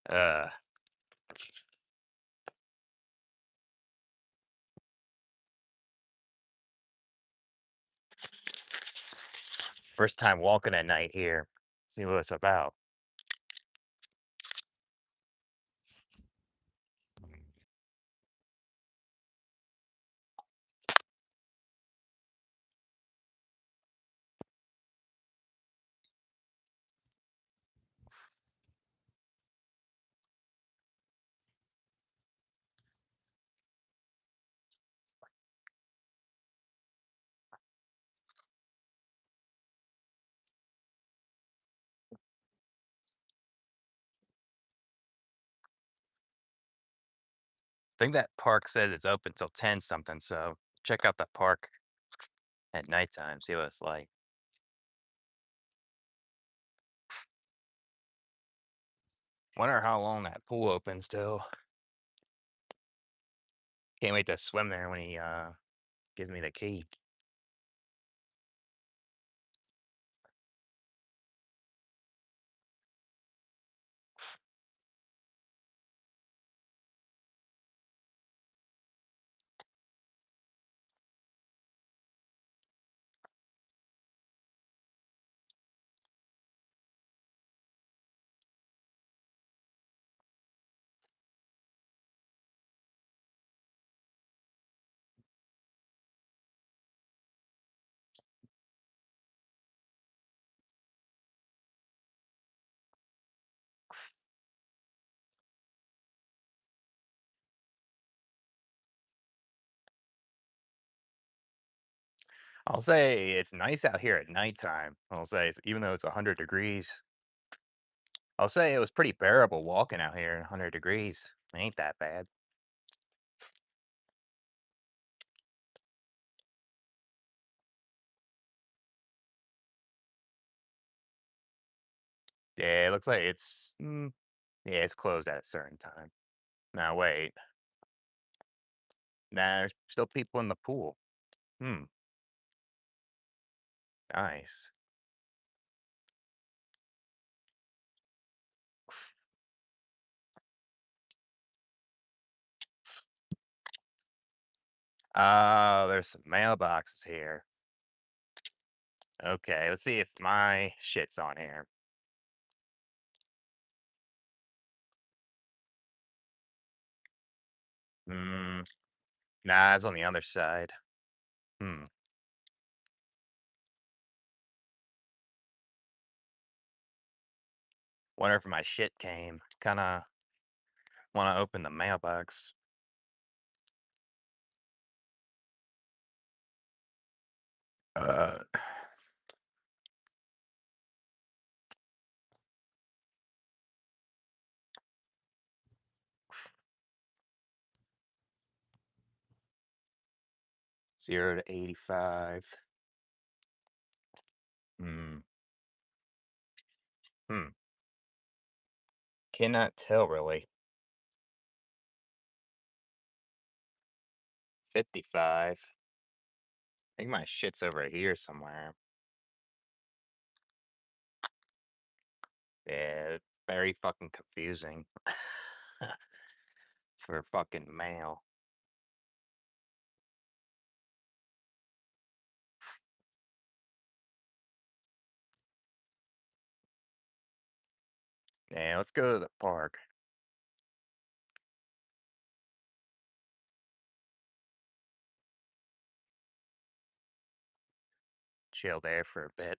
Uh, First time walking at night here. See what it's about. I think that park says it's open till 10 something, so check out that park at nighttime, see what it's like. Wonder how long that pool opens till. Can't wait to swim there when he gives me the key. I'll say it's nice out here at nighttime. I'll say even though it's 100 degrees, I'll say it was pretty bearable walking out here in 100 degrees. It ain't that bad. Yeah, it looks like yeah, it's closed at a certain time. Now wait, nah, there's still people in the pool. Hmm, nice. Oh, there's some mailboxes here. Okay, let's see if my shit's on here. Hmm, nah, it's on the other side. Hmm, wonder if my shit came. Kinda wanna open the mailbox. Uh, 0 to 85. Hmm, hmm, cannot tell really. 55. I think my shit's over here somewhere. Yeah, very fucking confusing for fucking mail. Yeah, let's go to the park. Chill there for a bit.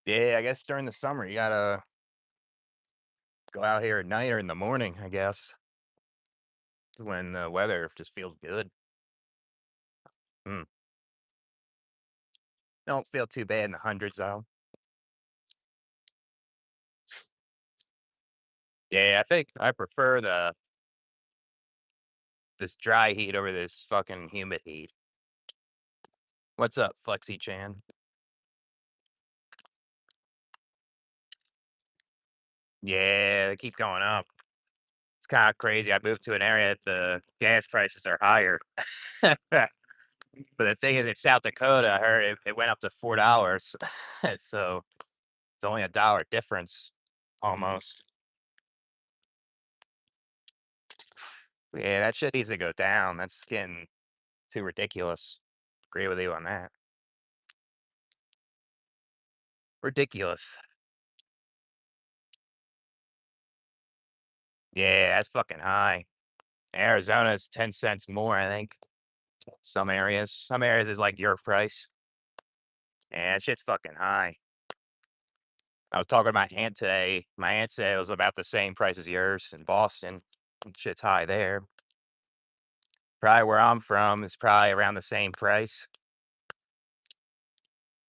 Yeah, I guess during the summer you gotta go out here at night or in the morning, I guess. Is when the weather just feels good. Hmm. Don't feel too bad in the hundreds though. Yeah, I think I prefer this dry heat over this fucking humid heat. What's up, Flexi Chan? Yeah, they keep going up. It's kinda crazy. I moved to an area that the gas prices are higher. But the thing is in South Dakota, I heard it went up to $4. So, it's only a dollar difference almost. Yeah, that shit needs to go down. That's getting too ridiculous. Agree with you on that. Ridiculous. Yeah, that's fucking high. Arizona's 10 cents more, I think. Some areas. Some areas is like your price. Yeah, that shit's fucking high. I was talking to my aunt today. My aunt said it was about the same price as yours in Boston. Shit's high there. Probably where I'm from is probably around the same price.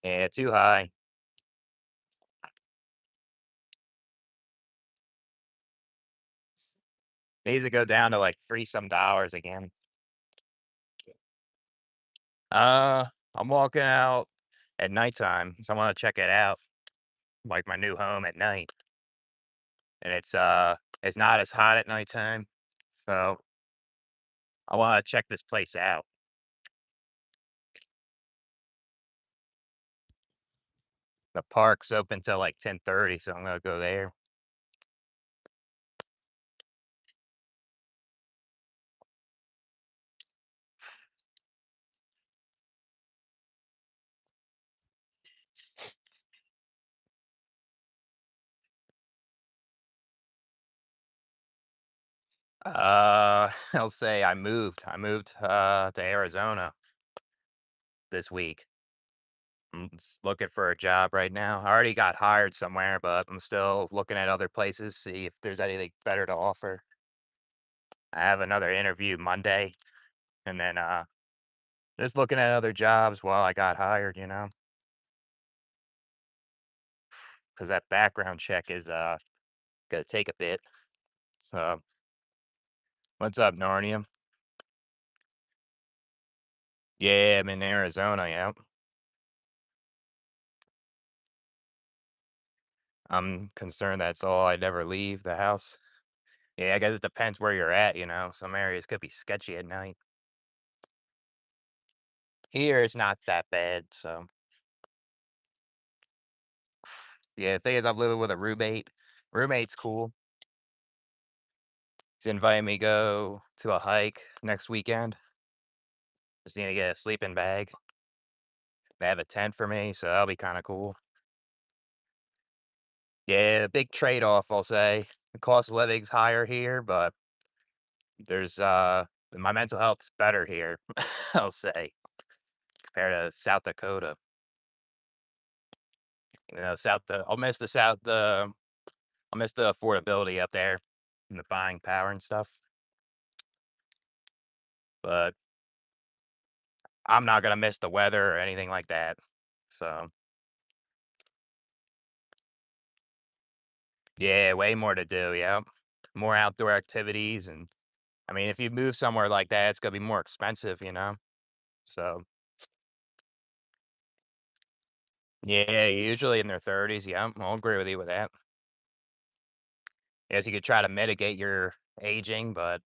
Yeah, too high. Needs to go down to like 3 some dollars again. Uh, I'm walking out at nighttime, so I want to check it out, like my new home at night. And it's not as hot at nighttime, so I want to check this place out. The park's open till like 10:30, so I'm gonna go there. I'll say I moved. I moved to Arizona this week. I'm just looking for a job right now. I already got hired somewhere, but I'm still looking at other places, see if there's anything better to offer. I have another interview Monday, and then just looking at other jobs while I got hired, because that background check is gonna take a bit. So, what's up, Narnia? Yeah, I'm in Arizona. Yeah, I'm concerned that's all. I never leave the house. Yeah, I guess it depends where you're at. Some areas could be sketchy at night. Here, it's not that bad. So, yeah, the thing is, I'm living with a roommate. Roommate's cool. He's inviting me to go to a hike next weekend. Just need to get a sleeping bag. They have a tent for me, so that'll be kind of cool. Yeah, big trade-off, I'll say. The cost of living's higher here, but there's my mental health's better here, I'll say, compared to South Dakota. I'll miss I'll miss the affordability up there and the buying power and stuff. But I'm not gonna miss the weather or anything like that. So yeah, way more to do, yeah. More outdoor activities and I mean if you move somewhere like that, it's gonna be more expensive. So yeah, usually in their 30s, yeah, I'll agree with you with that. Yes, you could try to mitigate your aging, but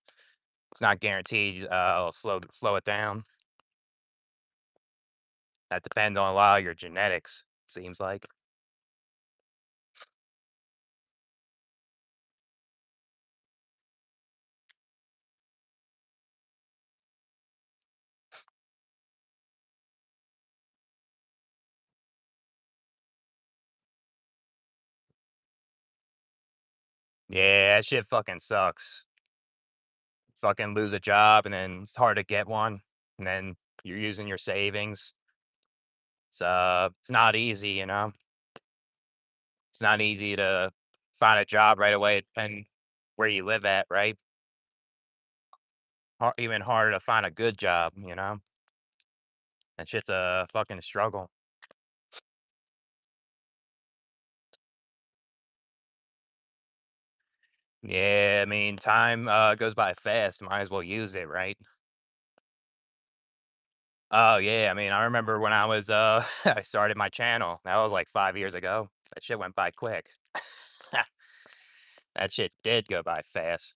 it's not guaranteed, it'll slow it down. That depends on a lot of your genetics, seems like. Yeah, that shit fucking sucks. Fucking lose a job, and then it's hard to get one, and then you're using your savings. It's not easy. It's not easy to find a job right away, depending where you live at, right? Even harder to find a good job. That shit's a fucking struggle. Yeah, I mean, time, goes by fast, might as well use it, right? Oh, yeah, I mean, I remember when I was, I started my channel, that was, like, 5 years ago. That shit went by quick. That shit did go by fast.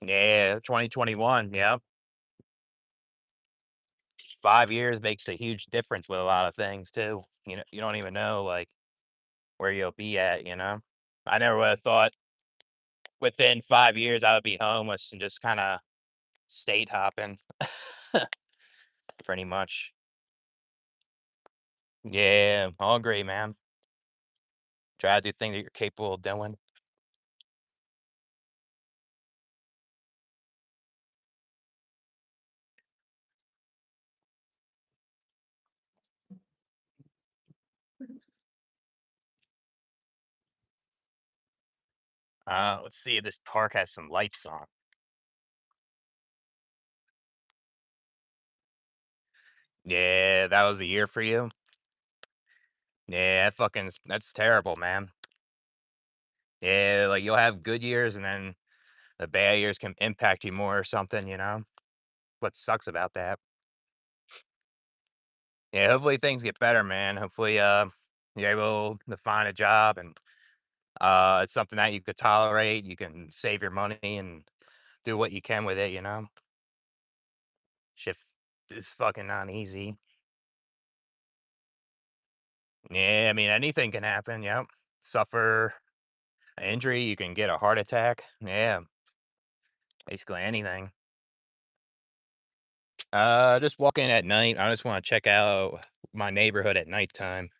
Yeah, 2021, yep. 5 years makes a huge difference with a lot of things too. You don't even know, like, where you'll be at, you know? I never would've thought within 5 years I would be homeless and just kinda state hopping, pretty much. Yeah, all agree, man. Try to do things that you're capable of doing. Let's see if this park has some lights on. Yeah, that was a year for you? Yeah, that's terrible, man. Yeah, like, you'll have good years, and then the bad years can impact you more or something, you know? What sucks about that. Yeah, hopefully things get better, man. Hopefully, you're able to find a job and, it's something that you could tolerate, you can save your money and do what you can with it, you know? Shit is fucking not easy. Yeah, I mean, anything can happen, yep. Suffer an injury, you can get a heart attack. Yeah, basically anything. Just walking at night, I just wanna check out my neighborhood at nighttime.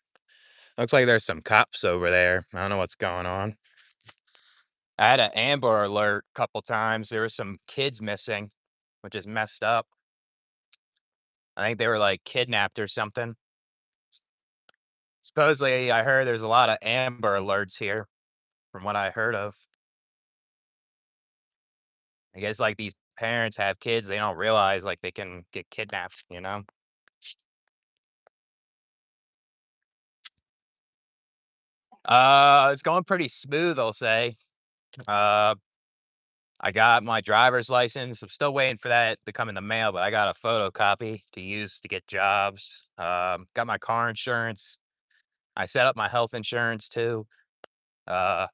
Looks like there's some cops over there. I don't know what's going on. I had an Amber Alert couple times. There were some kids missing, which is messed up. I think they were, like, kidnapped or something. Supposedly, I heard there's a lot of Amber Alerts here from what I heard of. I guess, like, these parents have kids, they don't realize, like, they can get kidnapped, you know? It's going pretty smooth, I'll say. Uh, I got my driver's license. I'm still waiting for that to come in the mail, but I got a photocopy to use to get jobs. Got my car insurance. I set up my health insurance too. Uh,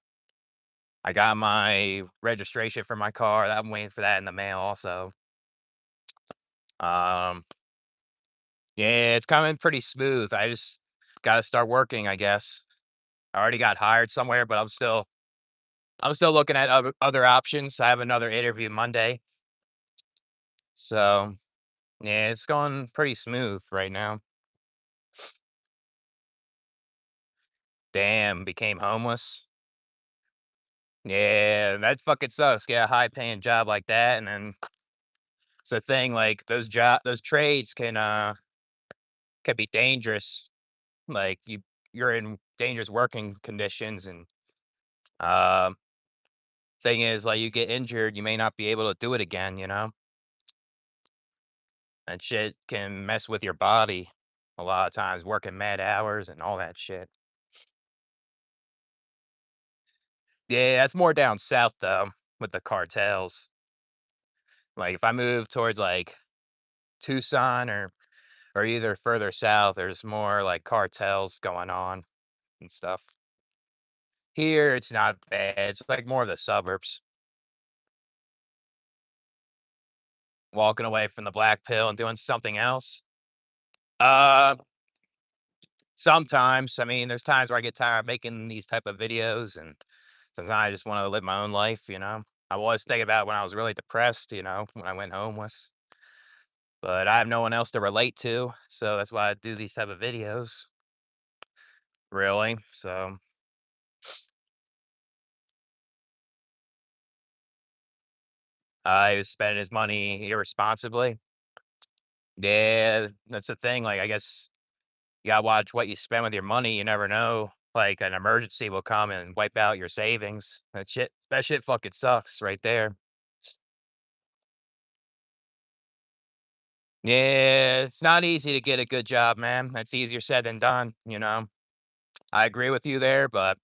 I got my registration for my car. I'm waiting for that in the mail also. Um, yeah, it's coming pretty smooth. I just got to start working, I guess. I already got hired somewhere, but I'm still looking at other options. I have another interview Monday. So, yeah, it's going pretty smooth right now. Damn, became homeless. Yeah, that fucking sucks. Get a high paying job like that, and then it's a thing like those trades can be dangerous. Like you're in dangerous working conditions, and um thing is like you get injured, you may not be able to do it again, you know? And shit can mess with your body a lot of times, working mad hours and all that shit. Yeah, that's more down south though, with the cartels. Like if I move towards like Tucson or either further south, there's more like cartels going on and stuff. Here, it's not bad. It's like more of the suburbs. Walking away from the black pill and doing something else. Uh, Sometimes. I mean, there's times where I get tired of making these type of videos, and sometimes I just want to live my own life. You know, I was thinking about when I was really depressed. You know, when I went homeless, but I have no one else to relate to, so that's why I do these type of videos. Really, so I was spending his money irresponsibly. Yeah, that's the thing. Like, I guess you gotta watch what you spend with your money. You never know. Like an emergency will come and wipe out your savings. That shit fucking sucks right there. Yeah, it's not easy to get a good job, man. That's easier said than done, you know. I agree with you there, but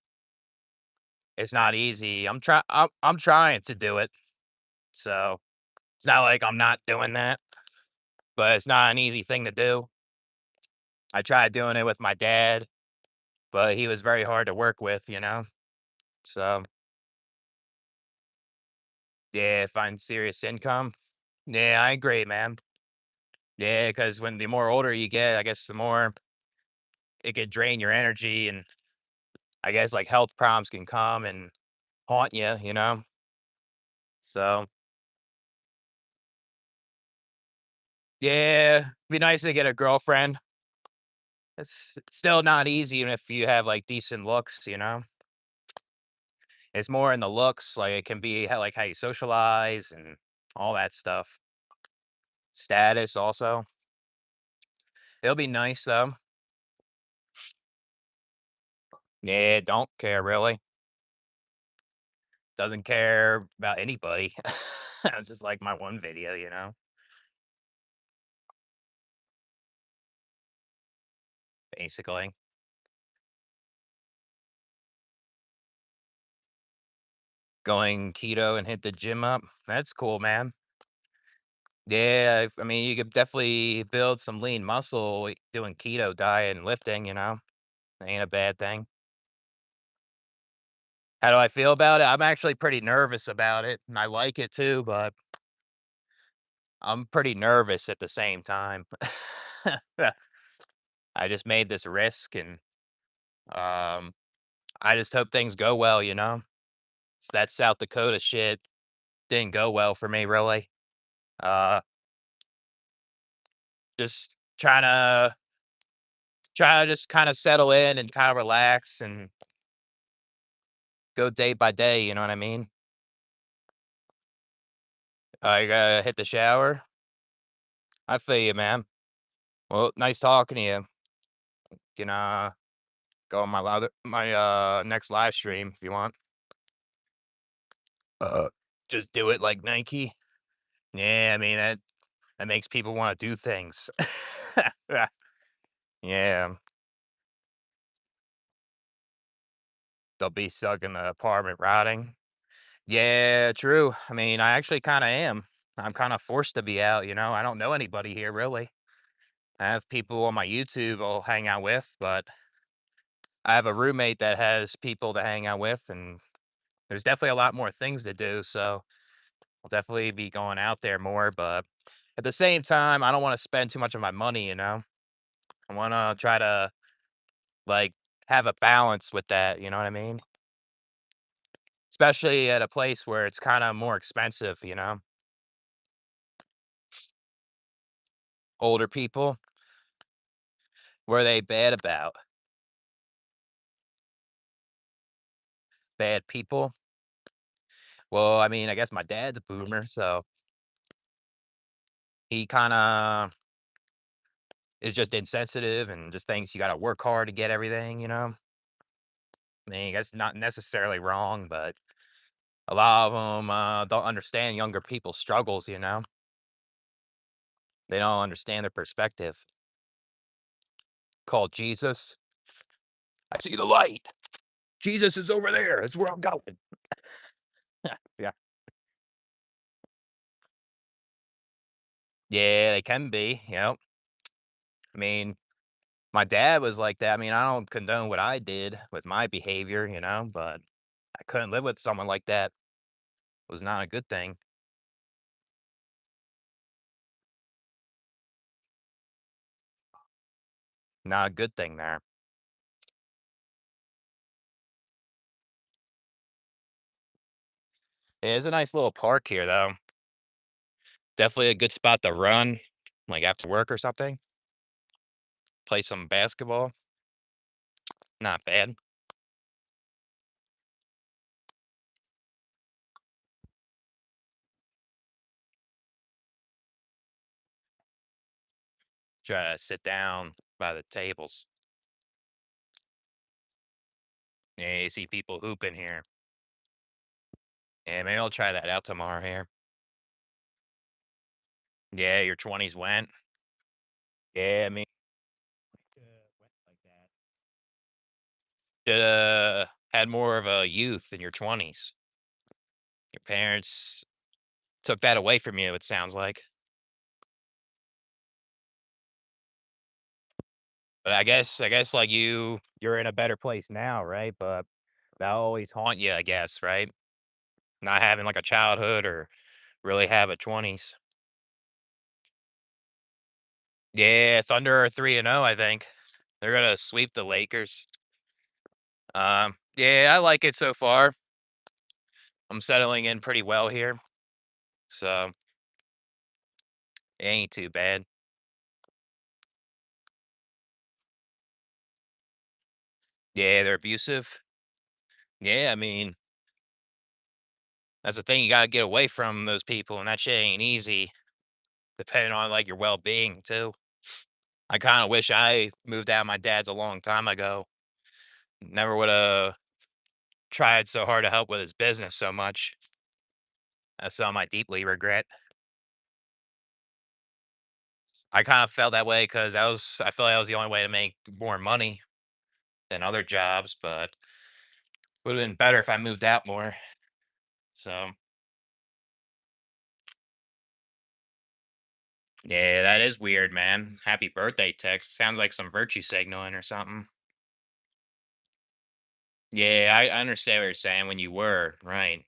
it's not easy. I'm trying to do it. So it's not like I'm not doing that, but it's not an easy thing to do. I tried doing it with my dad, but he was very hard to work with, you know. So Yeah, find serious income. Yeah, I agree, man. Yeah, because when the more older you get, I guess the more it could drain your energy, and I guess like health problems can come and haunt you, you know? So, yeah, be nice to get a girlfriend. It's still not easy even if you have like decent looks, you know? It's more in the looks, like it can be how, like how you socialize and all that stuff. Status also. It'll be nice though. Yeah, don't care really. Doesn't care about anybody. Just like my one video, you know? Basically. Going keto and hit the gym up. That's cool, man. Yeah, I mean, you could definitely build some lean muscle doing keto diet and lifting, you know? Ain't a bad thing. How do I feel about it? I'm actually pretty nervous about it, and I like it too, but I'm pretty nervous at the same time. I just made this risk, and um, I just hope things go well, you know? It's that South Dakota shit didn't go well for me, really. Uh, just try to just kind of settle in and kind of relax and go day by day. You know what I mean? I gotta hit the shower. I feel you, man. Well, nice talking to you. Can go on my next live stream if you want. Uh, just do it like Nike. Yeah, I mean that makes people want to do things. Yeah, they'll be stuck in the apartment rotting. Yeah, true. I mean, I actually kind of am. I'm kind of forced to be out. You know, I don't know anybody here really. I have people on my YouTube I'll hang out with, but I have a roommate that has people to hang out with, and there's definitely a lot more things to do. So I'll definitely be going out there more. But at the same time, I don't want to spend too much of my money. You know, I want to try to like have a balance with that. You know what I mean? Especially at a place where it's kind of more expensive. You know, older people, were they bad about bad people? Well, I mean, I guess my dad's a boomer, so he kind of is just insensitive and just thinks you got to work hard to get everything. You know, I mean, that's not necessarily wrong, but a lot of them don't understand younger people's struggles. You know, they don't understand their perspective. Called Jesus. I see the light. Jesus is over there. That's where I'm going. Yeah. Yeah, they can be. You know, I mean, my dad was like that. I mean, I don't condone what I did with my behavior, you know, but I couldn't live with someone like that. It was not a good thing. Not a good thing there. It is a nice little park here, though. Definitely a good spot to run, like after work or something. Play some basketball. Not bad. Try to sit down by the tables. Yeah, you see people hooping here. Yeah, maybe I'll try that out tomorrow here. Yeah, your 20s went. Yeah, I mean, went like that. Should had more of a youth in your 20s. Your parents took that away from you, it sounds like. But I guess, like, you're in a better place now, right? But that'll always haunt you, I guess, right? not having like a childhood or really have a 20s. Yeah, Thunder are 3-0, I think. They're gonna sweep the Lakers. Yeah, I like it so far. I'm settling in pretty well here, so it ain't too bad. Yeah, they're abusive. Yeah, I mean, that's the thing. You gotta get away from those people, and that shit ain't easy, depending on like your well-being too. I kind of wish I moved out of my dad's a long time ago. Never would have tried so hard to help with his business so much. That's something I deeply regret. I kind of felt that way because I feel like that was the only way to make more money than other jobs, but would have been better if I moved out more. So yeah, that is weird, man. Happy birthday text. Sounds like some virtue signaling or something. Yeah, I understand what you're saying when you were, right.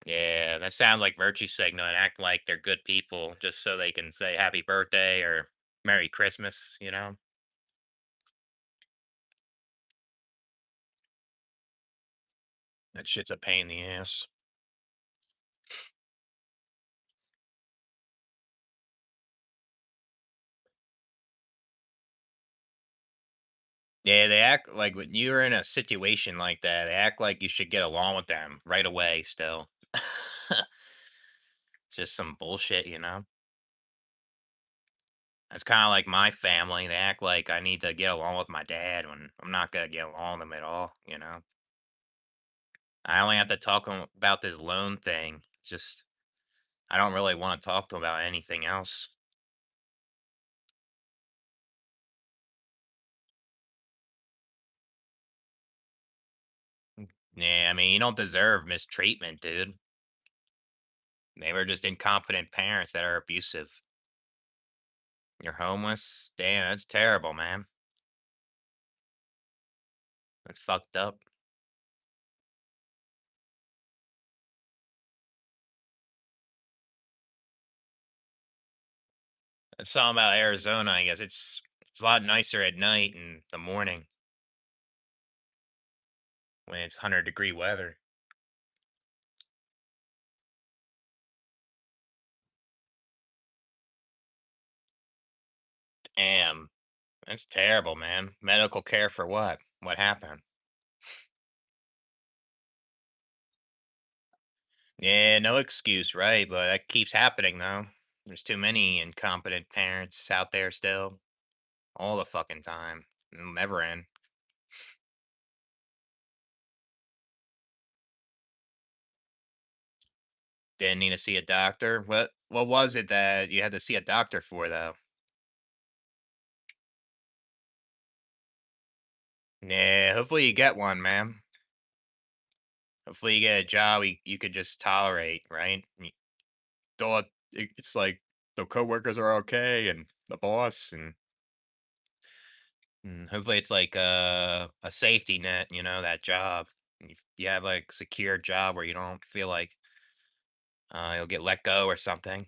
Yeah, that sounds like virtue signaling, act like they're good people just so they can say happy birthday or Merry Christmas, you know? That shit's a pain in the ass. Yeah, they act like when you're in a situation like that, they act like you should get along with them right away still. It's just some bullshit, you know? It's kind of like my family. They act like I need to get along with my dad when I'm not gonna get along with them at all, you know? I only have to talk to him about this loan thing. It's just I don't really want to talk to him about anything else. Yeah, I mean, you don't deserve mistreatment, dude. They were just incompetent parents that are abusive. You're homeless? Damn, that's terrible, man. That's fucked up. That's something about Arizona, I guess. It's a lot nicer at night and the morning when it's 100-degree weather. Damn, that's terrible, man. Medical care for what? What happened? Yeah, no excuse, right? But that keeps happening, though. There's too many incompetent parents out there still, all the fucking time. It'll never end. Didn't need to see a doctor. What was it that you had to see a doctor for, though? Yeah, hopefully you get one, man. Hopefully you get a job you could just tolerate, right? Thought it's like the coworkers are okay and the boss and hopefully it's like a safety net, you know, that job. You have like secure job where you don't feel like you'll get let go or something.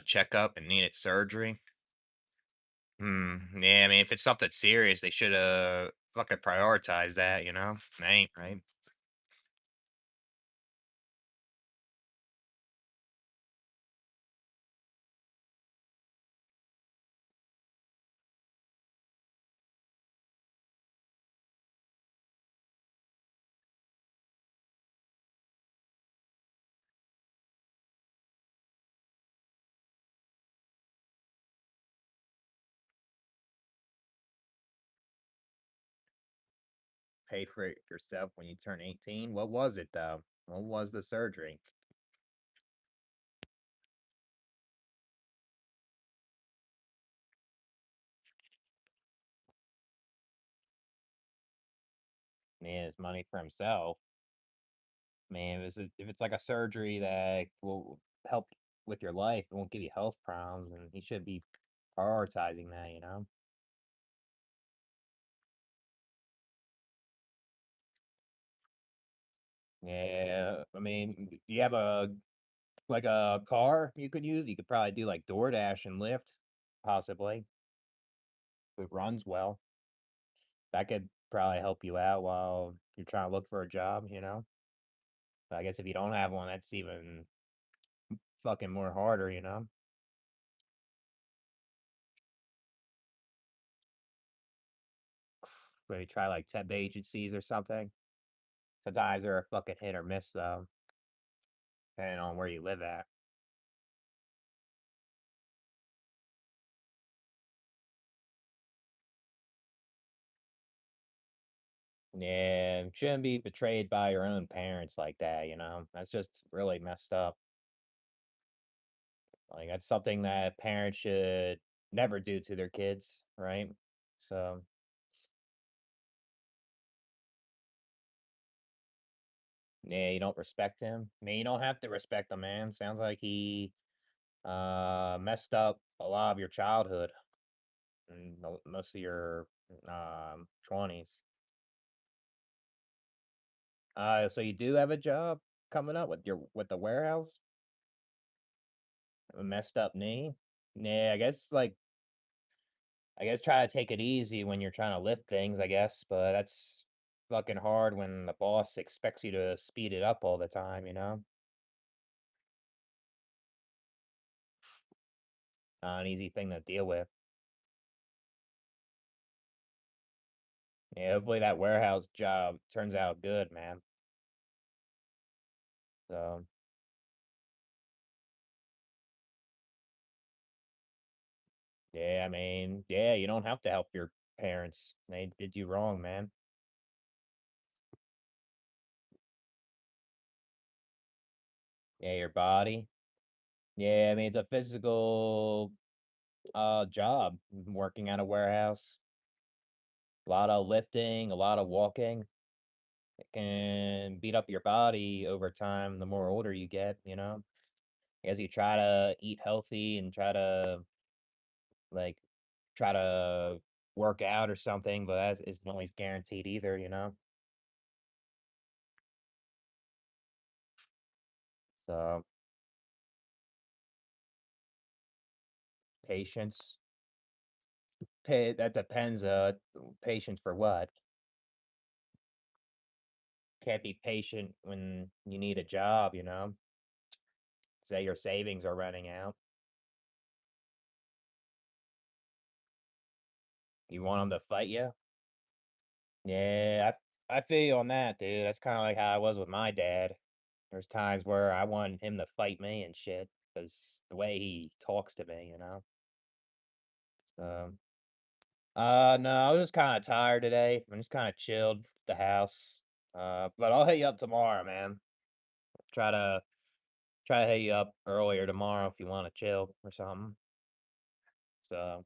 Check up and needed surgery. Yeah, I mean, if it's something serious, they should fucking prioritize that, you know? They ain't right. Pay for it yourself when you turn 18. What was it though? What was the surgery? Man, his money for himself. Man, if it's like a surgery that will help with your life, it won't give you health problems, and he should be prioritizing that, you know? Yeah, I mean, do you have a car you could use? You could probably do like DoorDash and Lyft, possibly. If it runs well. That could probably help you out while you're trying to look for a job, you know? But I guess if you don't have one, that's even fucking more harder, you know? Maybe try like temp agencies or something. Sometimes they're a fucking hit or miss though, depending on where you live at. Yeah, shouldn't be betrayed by your own parents like that, you know? That's just really messed up. Like that's something that parents should never do to their kids, right? So, yeah, you don't respect him. I mean, you don't have to respect a man. Sounds like he messed up a lot of your childhood and most of your 20s. So you do have a job coming up with the warehouse? A messed up knee? Yeah, I guess try to take it easy when you're trying to lift things, I guess, but that's fucking hard when the boss expects you to speed it up all the time, you know? Not an easy thing to deal with. Yeah, hopefully that warehouse job turns out good, man. So, yeah, I mean, yeah, you don't have to help your parents. They did you wrong, man. Yeah, your body. Yeah, I mean, it's a physical job working at a warehouse. A lot of lifting, a lot of walking. It can beat up your body over time the more older you get, you know? As you try to eat healthy and like try to work out or something, but that isn't always guaranteed either, you know? So patience. That depends, patience for what? Can't be patient when you need a job, you know? Say your savings are running out. You want them to fight you? Yeah, I feel you on that, dude. That's kinda like how I was with my dad. There's times where I wanted him to fight me and shit, because the way he talks to me, you know? So, no, I was just kinda tired today. I'm just kinda chilled at the house. But I'll hit you up tomorrow, man. Try to try to hit you up earlier tomorrow if you wanna chill or something. So,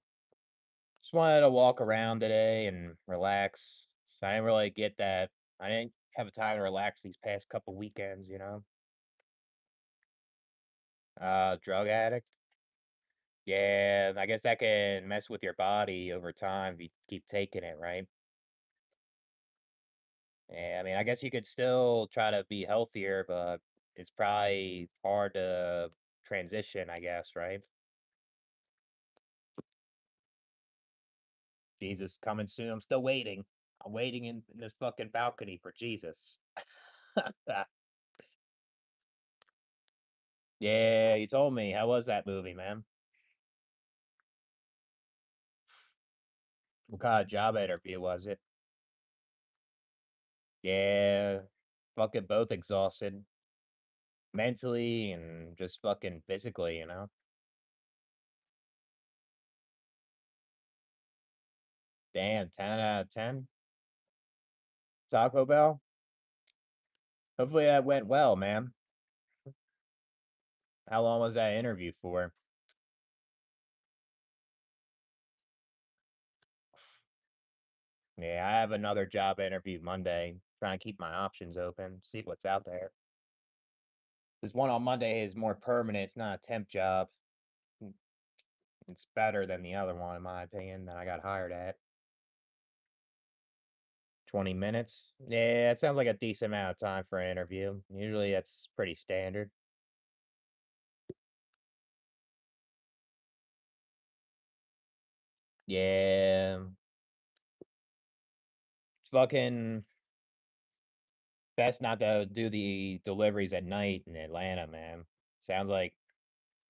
just wanted to walk around today and relax. So I didn't really get that. I didn't have time to relax these past couple weekends, you know? Drug addict. Yeah, I guess that can mess with your body over time if you keep taking it, right? Yeah, I mean, I guess you could still try to be healthier, but it's probably hard to transition, I guess, right? Jesus coming soon. I'm still waiting. I'm waiting in this fucking balcony for Jesus. Yeah, you told me. How was that movie, man? What kind of job interview was it? Yeah, fucking both exhausted mentally and just fucking physically, you know? Damn, 10 out of 10? Taco Bell? Hopefully that went well, man. How long was that interview for? Yeah, I have another job interview Monday. Trying to keep my options open, see what's out there. This one on Monday is more permanent. It's not a temp job. Mm, it's better than the other one, in my opinion, that I got hired at. 20 minutes? Yeah, that sounds like a decent amount of time for an interview. Usually that's pretty standard. Yeah. It's fucking best not to do the deliveries at night in Atlanta, man. Sounds like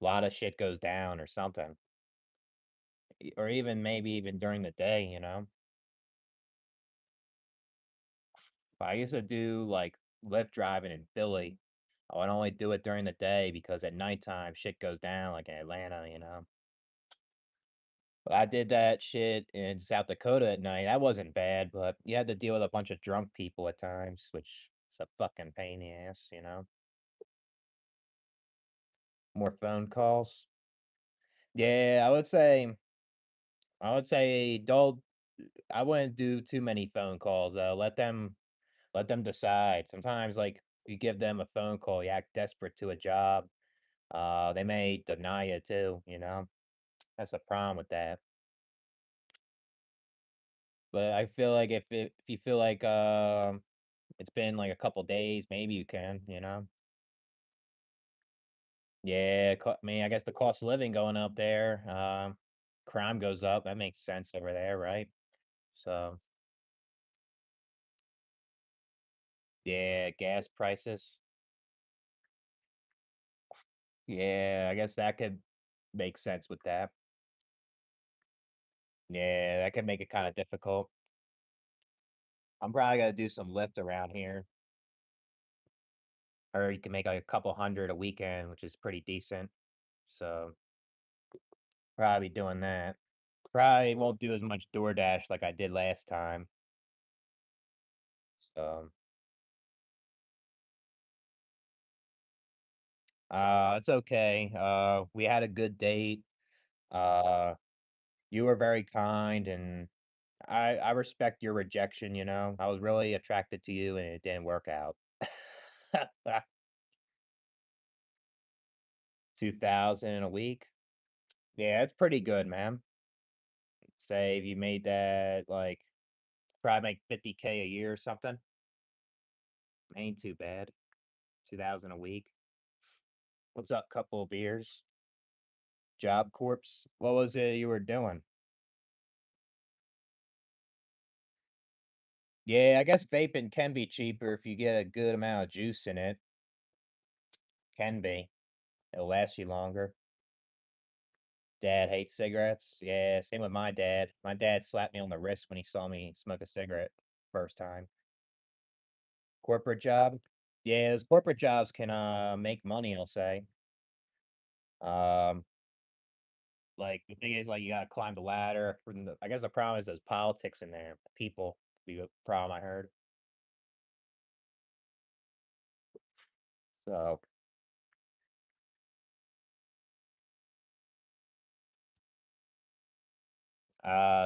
a lot of shit goes down or something. Or even maybe even during the day, you know? I used to do like Lyft driving in Philly. I would only do it during the day because at nighttime shit goes down like in Atlanta, you know? But I did that shit in South Dakota at night. That wasn't bad, but you had to deal with a bunch of drunk people at times, which is a fucking pain in the ass, you know? More phone calls. Yeah, I would say don't I wouldn't do too many phone calls though. Let them decide. Sometimes like you give them a phone call, you act desperate to a job. They may deny it too, you know? That's the problem with that. But I feel like if you feel like it's been like a couple days, maybe you can, you know? Yeah, I mean, I guess the cost of living going up there, crime goes up. That makes sense over there, right? So, yeah, gas prices. Yeah, I guess that could make sense with that. Yeah, that could make it kind of difficult. I'm probably gonna do some Lyft around here, or you can make like a couple hundred a weekend, which is pretty decent. So, probably doing that. Probably won't do as much DoorDash like I did last time. So, it's okay. We had a good date. Uh, you were very kind, and I respect your rejection, you know? I was really attracted to you, and it didn't work out. 2,000 in a week? Yeah, it's pretty good, man. Say if you made that, like, probably make 50K a year or something. Ain't too bad. 2,000 a week. What's up, couple of beers? Job Corps? What was it you were doing? Yeah, I guess vaping can be cheaper if you get a good amount of juice in it. Can be. It'll last you longer. Dad hates cigarettes. Yeah, same with my dad. My dad slapped me on the wrist when he saw me smoke a cigarette first time. Corporate job? Yeah, those corporate jobs can make money, I'll say. Um, like the thing is like you gotta climb the ladder. I guess the problem is there's politics in there. People be a problem I heard. So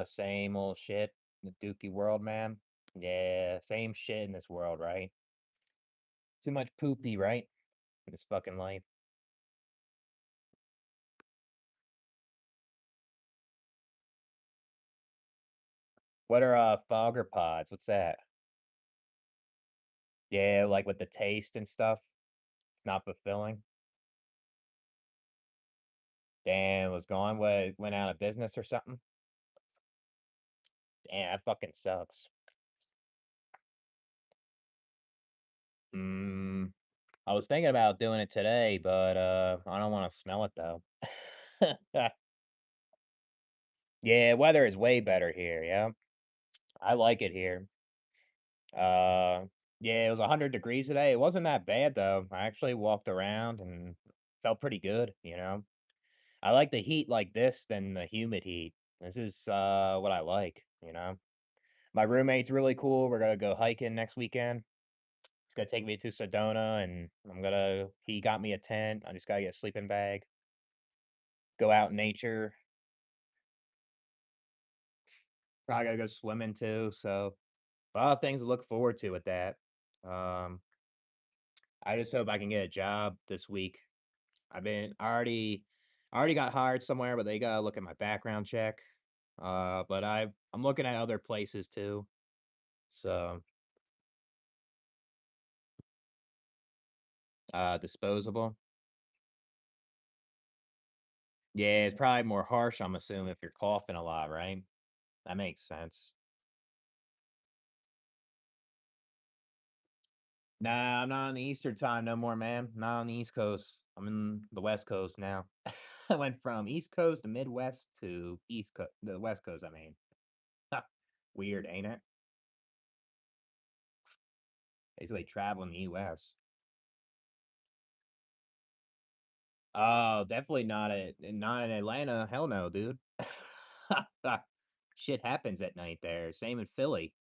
same old shit. The Dookie world, man. Yeah, same shit in this world, right? Too much poopy, right? In this fucking life. What are fogger pods? What's that? Yeah, like with the taste and stuff. It's not fulfilling. Damn, was gone. What went out of business or something? Damn, that fucking sucks. Mm, I was thinking about doing it today, but I don't want to smell it though. Yeah, weather is way better here. Yeah, I like it here. Uh, yeah, it was 100 degrees today. It wasn't that bad though. I actually walked around and felt pretty good. You know, I like the heat like this than the humid heat. This is what I like. You know, my roommate's really cool. We're gonna go hiking next weekend. He's gonna take me to Sedona, and he got me a tent. I just gotta get a sleeping bag, go out in nature. Probably gotta go swimming too. So a lot of things to look forward to with that. Um, I just hope I can get a job this week. I already got hired somewhere, but they gotta look at my background check. But I'm looking at other places too. So, disposable. Yeah, it's probably more harsh, I'm assuming, if you're coughing a lot, right? That makes sense. Nah, I'm not on the Eastern time no more, man. Not on the East Coast. I'm in the West Coast now. I went from East Coast to Midwest to East Coast, the West Coast, I mean. Weird, ain't it? Basically traveling the US. Oh, definitely not in Atlanta. Hell no, dude. Shit happens at night there. Same in Philly.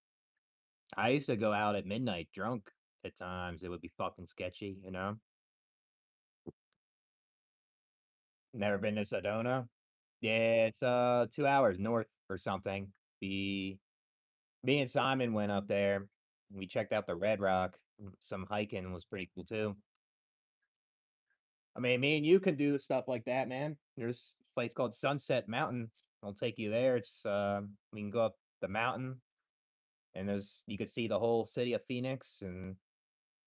I used to go out at midnight drunk at times. It would be fucking sketchy, you know? Never been to Sedona? Yeah, it's 2 hours north or something. The Me and Simon went up there. We checked out the Red Rock. Some hiking was pretty cool too. I mean, me and you can do stuff like that, man. There's a place called Sunset Mountain. I'll take you there. It's we can go up the mountain and there's you can see the whole city of Phoenix and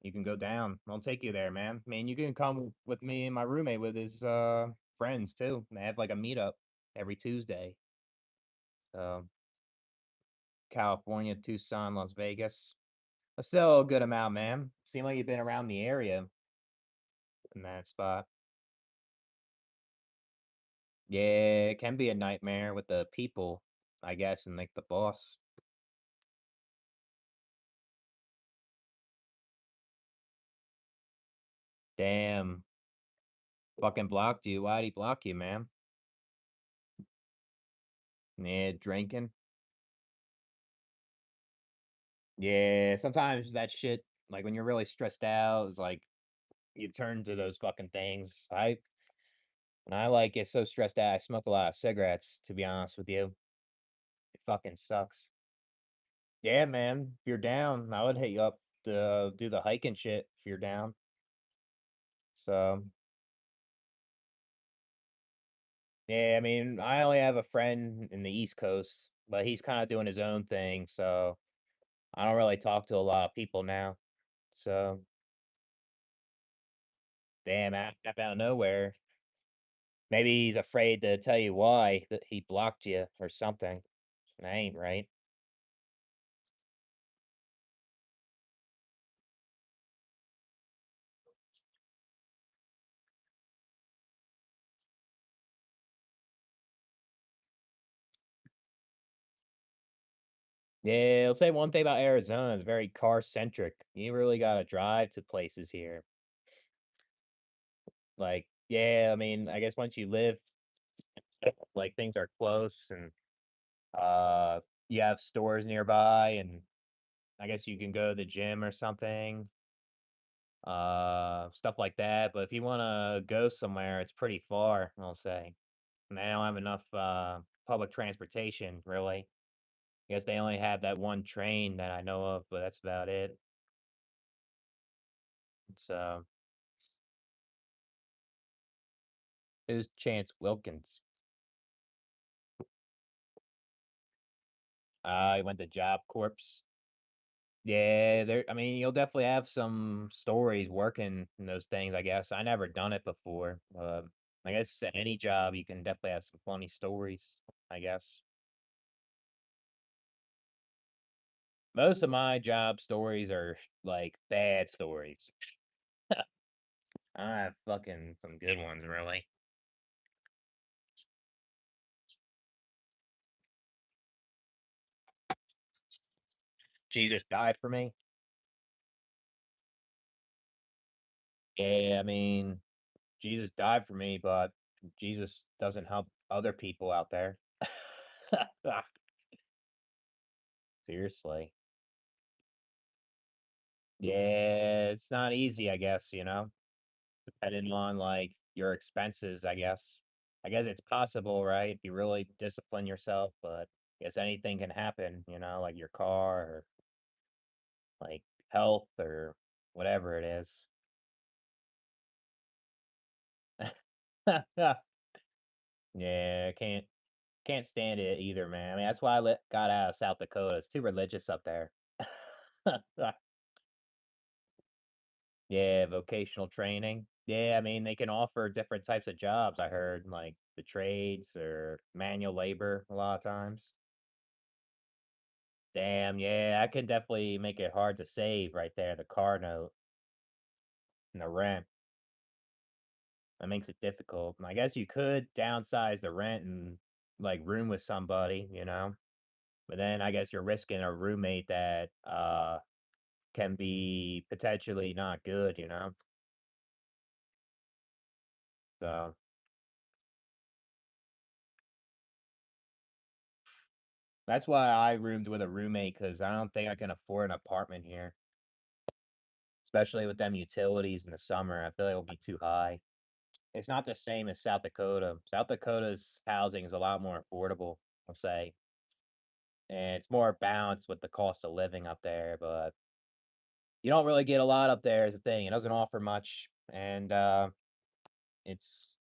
you can go down. I'll take you there, man. I mean, you can come with me and my roommate with his friends too. They have like a meetup every Tuesday. So California, Tucson, Las Vegas. That's still a good amount, man. Seem like you've been around the area in that spot. Yeah, it can be a nightmare with the people, I guess, and like the boss. Damn, fucking blocked you. Why'd he block you, man? Yeah, drinking. Yeah, sometimes that shit, like when you're really stressed out, is like you turn to those fucking things. When I like get so stressed out, I smoke a lot of cigarettes, to be honest with you. It fucking sucks. Yeah, man. If you're down, I would hit you up to do the hiking shit if you're down. So, yeah, I mean, I only have a friend in the East Coast, but he's kind of doing his own thing. So I don't really talk to a lot of people now. So, damn, out of nowhere. Maybe he's afraid to tell you why that he blocked you or something. That ain't right. Yeah, I'll say one thing about Arizona is very car centric. You really gotta drive to places here. Like, yeah, I mean, I guess once you live, like things are close and uh you have stores nearby and I guess you can go to the gym or something, stuff like that. But if you wanna go somewhere, it's pretty far, I'll say. And they don't have enough public transportation, really. I guess they only have that one train that I know of, but that's about it. So, who's Chance Wilkins? He went to Job Corps. Yeah, there. I mean, you'll definitely have some stories working in those things. I guess I never done it before. I guess at any job you can definitely have some funny stories. I guess most of my job stories are like bad stories. I have fucking some good ones, really. Jesus died for me. Yeah, I mean, Jesus died for me, but Jesus doesn't help other people out there. Seriously. Yeah, it's not easy, I guess, depending on like your expenses, I guess. I guess it's possible, right? If you really discipline yourself, but I guess anything can happen, like your car or like health or whatever it is. Yeah, can't stand it either, man. I mean, that's why got out of South Dakota. It's too religious up there. Yeah, vocational training. Yeah, I mean, they can offer different types of jobs, I heard, like the trades or manual labor a lot of times. Damn, yeah, I could definitely make it hard to save right there, the car note and the rent. That makes it difficult. I guess you could downsize the rent and like room with somebody, you know? But then I guess you're risking a roommate that can be potentially not good, you know? So that's why I roomed with a roommate because I don't think I can afford an apartment here, especially with them utilities in the summer. I feel like it'll be too high. It's not the same as South Dakota. South Dakota's housing is a lot more affordable, I'll say. And it's more balanced with the cost of living up there, but you don't really get a lot up there is the thing. It doesn't offer much. And it's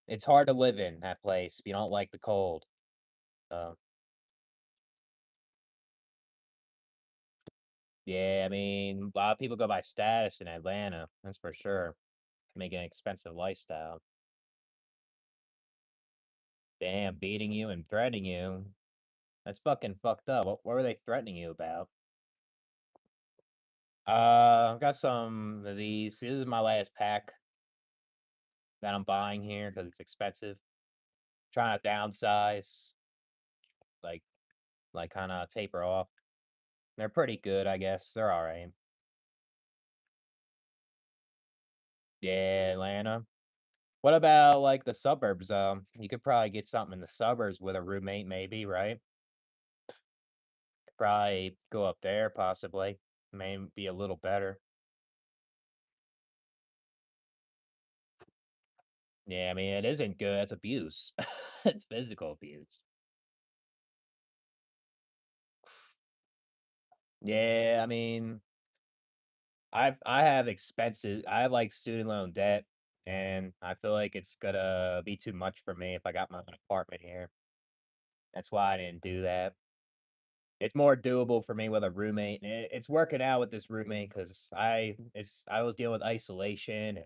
it's hard to live in that place if you don't like the cold. So yeah, I mean, a lot of people go by status in Atlanta, that's for sure. Make an expensive lifestyle. Damn, beating you and threatening you. That's fucking fucked up. What were they threatening you about? I've got some of these. This is my last pack that I'm buying here because it's expensive. Trying to downsize, like kind of taper off. They're pretty good, I guess. They're all right. Yeah, Atlanta. What about like the suburbs? You could probably get something in the suburbs with a roommate, maybe, right? Probably go up there, possibly. May be a little better. Yeah, I mean, it isn't good. It's abuse. It's physical abuse. Yeah, I mean, I have expenses. I have like student loan debt, and I feel like it's gonna be too much for me if I got my own apartment here. That's why I didn't do that. It's more doable for me with a roommate. And it's working out with this roommate because I was dealing with isolation and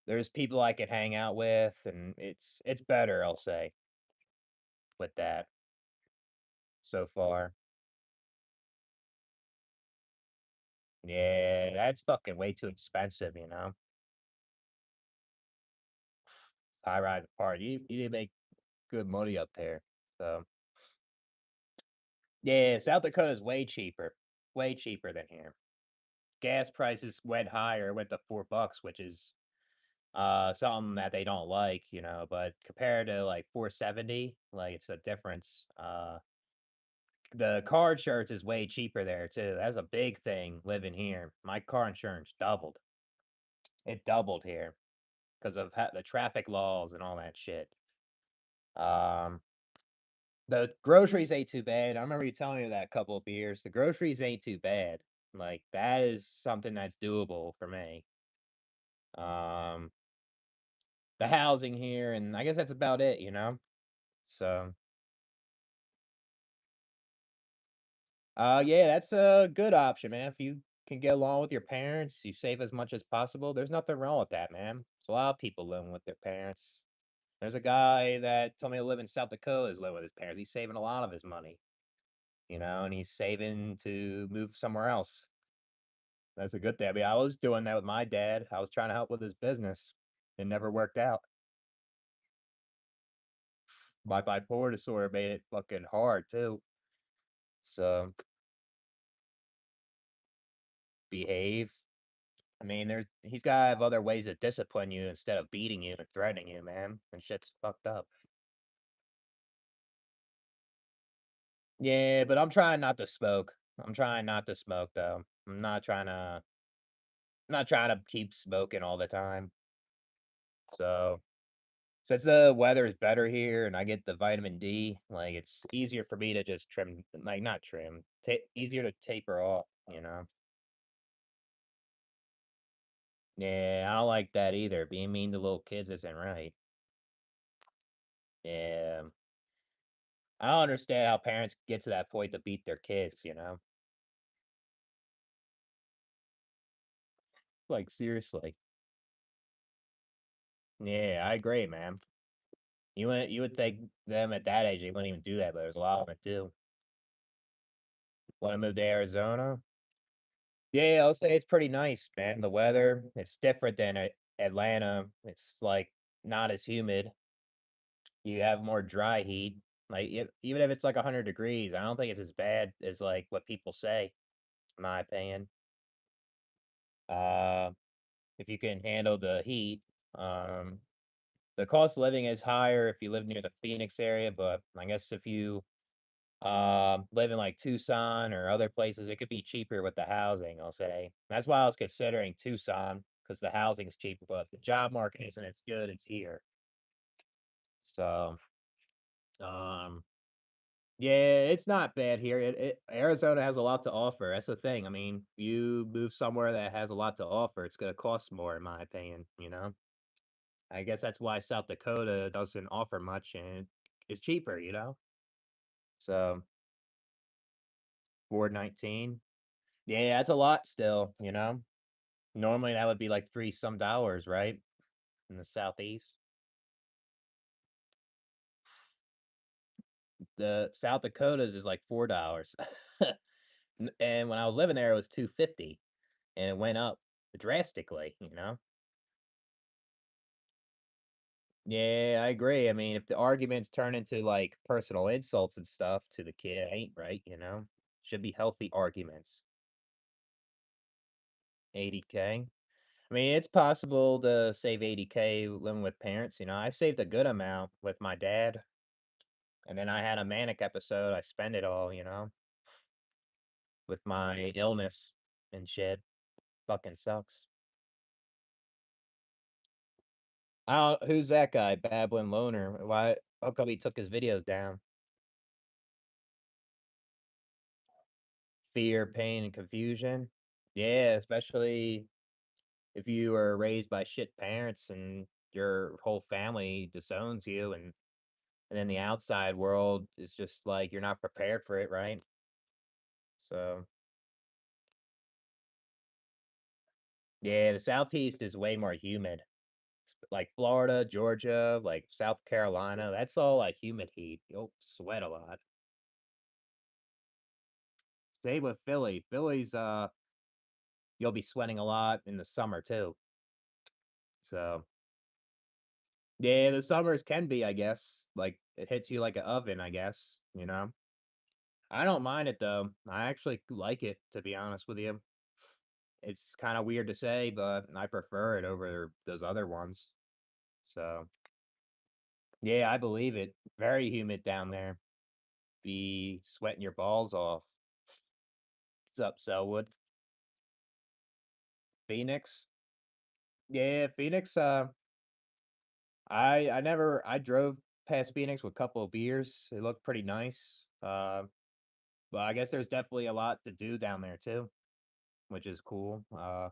there's people I could hang out with, and it's better, I'll say, with that so far. Yeah, that's fucking way too expensive, you know? High rise apart. You did make good money up there. So yeah, South Dakota is way cheaper than here. Gas prices went higher, went to $4, which is something that they don't like, you know. But compared to like 470, like it's a difference. The car insurance is way cheaper there too. That's a big thing living here. My car insurance doubled. It doubled here because of the traffic laws and all that shit. Um, the groceries ain't too bad. I remember you telling me that a couple of beers. The groceries ain't too bad. Like that is something that's doable for me. Um, the housing here, and I guess that's about it, you know? So, yeah, that's a good option, man. If you can get along with your parents, you save as much as possible. There's nothing wrong with that, man. There's a lot of people living with their parents. There's a guy that told me to live in South Dakota is living with his parents. He's saving a lot of his money, you know, and he's saving to move somewhere else. That's a good thing. I mean, I was doing that with my dad. I was trying to help with his business. It never worked out. My bipolar disorder made it fucking hard too. So behave. I mean, he's gotta have other ways to discipline you instead of beating you and threatening you, man. And shit's fucked up. Yeah, but I'm trying not to smoke. I'm trying not to smoke though. I'm not trying to keep smoking all the time. So since the weather is better here and I get the vitamin D, like it's easier for me to just trim, like not trim, easier to taper off, you know? Yeah, I don't like that either. Being mean to little kids isn't right. Yeah. I don't understand how parents get to that point to beat their kids, you know? Like, seriously. Yeah, I agree, man. You would think them at that age, they wouldn't even do that, but there's a lot of them that do. Wanna move to Arizona? Yeah, I'll say it's pretty nice, man. The weather, it's different than Atlanta. It's, like, not as humid. You have more dry heat. Like, even if it's, like, 100 degrees, I don't think it's as bad as, like, what people say, in my opinion. Uh, if you can handle the heat, um, the cost of living is higher if you live near the Phoenix area, but I guess if you live in, like, Tucson or other places, it could be cheaper with the housing, I'll say. That's why I was considering Tucson because the housing's cheaper, but the job market isn't as good as here. So, um, yeah, it's not bad here. Arizona has a lot to offer. That's the thing. I mean, you move somewhere that has a lot to offer, it's gonna cost more, in my opinion, you know? I guess that's why South Dakota doesn't offer much and it's cheaper, you know? So, 419. Yeah, that's a lot still, you know? Normally, that would be like 3 some dollars, right? In the Southeast. The South Dakotas is like $4. And when I was living there, it was 250, and it went up drastically, you know? Yeah, I agree. I mean, if the arguments turn into, like, personal insults and stuff to the kid, it ain't right, you know? Should be healthy arguments. 80K. I mean, it's possible to save 80K living with parents, you know? I saved a good amount with my dad, and then I had a manic episode, I spent it all, you know? With my illness and shit. Fucking sucks. Who's that guy? Babbling Loner. Why how come he took his videos down? Fear, pain, and confusion? Yeah, especially if you were raised by shit parents and your whole family disowns you and then the outside world is just like you're not prepared for it, right? So, yeah, the Southeast is way more humid. Like Florida, Georgia, like South Carolina, that's all like humid heat. You'll sweat a lot. Same with Philly. Philly's you'll be sweating a lot in the summer too. So yeah, the summers can be, I guess. Like it hits you like an oven, I guess, you know? I don't mind it though. I actually like it, to be honest with you. It's kind of weird to say, but I prefer it over those other ones. So yeah, I believe it. Very humid down there. Be sweating your balls off. What's up, Selwood? Phoenix? Yeah, Phoenix, I drove past Phoenix with a couple of beers. It looked pretty nice. But I guess there's definitely a lot to do down there too, which is cool. I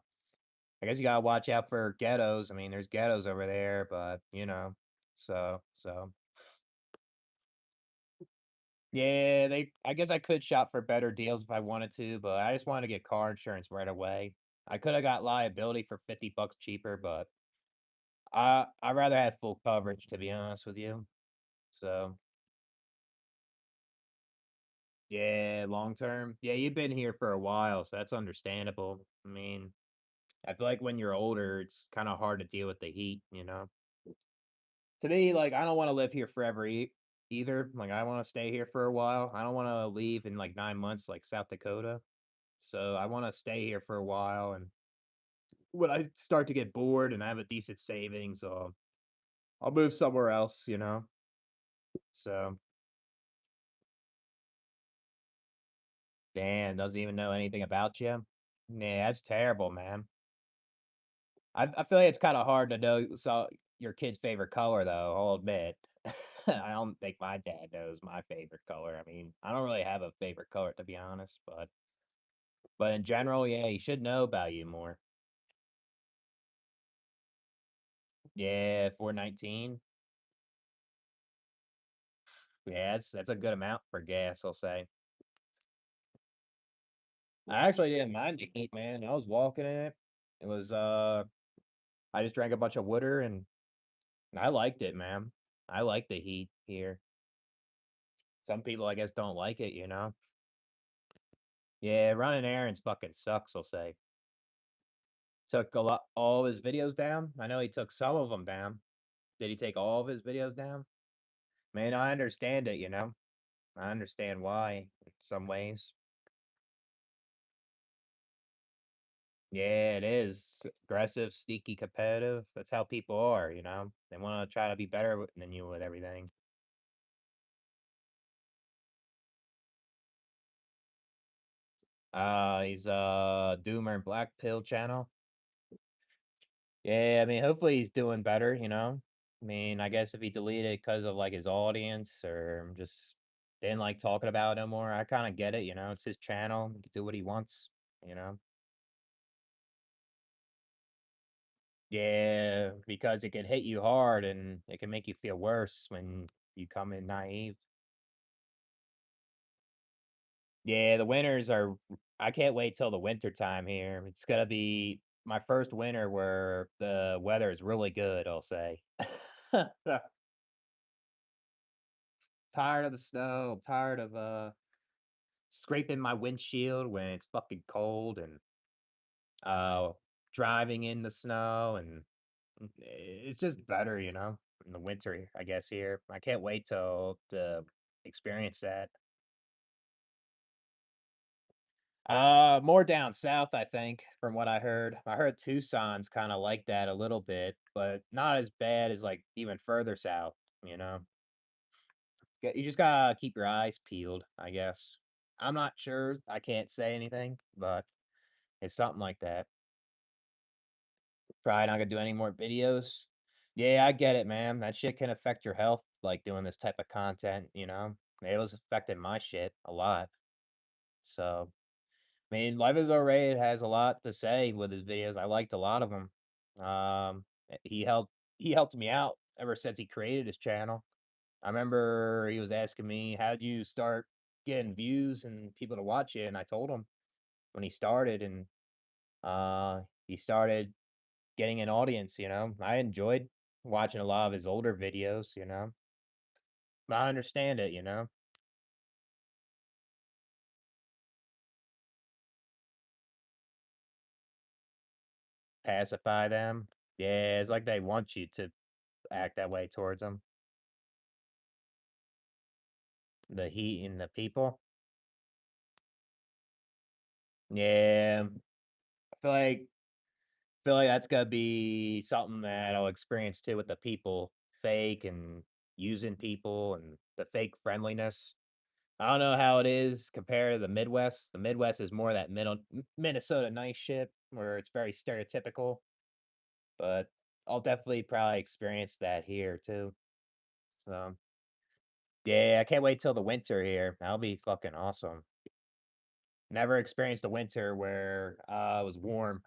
guess you gotta watch out for ghettos. I mean, there's ghettos over there, but so yeah, I guess I could shop for better deals if I wanted to, but I just wanted to get car insurance right away. I could have got liability for 50 bucks cheaper, but I'd rather have full coverage to be honest with you. So yeah, long term. Yeah, you've been here for a while, so that's understandable. I mean, I feel like when you're older, it's kind of hard to deal with the heat, you know? To me, like, I don't want to live here forever either. Like, I want to stay here for a while. I don't want to leave in like 9 months, like South Dakota. So I want to stay here for a while. And when I start to get bored and I have a decent savings, I'll move somewhere else, you know? So, Dan doesn't even know anything about you. Yeah, that's terrible, man. I feel like it's kinda hard to know your kid's favorite color, though, I'll admit. I don't think my dad knows my favorite color. I mean, I don't really have a favorite color, to be honest, but in general, yeah, he should know about you more. Yeah, 419. Yeah, that's a good amount for gas, I'll say. I actually didn't mind the heat, man. I was walking in it. It was, I just drank a bunch of water and I liked it, man. I like the heat here. Some people, I guess, don't like it, you know? Yeah, running errands fucking sucks, I'll say. Took a lot all of his videos down. I know he took some of them down. Did he take all of his videos down? Man, I understand it, you know? I understand why in some ways. Yeah, it is. Aggressive, sneaky, competitive. That's how people are, you know? They wanna try to be better than you with everything. He's, Doomer and Black Pill channel. Yeah, I mean, hopefully he's doing better, you know? I mean, I guess if he deleted because of, like, his audience or just didn't like talking about it no more, I kinda get it, you know? It's his channel, he can do what he wants, you know? Yeah, because it can hit you hard and it can make you feel worse when you come in naive. Yeah, the winters are I can't wait till the winter time here. It's gonna be my first winter where the weather is really good, I'll say. Tired of the snow, I'm tired of, scraping my windshield when it's fucking cold and, uh, driving in the snow and it's just better, you know, in the winter, I guess, here. I can't wait till to experience that. More down south, I think, from what I heard. I heard Tucson's kinda like that a little bit, but not as bad as, like, even further south, you know? You just gotta keep your eyes peeled, I guess. I'm not sure, I can't say anything, but it's something like that. Probably not gonna do any more videos. Yeah, I get it, man. That shit can affect your health, like, doing this type of content, you know? It was affecting my shit a lot, so I mean, Life is Alright has a lot to say with his videos. I liked a lot of them. He helped me out ever since he created his channel. I remember he was asking me, "How'd you start getting views and people to watch you?" And I told him when he started, and he started getting an audience. You know, I enjoyed watching a lot of his older videos. You know, I understand it. You know, pacify them. Yeah, it's like they want you to act that way towards them. The heat and the people. Yeah, I feel like that's gonna be something that I'll experience too with the people, fake and using people and the fake friendliness. I don't know how it is compared to the Midwest. The Midwest is more that Minnesota nice shit where it's very stereotypical, but I'll definitely probably experience that here too. So yeah, I can't wait till the winter here. That'll be fucking awesome. Never experienced a winter where it was warm.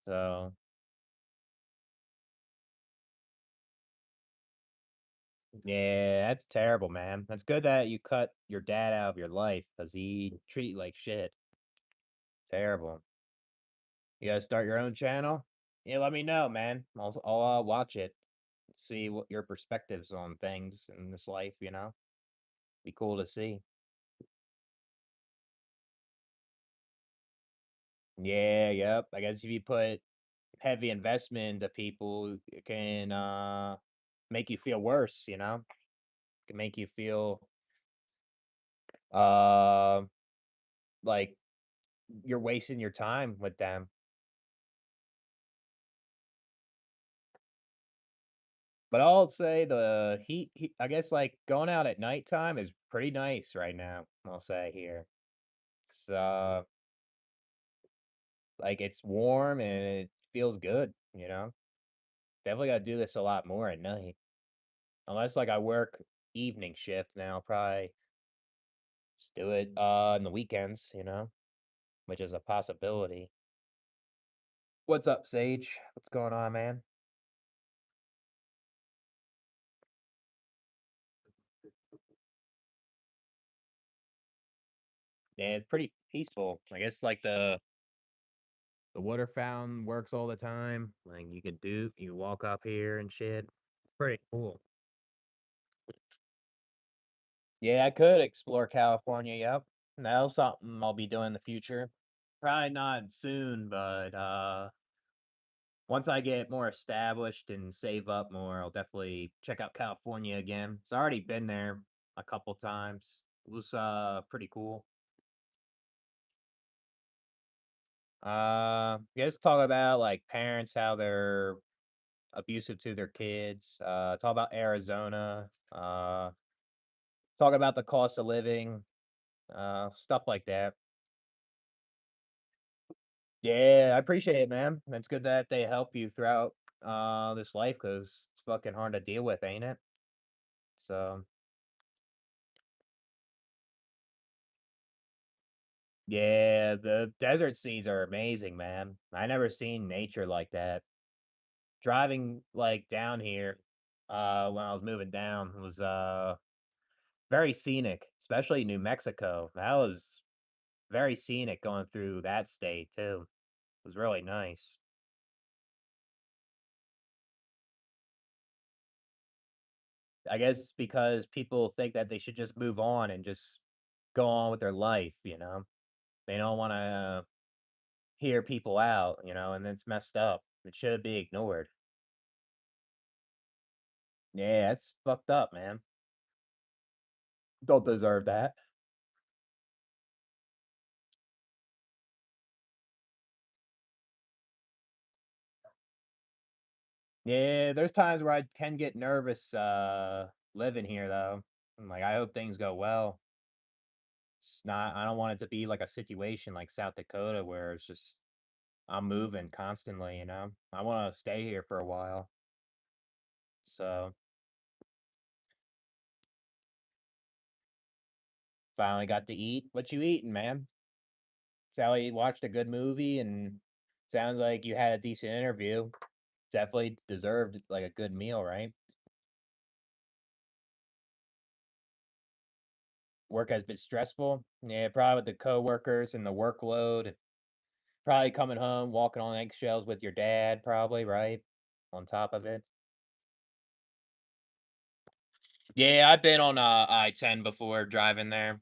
So yeah, that's terrible, man. That's good that you cut your dad out of your life because he treat you like shit. Terrible. You gotta start your own channel? Yeah, let me know, man. I'll watch it. See what your perspectives on things in this life, you know? Be cool to see. Yeah, yep. I guess if you put heavy investment into people, it can make you feel worse, you know? It can make you feel uh like you're wasting your time with them. But I'll say the heat I guess, like, going out at nighttime is pretty nice right now, I'll say here. It's, like, it's warm and it feels good, you know? Definitely gotta do this a lot more at night. Unless, like, I work evening shift, then I'll probably just do it, on the weekends, you know, which is a possibility. What's up, Sage? What's going on, man? Yeah, it's pretty peaceful. I guess, like, the The water fountain works all the time. Like, you walk up here and shit. Pretty cool. Yeah, I could explore California, yep. That's something I'll be doing in the future. Probably not soon, but, once I get more established and save up more, I'll definitely check out California again. It's already been there a couple times. It was, pretty cool. You guys talk about, like, parents, how they're abusive to their kids, talk about Arizona, talk about the cost of living, stuff like that. Yeah, I appreciate it, man. It's good that they help you throughout, this life because it's fucking hard to deal with, ain't it? So, yeah, the desert seas are amazing, man. I never seen nature like that. Driving, like, down here, when I was moving down was, very scenic, especially New Mexico. That was very scenic going through that state too. It was really nice. I guess because people think that they should just move on and just go on with their life, you know? They don't wanna hear people out, and it's messed up. It should be ignored. Yeah, it's fucked up, man. Don't deserve that. Yeah, there's times where I can get nervous, living here, though. I'm like, I hope things go well. I don't want it to be like a situation like South Dakota where it's just I'm moving constantly, you know? I wanna stay here for a while. So, finally got to eat. What you eating, man? Sound like you watched a good movie and sounds like you had a decent interview. Definitely deserved, like, a good meal, right? Work has been stressful. Yeah, probably with the coworkers and the workload. Probably coming home, walking on eggshells with your dad, probably, right? On top of it. Yeah, I've been on, I-10 before driving there.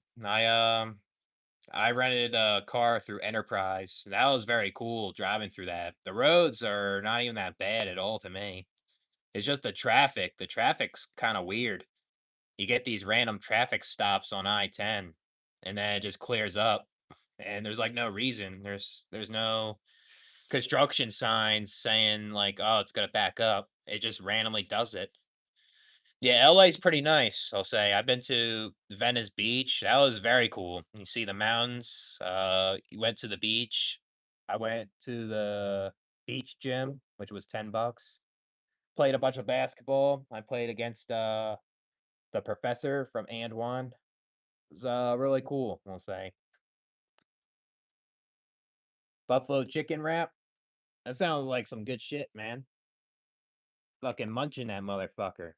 I rented a car through Enterprise. That was very cool driving through that. The roads are not even that bad at all to me. It's just the traffic. The traffic's kinda weird. You get these random traffic stops on I-10, and then it just clears up, and there's, like, no reason. There's no construction signs saying, like, "Oh, it's gonna back up." It just randomly does it. Yeah, LA's pretty nice, I'll say. I've been to Venice Beach. That was very cool. You see the mountains. You went to the beach. I went to the beach gym, which was $10. Played a bunch of basketball. I played against the professor from And One. It was really cool, I'll say. Buffalo chicken wrap. That sounds like some good shit, man. Fucking munching that motherfucker.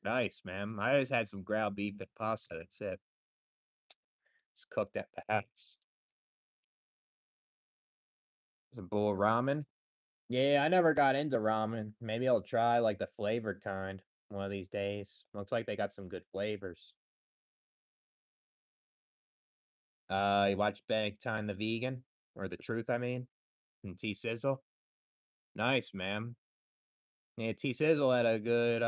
Nice, man. I just had some ground beef and pasta. That's it. It's cooked at the house. Some bowl of ramen. Yeah, I never got into ramen. Maybe I'll try like the flavored kind one of these days. Looks like they got some good flavors. You watch Big Time the Vegan or The Truth, I mean, and T Sizzle. Nice, man. Yeah, T Sizzle had a good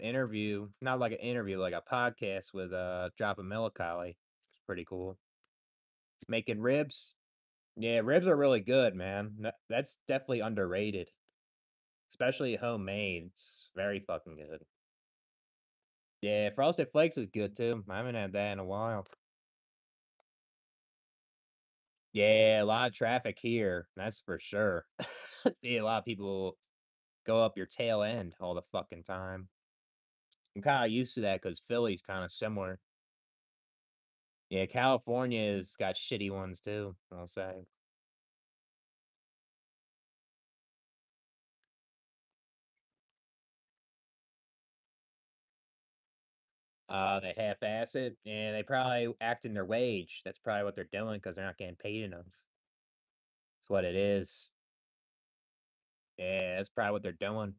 interview, not like an interview, like a podcast with Drop a Millicolli. It's pretty cool. Making ribs. Yeah, ribs are really good, man. That's definitely underrated, especially homemade. It's very fucking good. Yeah, Frosted Flakes is good too. I haven't had that in a while. Yeah, a lot of traffic here, that's for sure. See a lot of people go up your tail end all the fucking time. I'm kinda used to that because Philly's kinda similar. Yeah, California's got shitty ones too, I'll say. They half-ass it, and they probably acting their wage. That's probably what they're doing because 'cause they're not getting paid enough. That's what it is. Yeah, that's probably what they're doing.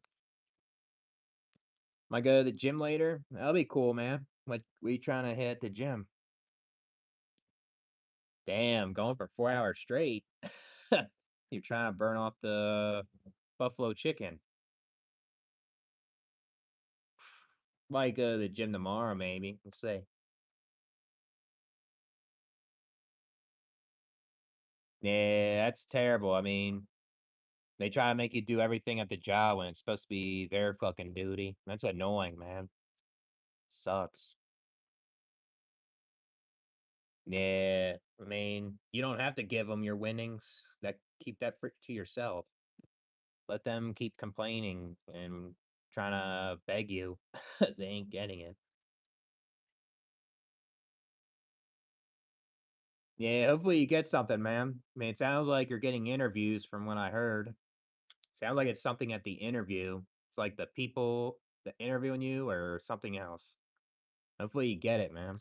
Might go to the gym later. That'll be cool, man. What we trying to hit at the gym? Damn, going for 4 hours straight. You're trying to burn off the buffalo chicken. Might go to the gym tomorrow, maybe. Let's see. Yeah, that's terrible. I mean, they try to make you do everything at the job when it's supposed to be their fucking duty. That's annoying, man. Sucks. Yeah, I mean, you don't have to give them your winnings. That keep that for to yourself. Let them keep complaining and trying to beg you 'cause they ain't getting it. Yeah, hopefully you get something, man. I mean, it sounds like you're getting interviews from what I heard. Sounds like it's something at the interview. It's like the people that interviewing you or something else. Hopefully you get it, man.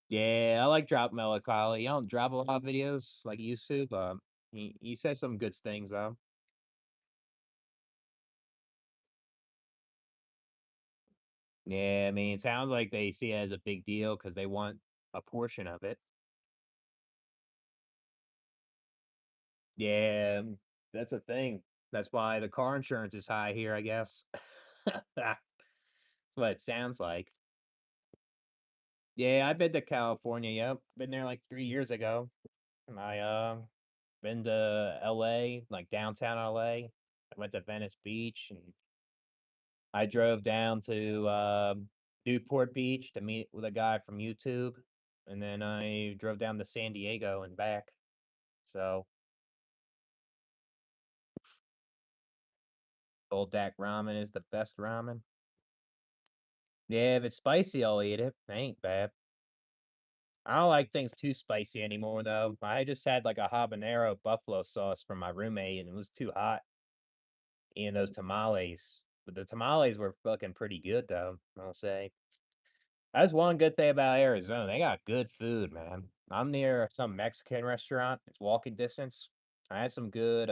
Yeah, I like Drop Melancholy. I don't drop a lot of videos like you used to, but he says some good things though. Yeah, I mean, it sounds like they see it as a big deal because they want a portion of it. Yeah, that's a thing. That's why the car insurance is high here, I guess. That's what it sounds like. Yeah, I've been to California, yep. Been there like 3 years ago. And been to LA, like downtown LA. I went to Venice Beach and I drove down to Newport Beach to meet with a guy from YouTube. And then I drove down to San Diego and back. So Old Dak ramen is the best ramen. Yeah, if it's spicy, I'll eat it. It ain't bad. I don't like things too spicy anymore, though. I just had like a habanero buffalo sauce from my roommate, and it was too hot eating those tamales. But the tamales were fucking pretty good, though, I'll say. That's one good thing about Arizona. They got good food, man. I'm near some Mexican restaurant. It's walking distance. I had some good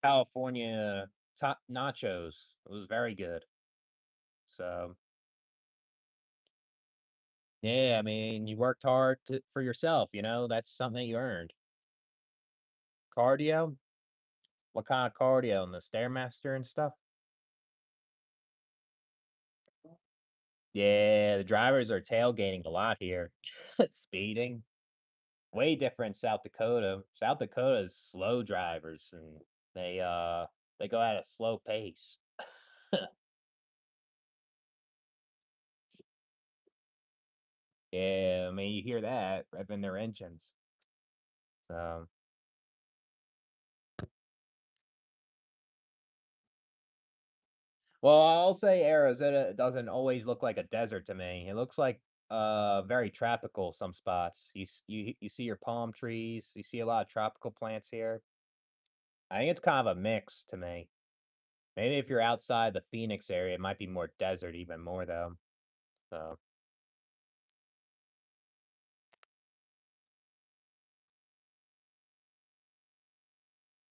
California top nachos. It was very good. So yeah, I mean, you worked hard for yourself, that's something that you earned. Cardio? What kind of cardio? On the Stairmaster and stuff? Yeah, the drivers are tailgating a lot here. Speeding. Way different in South Dakota. South Dakota is slow drivers and they go at a slow pace. Yeah, I mean you hear that revving their engines. So well, I'll say Arizona doesn't always look like a desert to me. It looks like very tropical some spots. You see your palm trees, you see a lot of tropical plants here. I think it's kind of a mix to me. Maybe if you're outside the Phoenix area, it might be more desert even more though. So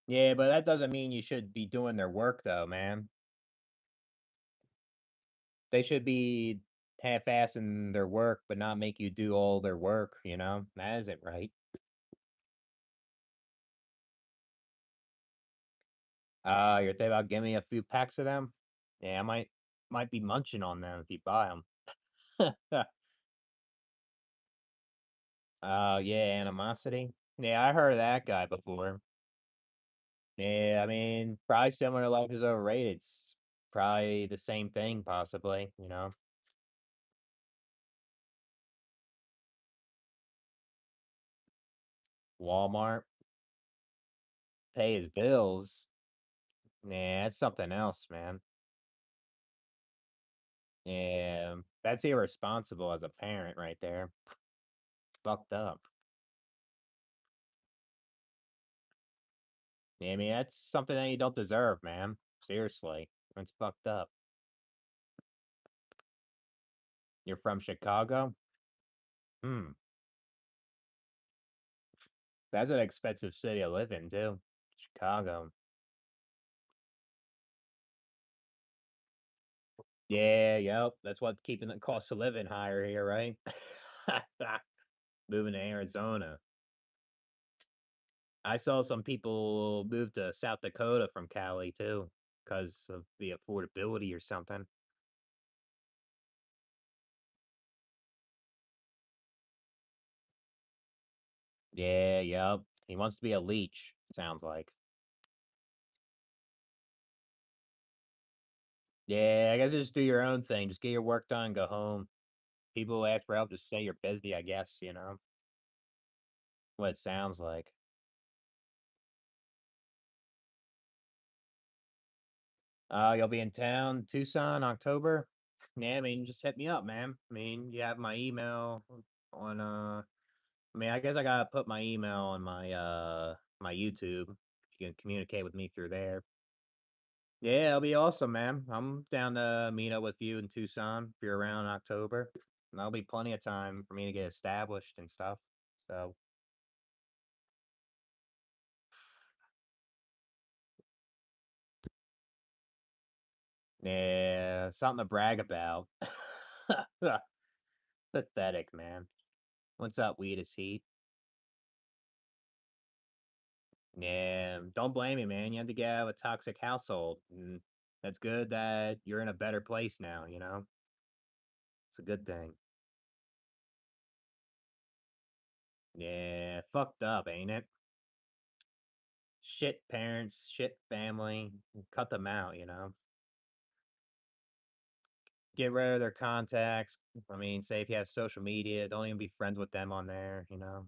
yeah, but that doesn't mean you should be doing their work though, man. They should be half-assing their work, but not make you do all their work, you know? That isn't right. You're thinking about giving me a few packs of them? Yeah, I might be munching on them if you buy them. Yeah, animosity. Yeah, I heard of that guy before. Yeah, I mean, probably similar to Life is Overrated. It's probably the same thing, possibly. Walmart, pay his bills. Yeah, that's something else, man. Yeah, that's irresponsible as a parent right there. Fucked up. Yeah, I mean, that's something that you don't deserve, man. Seriously. That's fucked up. You're from Chicago? Hmm. That's an expensive city to live in too. Chicago. Yeah, yep. That's what's keeping the cost of living higher here, right? Moving to Arizona. I saw some people move to South Dakota from Cali too, because of the affordability or something. Yeah, yep. He wants to be a leech, sounds like. Yeah, I guess just do your own thing. Just get your work done, go home. People ask for help, just say you're busy, I guess, you know? What it sounds like. You'll be in town, Tucson, October? Yeah, I mean, just hit me up, man. I mean, you have my email on, I mean, I guess I gotta put my email on my YouTube. You can communicate with me through there. Yeah, it'll be awesome, man. I'm down to meet up with you in Tucson if you're around in October. And that'll be plenty of time for me to get established and stuff. So, yeah, something to brag about. Pathetic, man. What's up, weed is heat? Yeah, don't blame me, man. You had to get out of a toxic household. And that's good that you're in a better place now, you know? It's a good thing. Yeah, fucked up, ain't it? Shit parents, shit family. Cut them out, you know? Get rid of their contacts. I mean, say if you have social media, don't even be friends with them on there, you know?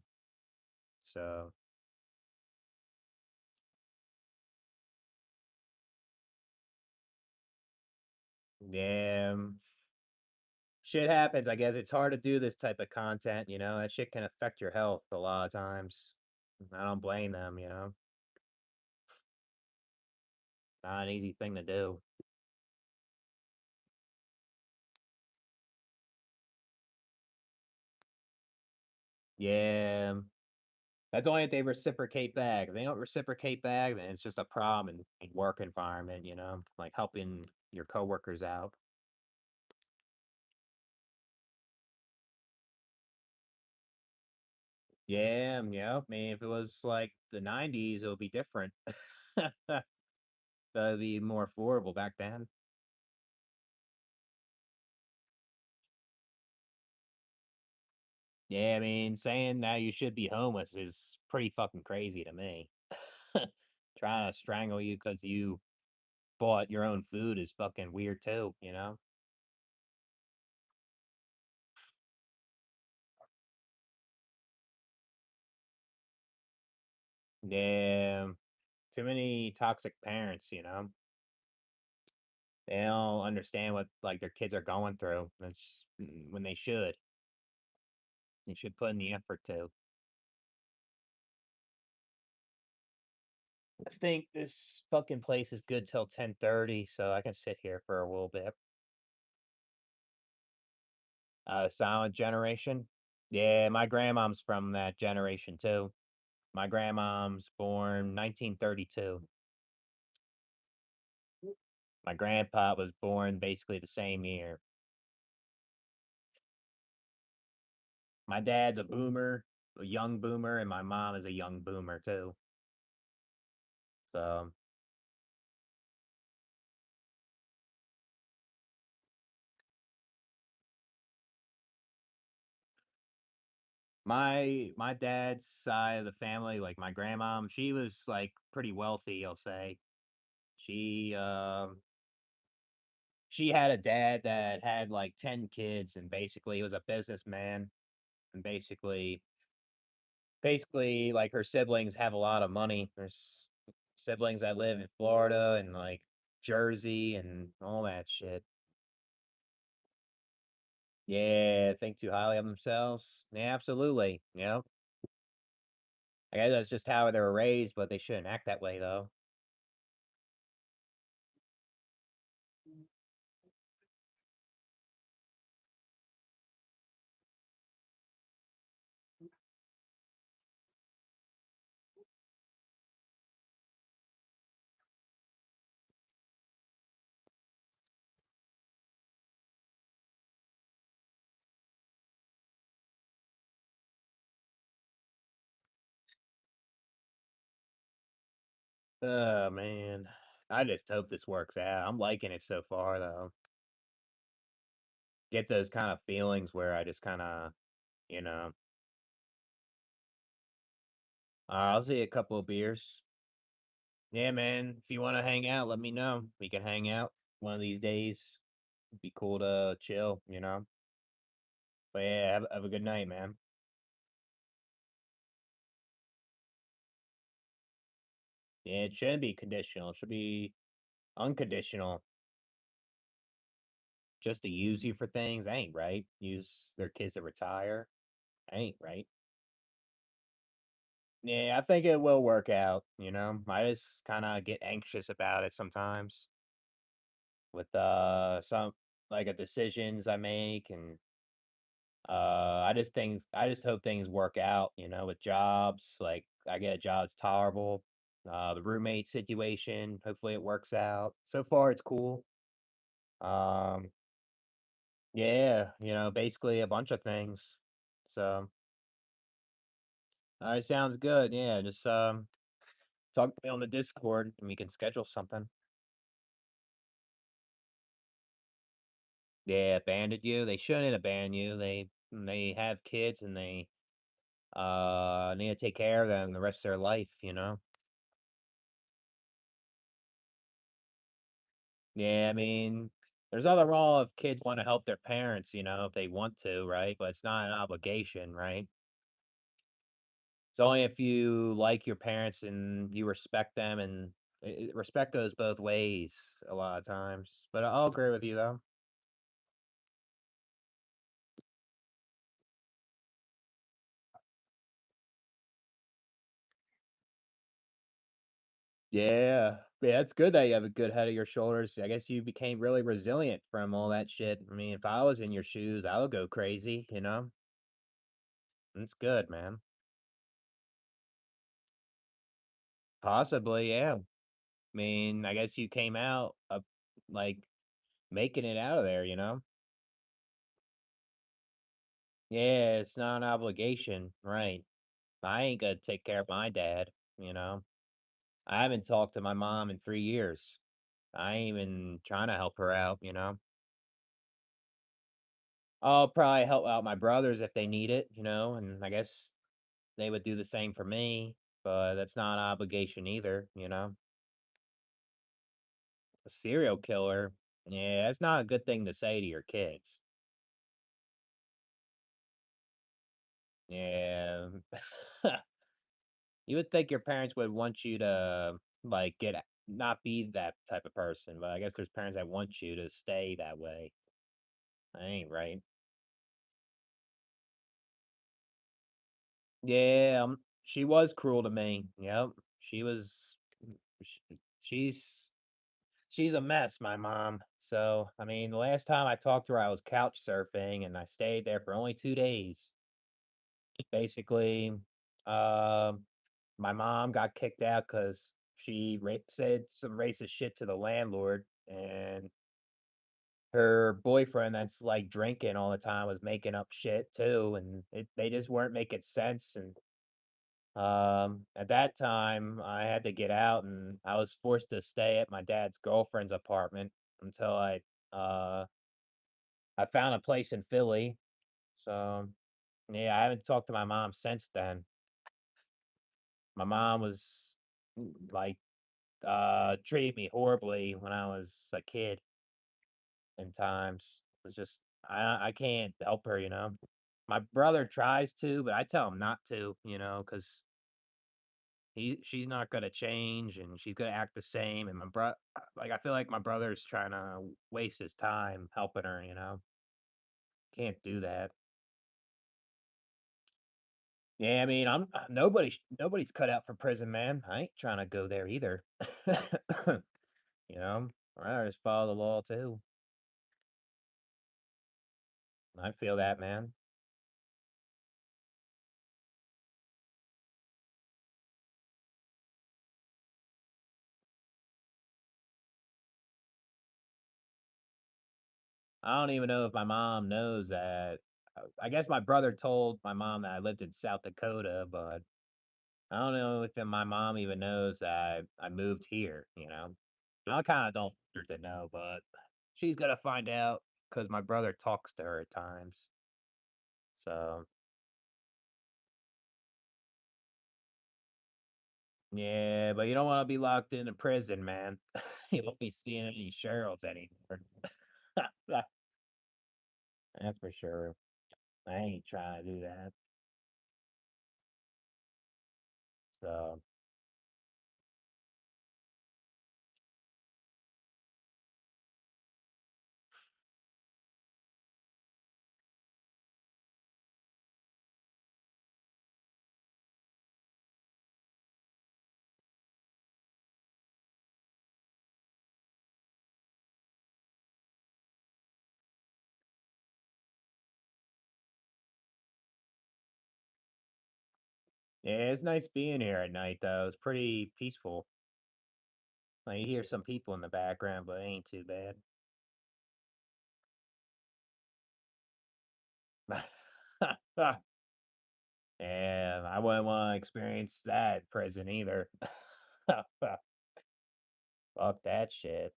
So, yeah, shit happens. I guess it's hard to do this type of content, you know? That shit can affect your health a lot of times. I don't blame them, you know? Not an easy thing to do. Yeah, that's only if they reciprocate back. If they don't reciprocate back, then it's just a problem in work environment, you know? Like helping your coworkers out. Yeah, yeah. I mean, if it was like the '90s, it would be different. That'd be more affordable back then. Yeah, I mean, saying that you should be homeless is pretty fucking crazy to me. Trying to strangle you because you bought your own food is fucking weird too, you know? Yeah, too many toxic parents, you know? They don't understand what like their kids are going through. That's when they should. They should put in the effort to. I think this fucking place is good till 10:30, so I can sit here for a little bit. Silent generation. Yeah, my grandmom's from that generation too. My grandmom's born 1932. My grandpa was born basically the same year. My dad's a boomer, a young boomer, and my mom is a young boomer too. So my dad's side of the family, like my grandmom, she was like pretty wealthy, I'll say. She she had a dad that had like 10 kids and basically he was a businessman and basically like her siblings have a lot of money. There's siblings that live in Florida and like Jersey and all that shit. Yeah, think too highly of themselves. Yeah, absolutely. You know, I guess that's just how they were raised, but they shouldn't act that way though. Oh, man. I just hope this works out. I'm liking it so far, though. Get those kind of feelings where I just kinda, you know, I'll see a couple of beers. Yeah, man. If you wanna hang out, let me know. We can hang out one of these days. It'd be cool to chill, you know? But yeah, have a good night, man. Yeah, it shouldn't be conditional. It should be unconditional. Just to use you for things ain't right. Use their kids to retire ain't right. Yeah, I think it will work out, you know? I just kinda get anxious about it sometimes with, some like, decisions I make, and, I just hope things work out, you know, with jobs, like, I get a job that's tolerable, the roommate situation, hopefully it works out. So far, it's cool. Um, yeah, basically a bunch of things. So, it sounds good, yeah, just, talk to me on the Discord, and we can schedule something. Yeah, abandoned you. They shouldn't abandon you. They have kids, and they need to take care of them the rest of their life, you know? Yeah, I mean, there's nothing wrong if kids want to help their parents, if they want to, right? But it's not an obligation, right? It's only if you like your parents and you respect them, and respect goes both ways a lot of times. But I'll agree with you though. Yeah. Yeah, it's good that you have a good head of your shoulders. I guess you became really resilient from all that shit. I mean, if I was in your shoes, I would go crazy, you know? It's good, man. Possibly, yeah. I mean, I guess you came out like making it out of there, you know? Yeah, it's not an obligation, right? I ain't gonna take care of my dad, you know? I haven't talked to my mom in 3 years. I ain't even trying to help her out, you know? I'll probably help out my brothers if they need it, and I guess they would do the same for me, but that's not an obligation either, you know? A serial killer, yeah, that's not a good thing to say to your kids. Yeah. You would think your parents would want you to, like, not be that type of person, but I guess there's parents that want you to stay that way. That ain't right. Yeah, she was cruel to me. Yep. She was sh she's she's a mess, my mom. So, I mean, the last time I talked to her, I was couch surfing, and I stayed there for only 2 days. Basically, um, my mom got kicked out because she said some racist shit to the landlord, and her boyfriend that's, like, drinking all the time was making up shit too, and they just weren't making sense, and, at that time, I had to get out, and I was forced to stay at my dad's girlfriend's apartment until uh, I found a place in Philly. So, yeah, I haven't talked to my mom since then. My mom was, like, treated me horribly when I was a kid in times. It's just I can't help her, you know? My brother tries to, but I tell him not to, because she's not gonna change, and she's gonna act the same, and like, I feel like my brother's trying to waste his time helping her, you know? Can't do that. Yeah, I mean, nobody's cut out for prison, man. I ain't trying to go there either. You know? I just follow the law too. I feel that, man. I don't even know if my mom knows that. I guess my brother told my mom that I lived in South Dakota, but I don't know if my mom even knows that I moved here, you know? I kinda don't want her to know, but she's gonna find out because my brother talks to her at times. So, yeah, but you don't wanna be locked into prison, man. You won't be seeing any Cheryls anymore. That's for sure. I ain't trying to do that. So, yeah, it's nice being here at night, though. It's pretty peaceful. Like, you hear some people in the background, but it ain't too bad. And I wouldn't wanna experience that in prison either. Fuck that shit.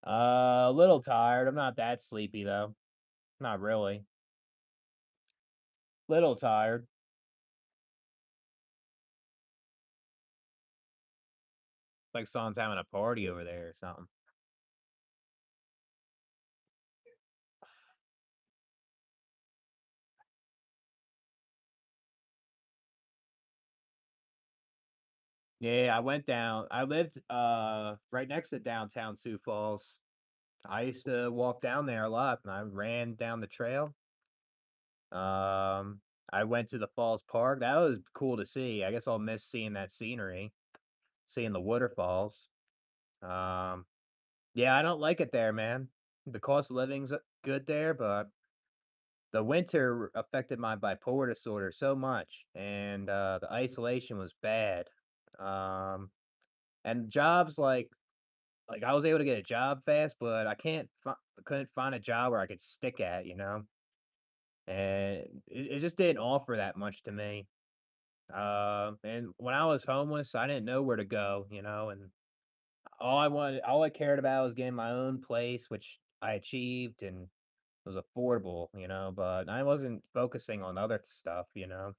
A little tired. I'm not that sleepy though. Not really. Little tired. Like someone's having a party over there or something. Yeah, I went down. I lived right next to downtown Sioux Falls. I used to walk down there a lot and I ran down the trail. Um I went to the Falls Park. That was cool to see. I guess I'll miss seeing that scenery, seeing the waterfalls. Um Yeah, I don't like it there, man. The cost of living's good there, but the winter affected my bipolar disorder so much, and the isolation was bad. Um, and jobs like I was able to get a job fast, but couldn't find a job where I could stick at, you know. And it just didn't offer that much to me. And when I was homeless, I didn't know where to go, you know, and all I cared about was getting my own place, which I achieved and was affordable, you know, but I wasn't focusing on other stuff, you know.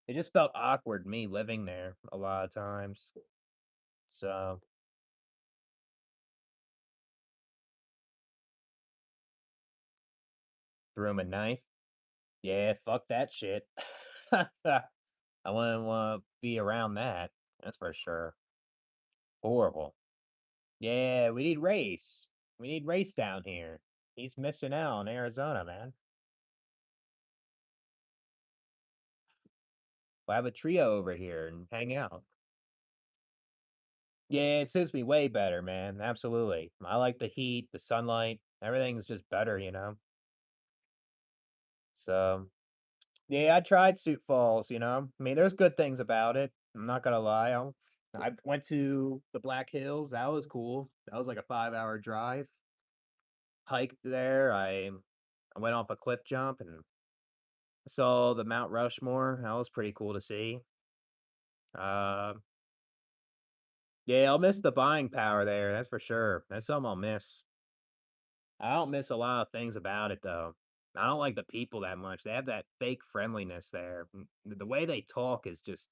It just felt awkward me living there a lot of times. So, threw him a knife. Yeah, fuck that shit. I wouldn't want to be around that. That's for sure. Horrible. Yeah, we need race. We need race down here. He's missing out on Arizona, man. We'll have a trio over here and hang out. Yeah, it suits me way better, man. Absolutely. I like the heat, the sunlight. Everything's just better, you know? So, yeah, I tried Sioux Falls, you know? I mean, there's good things about it. I'm not gonna lie. I went to the Black Hills. That was cool. That was like a 5-hour drive. Hiked there. I went off a cliff jump and saw the Mount Rushmore. That was pretty cool to see. Uh, yeah, I'll miss the buying power there. That's for sure. That's something I'll miss. I don't miss a lot of things about it though. I don't like the people that much. They have that fake friendliness there. The way they talk is just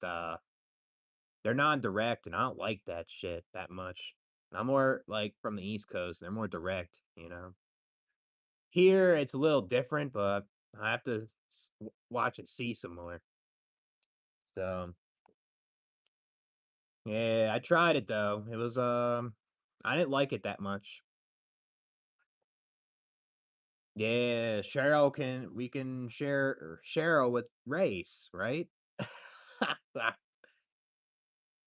they're non-direct and I don't like that shit that much. I'm more like from the East Coast. They're more direct, you know. Here it's a little different, but I have to watch and see some more. So, yeah, I tried it though. It was I didn't like it that much. Yeah, we can share Cheryl with race, right?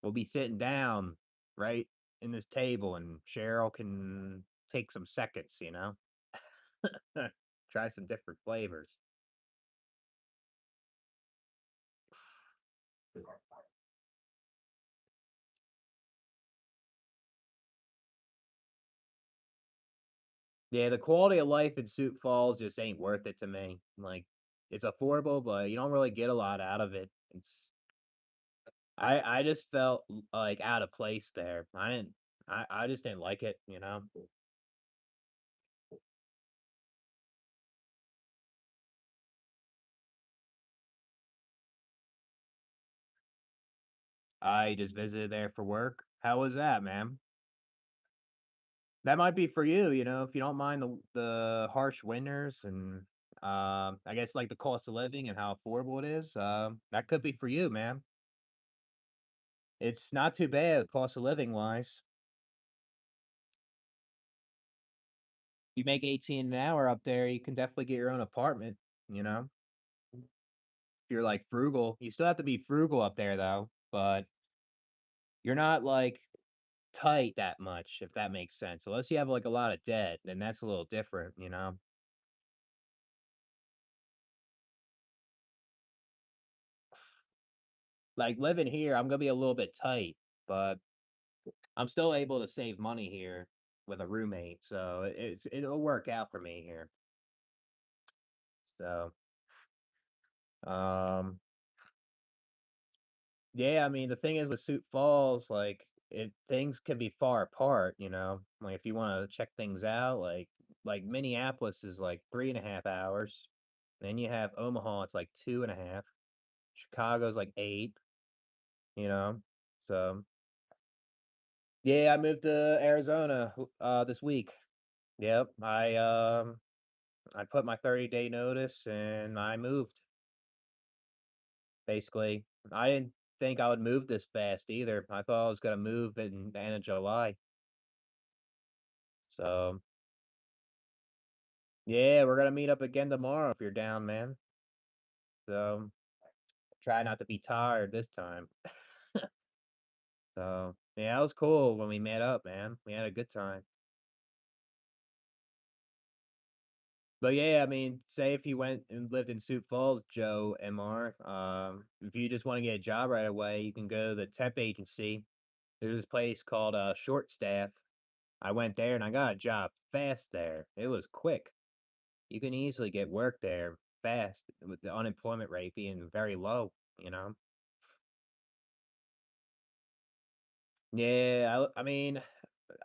We'll be sitting down right in this table and Cheryl can take some seconds, you know? Try some different flavors. Yeah, the quality of life in Sioux Falls just ain't worth it to me. Like, it's affordable, but you don't really get a lot out of it. I just felt like out of place there. I just didn't like it, you know. I just visited there for work. How was that, man? That might be for you, you know, if you don't mind the harsh winters and I guess like the cost of living and how affordable it is. That could be for you, man. It's not too bad cost of living wise. You make 18 an hour up there, you can definitely get your own apartment, you know. If you're like frugal, you still have to be frugal up there though, but you're not like tight that much, if that makes sense. Unless you have like a lot of debt, then that's a little different, you know. Like living here, I'm gonna be a little bit tight, but I'm still able to save money here with a roommate, so it'll work out for me here. So, um, yeah, I mean, the thing is with Sioux Falls, like things can be far apart, you know. Like if you want to check things out, like Minneapolis is like 3.5 hours. Then you have Omaha, it's like 2.5. Chicago's like 8, you know. So yeah, I moved to Arizona this week. Yep. I put my 30-day notice and I moved, basically. I didn't think I would move this fast either. I thought I was gonna move in the end of July. So, yeah, we're gonna meet up again tomorrow if you're down, man. So, try not to be tired this time. So, yeah, it was cool when we met up, man. We had a good time. But yeah, I mean, say if you went and lived in Sioux Falls, Joe MR, if you just want to get a job right away, you can go to the temp agency. There's this place called Short Staff. I went there and I got a job fast there. It was quick. You can easily get work there fast with the unemployment rate being very low, you know? Yeah, I mean,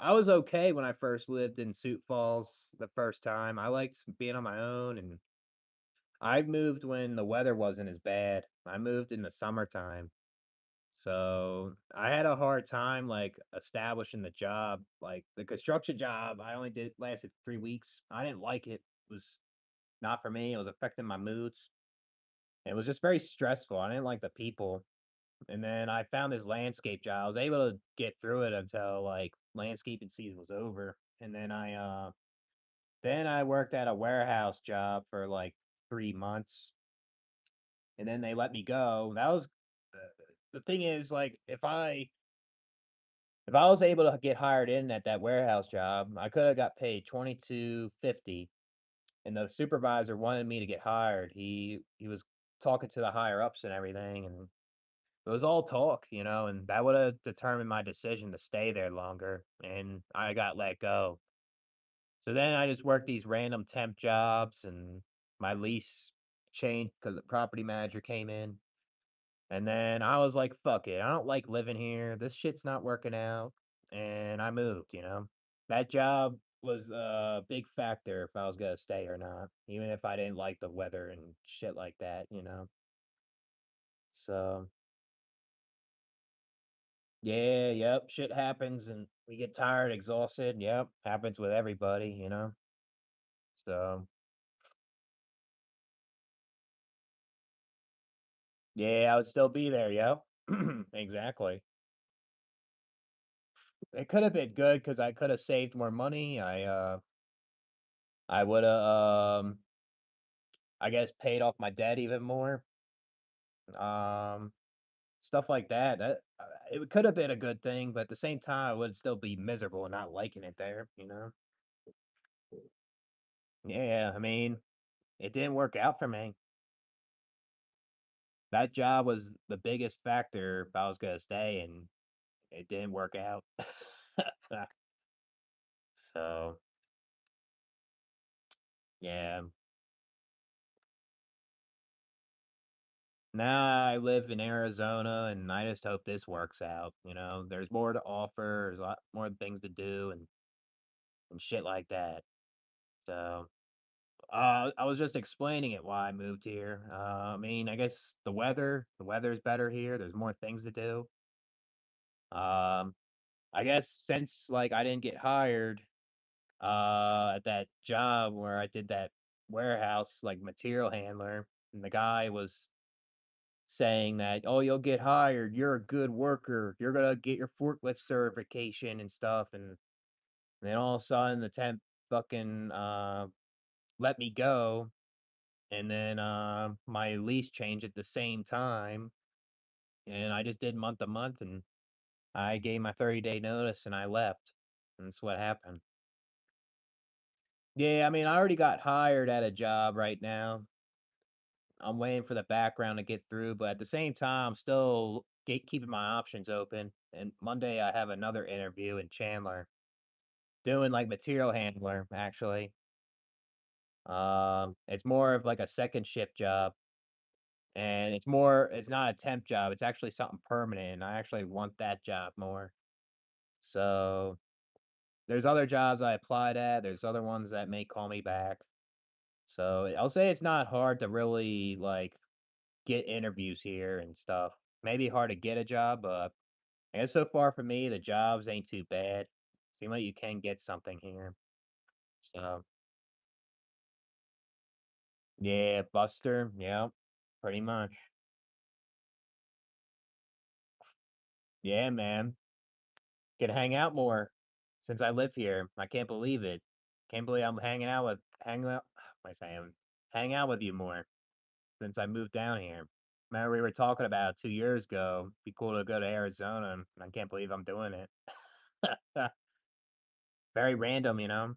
I was okay when I first lived in Sioux Falls the first time. I liked being on my own and I moved when the weather wasn't as bad. I moved in the summertime. So I had a hard time like establishing the job. Like the construction job, I only did lasted 3 weeks. I didn't like it. It was not for me. It was affecting my moods. It was just very stressful. I didn't like the people. And then I found this landscape job. I was able to get through it until like landscaping season was over. And then I worked at a warehouse job for like 3 months. And then they let me go. That was the thing is like if I was able to get hired in at that warehouse job, I could have got paid 22.50 and the supervisor wanted me to get hired. He was talking to the higher ups and everything and it was all talk, you know, and that would have determined my decision to stay there longer and I got let go. So then I just worked these random temp jobs and my lease changed because the property manager came in. And then I was like, fuck it. I don't like living here. This shit's not working out. And I moved, you know. That job was a big factor if I was gonna stay or not, even if I didn't like the weather and shit like that, you know. So yeah, yep, shit happens and we get tired, exhausted. Yep, happens with everybody, you know. So yeah, I would still be there, yep. Exactly. It could have been good because I could have saved more money. I would have I guess paid off my debt even more. Um Stuff like that. It could have been a good thing, but at the same time, I would still be miserable and not liking it there, you know? Yeah, I mean, it didn't work out for me. That job was the biggest factor if I was gonna stay, and it didn't work out. So, yeah. Now I live in Arizona, and I just hope this works out, you know? There's more to offer, there's a lot more things to do and shit like that. So, I was just explaining it why I moved here. I mean, I guess the weather's better here, there's more things to do. Um, I guess since, like, I didn't get hired, at that job where I did that warehouse, like, material handler, and the guy was saying that, "Oh, you'll get hired. You're a good worker. You're gonna get your forklift certification and stuff." And then all of a sudden, the temp fucking let me go, and then my lease changed at the same time, and I just did month to month, and I gave my 30-day notice, and I left. And that's what happened. Yeah, I mean, I already got hired at a job right now. I'm waiting for the background to get through, but at the same time, I'm still keeping my options open. And Monday, I have another interview in Chandler, doing like material handler, actually. It's more of like a second shift job, and it's not a temp job. It's actually something permanent, and I actually want that job more. So there's other jobs I applied at. There's other ones that may call me back. So I'll say it's not hard to really like get interviews here and stuff. Maybe hard to get a job, but I guess so far for me, the jobs ain't too bad. Seem like you can get something here. So yeah, Buster, yeah, pretty much. Yeah, man. Can hang out more since I live here. I can't believe it. Can't believe I'm hanging out what am I saying? Hang out with you more since I moved down here. Remember we were talking about 2 years ago. Be cool to go to Arizona, and I can't believe I'm doing it. Very random, you know?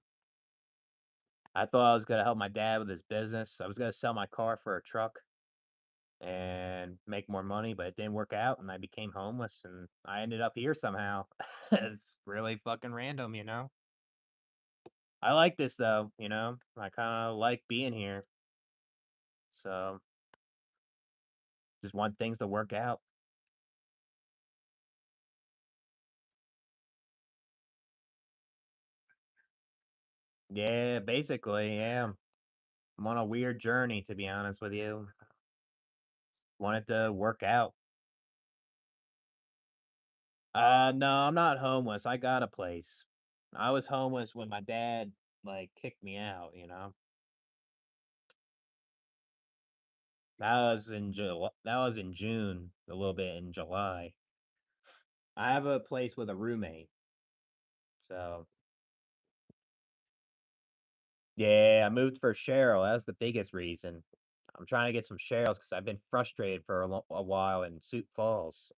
I thought I was gonna help my dad with his business. I was gonna sell my car for a truck and make more money, but it didn't work out, and I became homeless, and I ended up here somehow. It's really fucking random, you know? I like this though, you know? I kinda like being here, so just want things to work out. Yeah, basically, yeah. I'm on a weird journey, to be honest with you. Want it to work out. No, I'm not homeless. I got a place. I was homeless when my dad, like, kicked me out, you know? That was in June, a little bit in July. I have a place with a roommate, so yeah, I moved for Cheryl, that's the biggest reason. I'm trying to get some Cheryls because 'cause I've been frustrated for a while in Sioux Falls.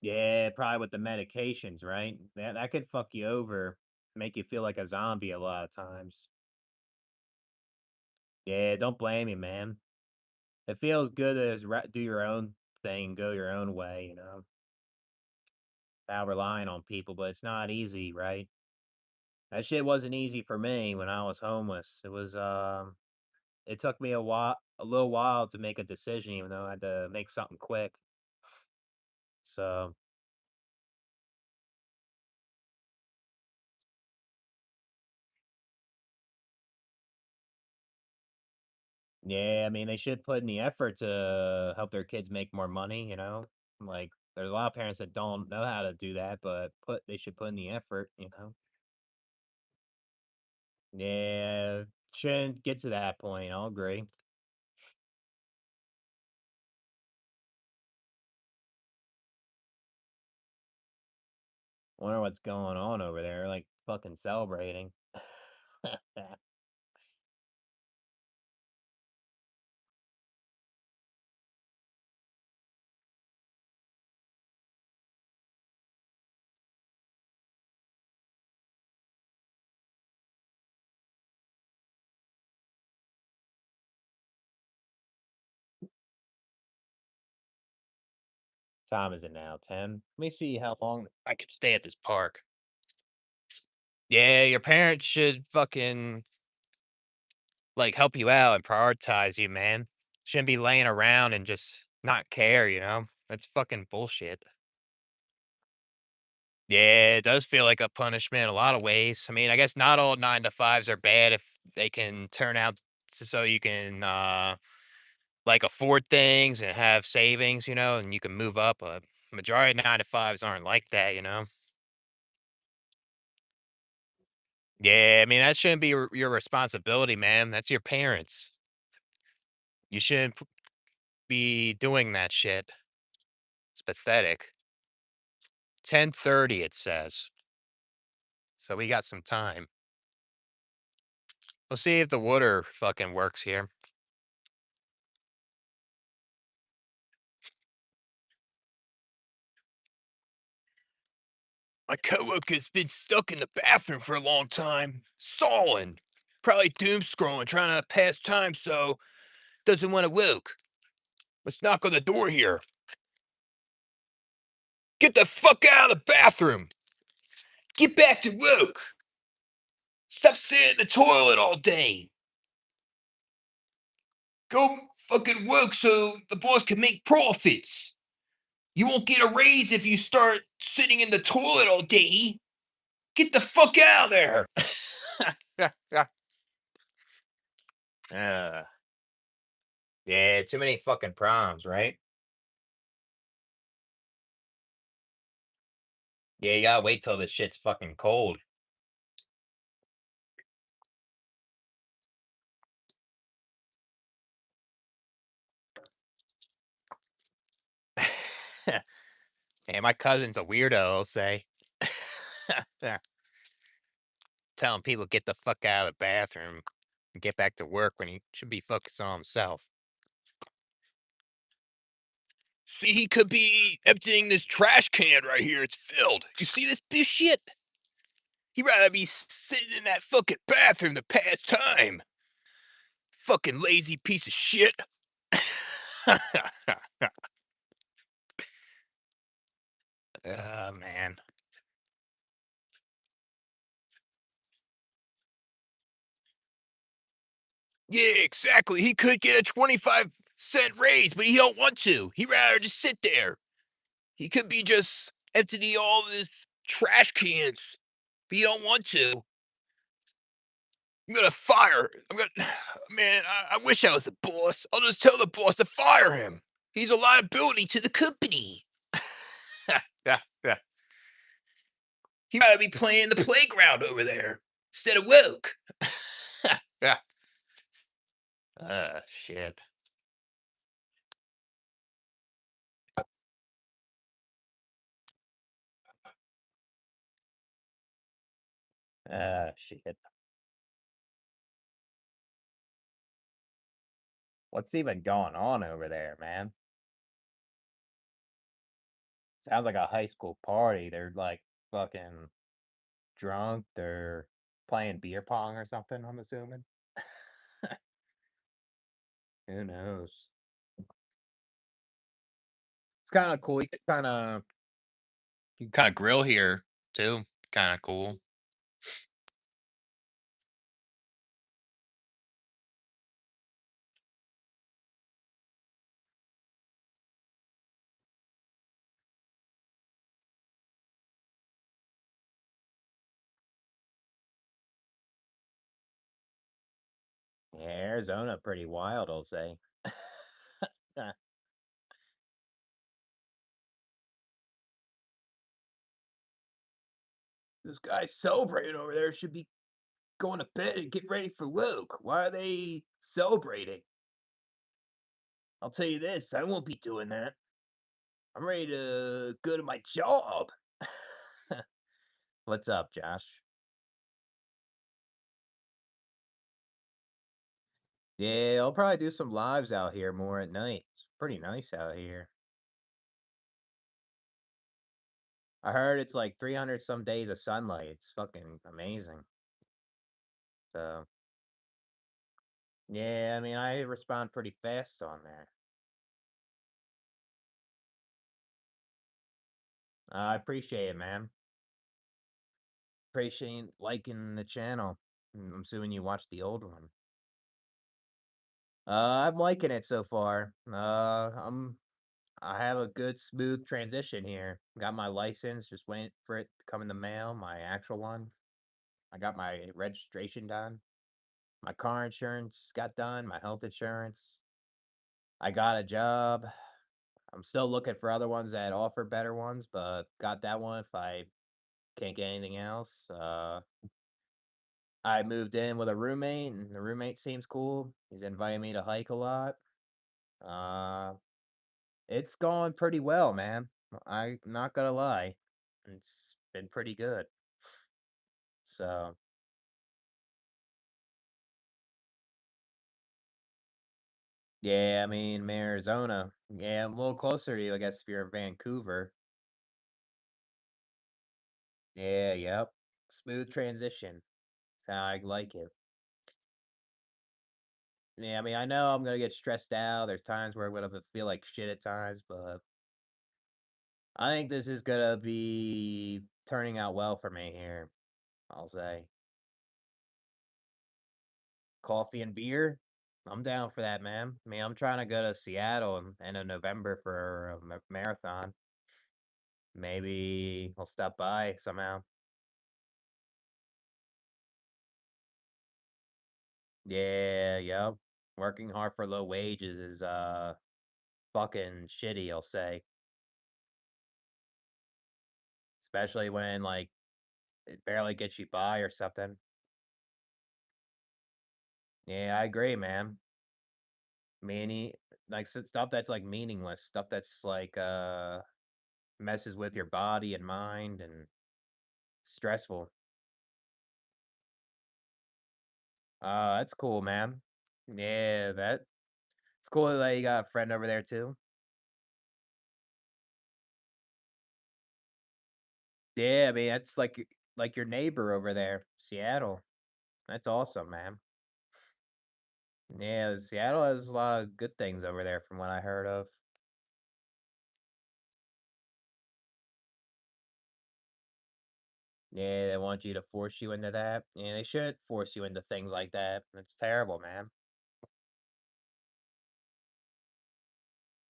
Yeah, probably with the medications, right? That could fuck you over, make you feel like a zombie a lot of times. Yeah, don't blame me, man. It feels good to just do your own thing, go your own way, you know, without relying on people, but it's not easy, right? That shit wasn't easy for me when I was homeless. It took me a little while to make a decision, even though I had to make something quick. So, yeah, I mean, they should put in the effort to help their kids make more money, you know? Like, there's a lot of parents that don't know how to do that, but they should put in the effort, you know? Yeah, shouldn't get to that point, I'll agree. Wonder what's going on over there, like, fucking celebrating. Time is it now? 10? Let me see how long I could stay at this park. Yeah, your parents should fucking, like, help you out and prioritize you, man. Shouldn't be laying around and just not care, you know? That's fucking bullshit. Yeah, it does feel like a punishment in a lot of ways. I mean, I guess not all 9 to 5s are bad if they can turn out so you can, like, afford things and have savings, you know, and you can move up. A majority of 9 to 5s aren't like that, you know? Yeah, I mean, that shouldn't be your responsibility, man. That's your parents. You shouldn't be doing that shit. It's pathetic. 10:30 it says. So we got some time. We'll see if the water fucking works here. My coworker's been stuck in the bathroom for a long time, stalling. Probably doom scrolling, trying to pass time, so doesn't want to woke. Let's knock on the door here. Get the fuck out of the bathroom. Get back to woke. Stop sitting in the toilet all day. Go fucking work so the boss can make profits. You won't get a raise if you start sitting in the toilet all day. Get the fuck out of there. uh, yeah, too many fucking problems, right? Yeah, you gotta wait till this shit's fucking cold. Hey, my cousin's a weirdo, I'll say. Yeah, telling people get the fuck out of the bathroom and get back to work when he should be focused on himself. See, he could be emptying this trash can right here. It's filled. You see this bitch shit? He'd rather be sitting in that fucking bathroom to pass time. Fucking lazy piece of shit. Oh, man. Yeah, exactly. He could get a 25-cent raise, but he don't want to. He'd rather just sit there. He could be just emptying all this trash cans, but he don't want to. I'm gonna fire. I'm gonna, man. I wish I was the boss. I'll just tell the boss to fire him. He's a liability to the company. Yeah, yeah. He might be playing the playground over there instead of woke. Yeah. Shit. Shit. What's even going on over there, man? Sounds like a high school party. They're like fucking drunk. They're playing beer pong or something, I'm assuming. Who knows? It's kind of cool. You can kind of grill here too. Kind of cool. Yeah, Arizona pretty wild, I'll say. This guy celebrating over there should be going to bed and get ready for work. Why are they celebrating? I'll tell you this, I won't be doing that. I'm ready to go to my job. What's up, Josh? Yeah, I'll probably do some lives out here more at night. It's pretty nice out here. I heard it's like 300 some days of sunlight. It's fucking amazing. So, yeah, I mean, I respond pretty fast on there. I appreciate it, man. Appreciate liking the channel. I'm assuming you watched the old one. I'm liking it so far. I have a good smooth transition here. Got my license, just waiting for it to come in the mail, my actual one. I got my registration done. My car insurance got done, my health insurance. I got a job. I'm still looking for other ones that offer better ones, but got that one if I can't get anything else. I moved in with a roommate, and the roommate seems cool. He's inviting me to hike a lot. Uh, it's going pretty well, man. I'm not gonna lie. It's been pretty good. So, yeah, I mean, I'm in Arizona. Yeah, I'm a little closer to you, I guess, if you're in Vancouver. Yeah, yep. Smooth transition. That's how I like it. Yeah, I mean, I know I'm gonna get stressed out. There's times where I'm gonna feel like shit at times, but I think this is gonna be turning out well for me here, I'll say. Coffee and beer? I'm down for that, man. I mean, I'm trying to go to Seattle in end of November for a marathon. Maybe I'll stop by somehow. Yeah, yep. Working hard for low wages is fucking shitty, I'll say. Especially when like it barely gets you by or something. Yeah, I agree, man. Meaning like stuff that's like meaningless, stuff that's like messes with your body and mind and stressful. That's cool, man. Yeah, it's cool that you got a friend over there too. Yeah, I mean that's like your neighbor over there, Seattle. That's awesome, man. Yeah, Seattle has a lot of good things over there from what I heard of. Yeah, they want you to force you into that. Yeah, they should force you into things like that. It's terrible, man.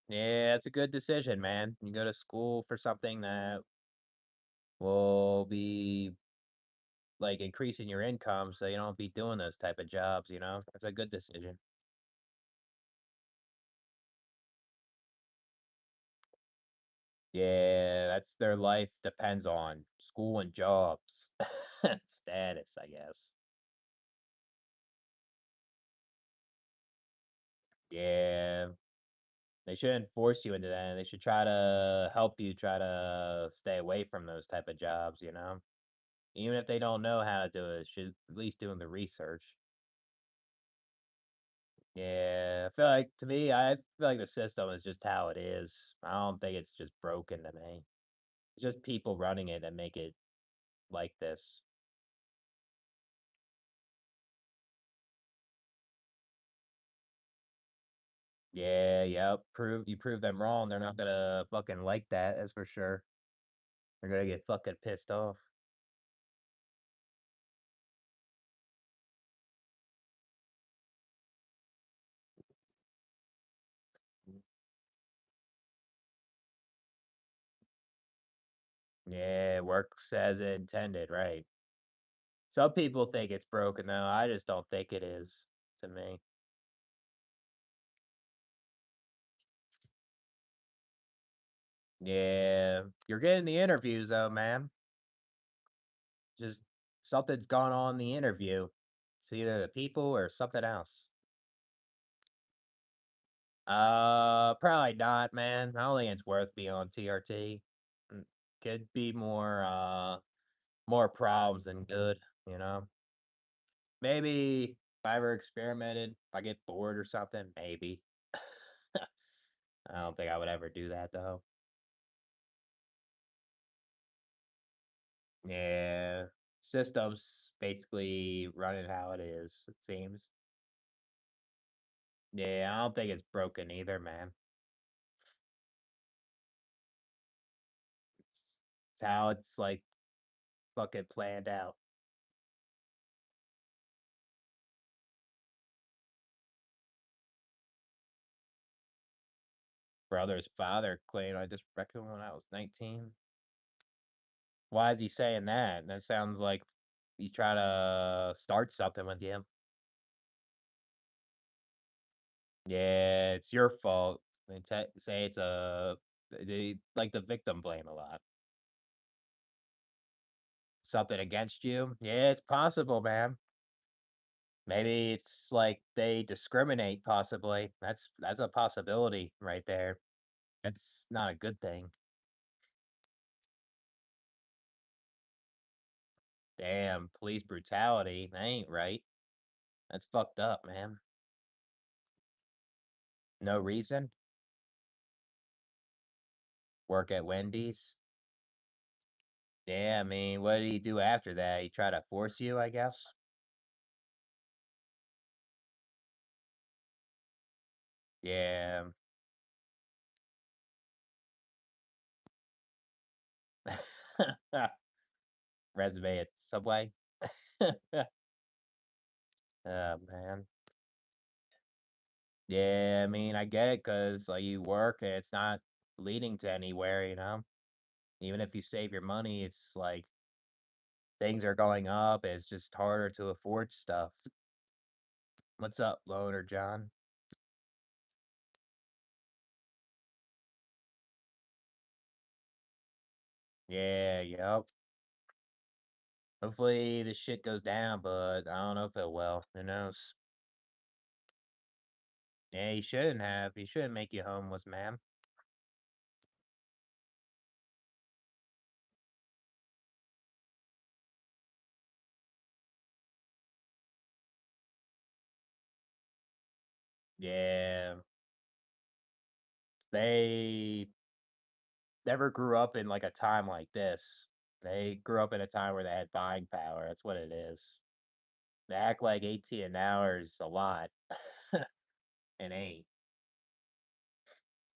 Yeah, it's a good decision, man. You go to school for something that will be like increasing your income so you don't be doing those type of jobs, you know? That's a good decision. Yeah, that's their life depends on school and jobs. Status, I guess. Yeah, they shouldn't force you into that. They should try to help you try to stay away from those type of jobs, you know? Even if they don't know how to do it, should at least doing the research. Yeah, I feel like to me, I feel like the system is just how it is. I don't think it's just broken to me. It's just people running it that make it like this. Yeah, yep. Prove them wrong. They're not gonna fucking like that, that's for sure. They're gonna get fucking pissed off. Yeah, works as intended, right? Some people think it's broken though. I just don't think it is to me. Yeah, you're getting the interviews though, man. Just something's gone on in the interview. It's either the people or something else. Probably not, man. I don't think it's worth being on TRT. Mm, Could be more problems than good, you know? Maybe if I ever experimented, if I get bored or something, maybe. I don't think I would ever do that though. Yeah. System's basically running how it is, it seems. Yeah, I don't think it's broken either, man. It's how it's like fucking planned out. Brother's father claimed I just wrecked him when I was 19. Why is he saying that? That sounds like he try to start something with you. Yeah, it's your fault. They say it's they like the victim blame a lot. Something against you? Yeah, it's possible, man. Maybe it's like they discriminate possibly. That's a possibility right there. That's not a good thing. Damn, police brutality. That ain't right. That's fucked up, man. No reason? Work at Wendy's? Yeah, I mean, what did he do after that? He try to force you, I guess? Yeah. Resume at Subway? Oh, man. Yeah, I mean, I get it, cause like, you work and it's not leading to anywhere, you know? Even if you save your money, it's like things are going up, it's just harder to afford stuff. What's up, Loner John? Yeah, yep. Hopefully this shit goes down, but I don't know if it will. Who knows? Yeah, he shouldn't have. He shouldn't make you homeless, man. Yeah. They never grew up in like a time like this. They grew up in a time where they had buying power. That's what it is. They act like 18 an hour is a lot. It ain't.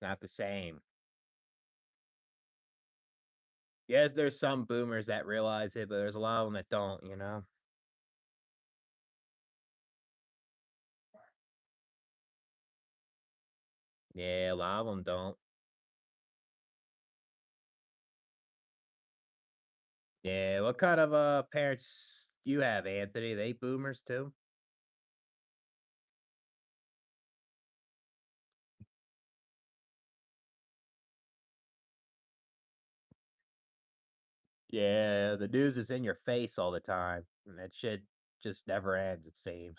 Not the same. Yes, there's some boomers that realize it, but there's a lot of them that don't, you know? Yeah, a lot of them don't. Yeah, what kind of parents you have, Anthony? They boomers too? Yeah, the news is in your face all the time. And that shit just never ends, it seems.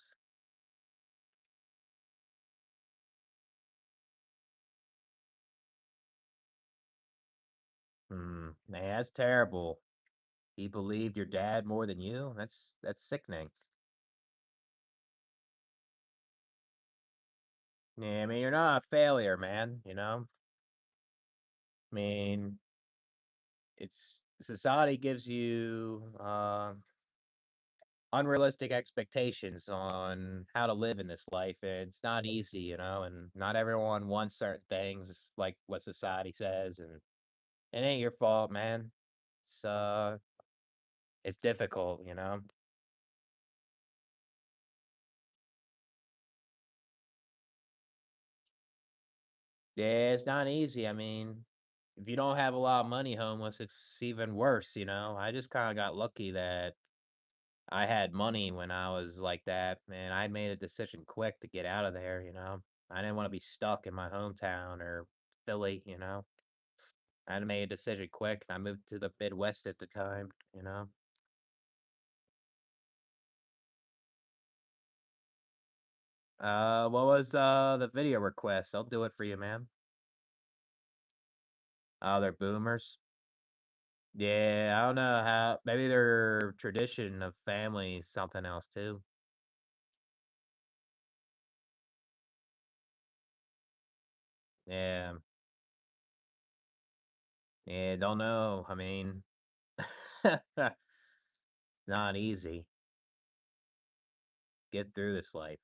Hmm. Man, that's terrible. He believed your dad more than you? That's sickening. Yeah, I mean, you're not a failure, man, you know? I mean, it's society gives you unrealistic expectations on how to live in this life. And it's not easy, you know, and not everyone wants certain things like what society says, and it ain't your fault, man. It's it's difficult, you know. Yeah, it's not easy. I mean, if you don't have a lot of money homeless, it's even worse, you know. I just kind of got lucky that I had money when I was like that, and I made a decision quick to get out of there, you know. I didn't want to be stuck in my hometown or Philly, you know. I had made a decision quick, and I moved to the Midwest at the time, you know. What was the video request? I'll do it for you, man. Oh, they're boomers. Yeah, I don't know how. Maybe their tradition of family is something else too. Yeah, yeah, don't know. I mean, not easy. Get through this life.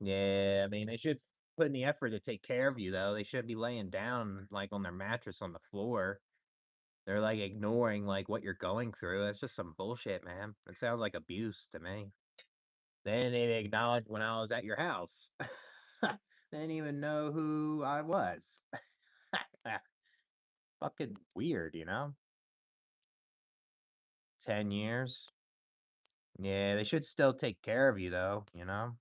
Yeah, I mean, they should put in the effort to take care of you, though. They shouldn't be laying down like on their mattress on the floor. They're, like, ignoring, like, what you're going through. That's just some bullshit, man. It sounds like abuse to me. They didn't even acknowledge when I was at your house. They didn't even know who I was. Fucking weird, you know? 10 years. Yeah, they should still take care of you, though, you know?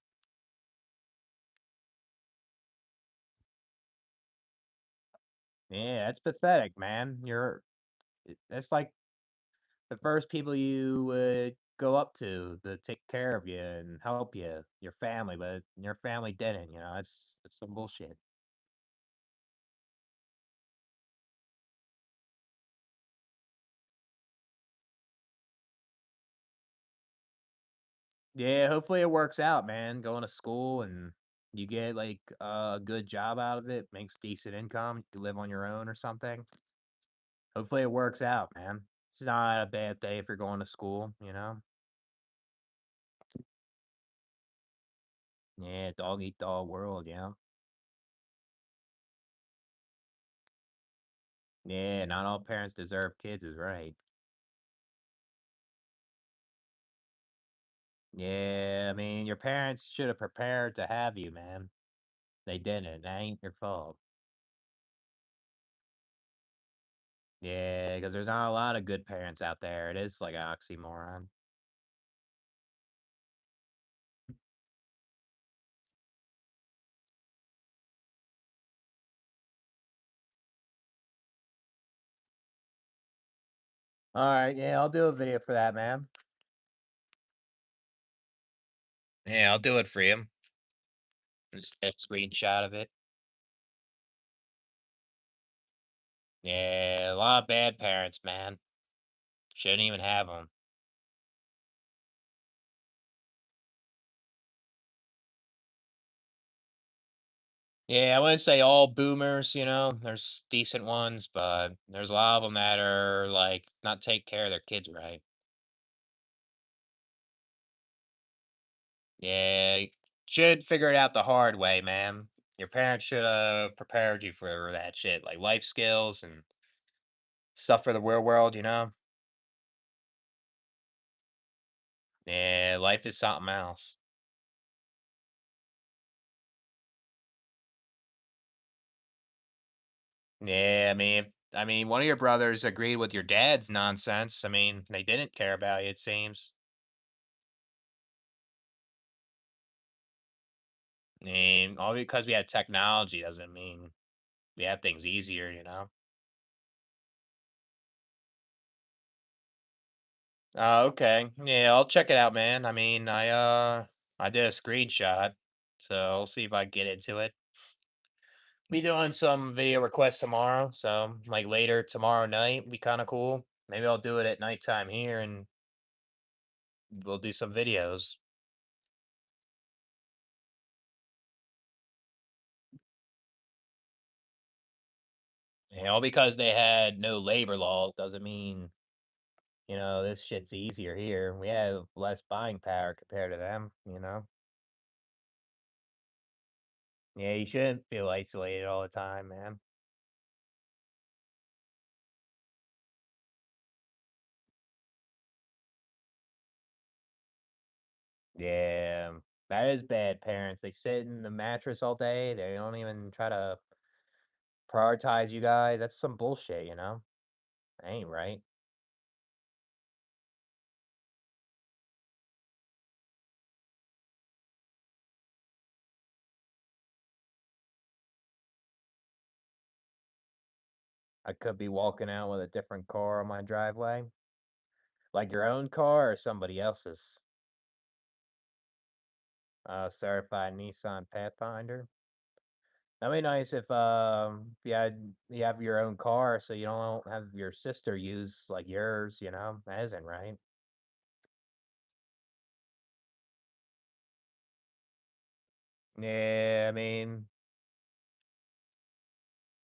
Yeah, that's pathetic, man. That's like the first people you would go up to take care of you and help you, your family, but your family didn't, you know? It's some bullshit. Yeah, hopefully it works out, man. Going to school and you get like a good job out of it, makes decent income, you live on your own or something. Hopefully it works out, man. It's not a bad day if you're going to school, you know? Yeah, dog eat dog world, yeah. Yeah, not all parents deserve kids is right. Yeah, I mean, your parents should have prepared to have you, man. They didn't. That ain't your fault. Yeah, because there's not a lot of good parents out there. It is like an oxymoron. All right, yeah, I'll do a video for that, man. Yeah, I'll do it for you. Just take a screenshot of it. Yeah, a lot of bad parents, man. Shouldn't even have them. Yeah, I wouldn't say all boomers, you know, there's decent ones, but there's a lot of them that are like not take care of their kids right. Yeah, should figure it out the hard way, man. Your parents should have prepared you for that shit, like life skills and stuff for the real world, you know? Yeah, life is something else. Yeah, I mean, one of your brothers agreed with your dad's nonsense. I mean, they didn't care about you, it seems. I mean, all because we had technology doesn't mean we have things easier, you know? Oh, okay. Yeah, I'll check it out, man. I did a screenshot, so I'll see if I can get into it. Be doing some video requests tomorrow, so like later tomorrow night be kind of cool. Maybe I'll do it at nighttime here and we'll do some videos. You know, because they had no labor laws doesn't mean, you know, this shit's easier here. We have less buying power compared to them, you know? Yeah, you shouldn't feel isolated all the time, man. Yeah, that is bad parents. They sit in the mattress all day. They don't even try to prioritize you guys. That's some bullshit, you know? Ain't right. I could be walking out with a different car on my driveway. Like your own car or somebody else's. Certified Nissan Pathfinder. That'd be nice if you have your own car so you don't have your sister use like yours, you know? That isn't right. Yeah, I mean,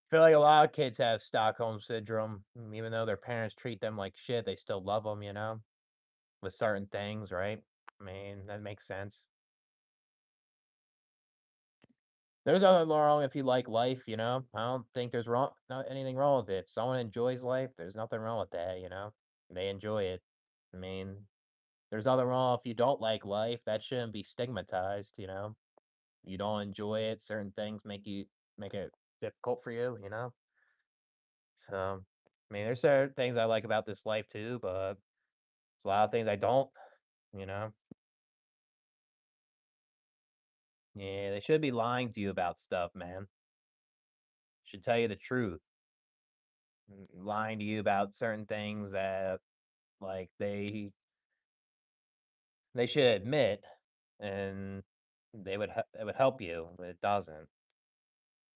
I feel like a lot of kids have Stockholm syndrome. Even though their parents treat them like shit, they still love them, you know, with certain things, right? I mean, that makes sense. There's nothing wrong if you like life, you know? I don't think there's not anything wrong with it. If someone enjoys life, there's nothing wrong with that, you know? They enjoy it. I mean, there's nothing wrong if you don't like life. That shouldn't be stigmatized, you know? You don't enjoy it, certain things make it difficult for you, you know? So, I mean, there's certain things I like about this life too, but there's a lot of things I don't, you know? Yeah, they should be lying to you about stuff, man. Should tell you the truth. Lying to you about certain things that like they should admit and it would help you, but it doesn't.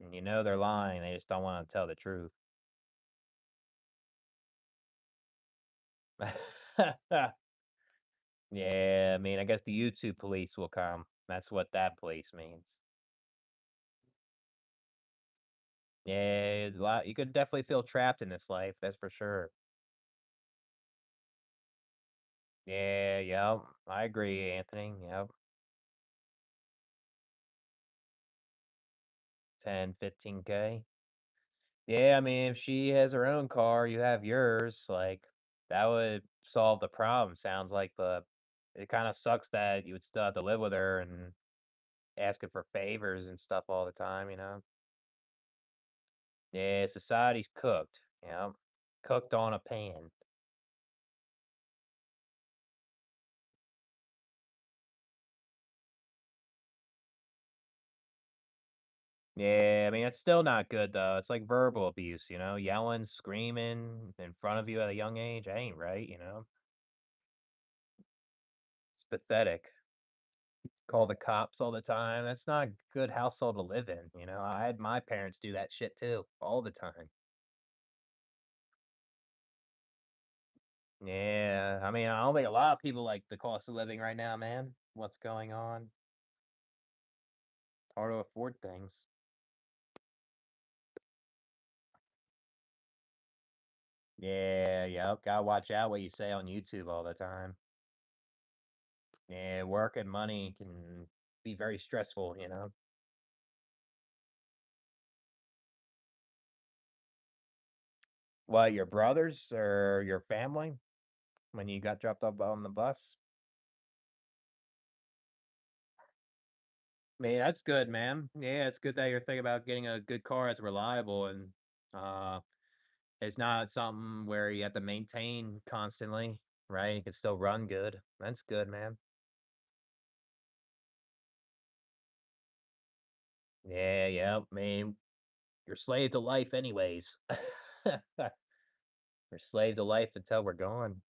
And you know they're lying, they just don't want to tell the truth. Yeah, I mean, I guess the YouTube police will come. That's what that police means. Yeah, a lot you could definitely feel trapped in this life, that's for sure. Yeah, yep. I agree, Anthony. Yep. 10, 15K. Yeah, I mean, if she has her own car, you have yours, like that would solve the problem, sounds like, but it kind of sucks that you would still have to live with her and asking for favors and stuff all the time, you know? Yeah, society's cooked, you know, cooked on a pan. Yeah, I mean, it's still not good though. It's like verbal abuse, you know, yelling, screaming in front of you at a young age. That ain't right, you know? It's pathetic. Call the cops all the time. That's not a good household to live in, you know? I had my parents do that shit too, all the time. Yeah, I mean, I don't think a lot of people like the cost of living right now, man. What's going on? It's hard to afford things. Yeah, yep. Gotta watch out what you say on YouTube all the time. Yeah, work and money can be very stressful, you know? What, your brothers or your family when you got dropped off on the bus? I mean, that's good, man. Yeah, it's good that you're thinking about getting a good car that's reliable and uh it's not something where you have to maintain constantly, right? You can still run good. That's good, man. Yeah, yeah. I mean, you're slave to life anyways. We're slave to life until we're gone.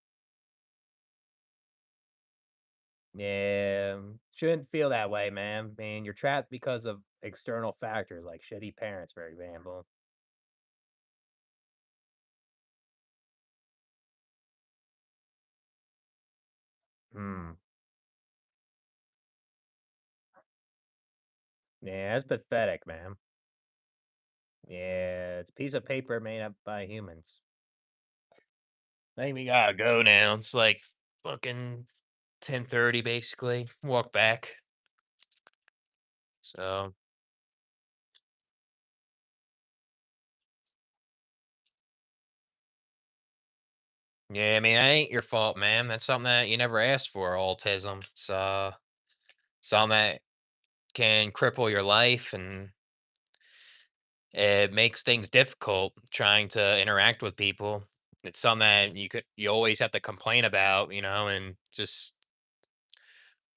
Yeah, shouldn't feel that way, man. I mean, you're trapped because of external factors like shitty parents, for example. Hmm. Yeah, that's pathetic, man. Yeah, it's a piece of paper made up by humans. I think we gotta go now. It's like fucking 10:30 basically. Walk back. So, yeah, I mean, that ain't your fault, man. That's something that you never asked for, autism. It's something that can cripple your life and it makes things difficult trying to interact with people. It's something that you always have to complain about, you know, and just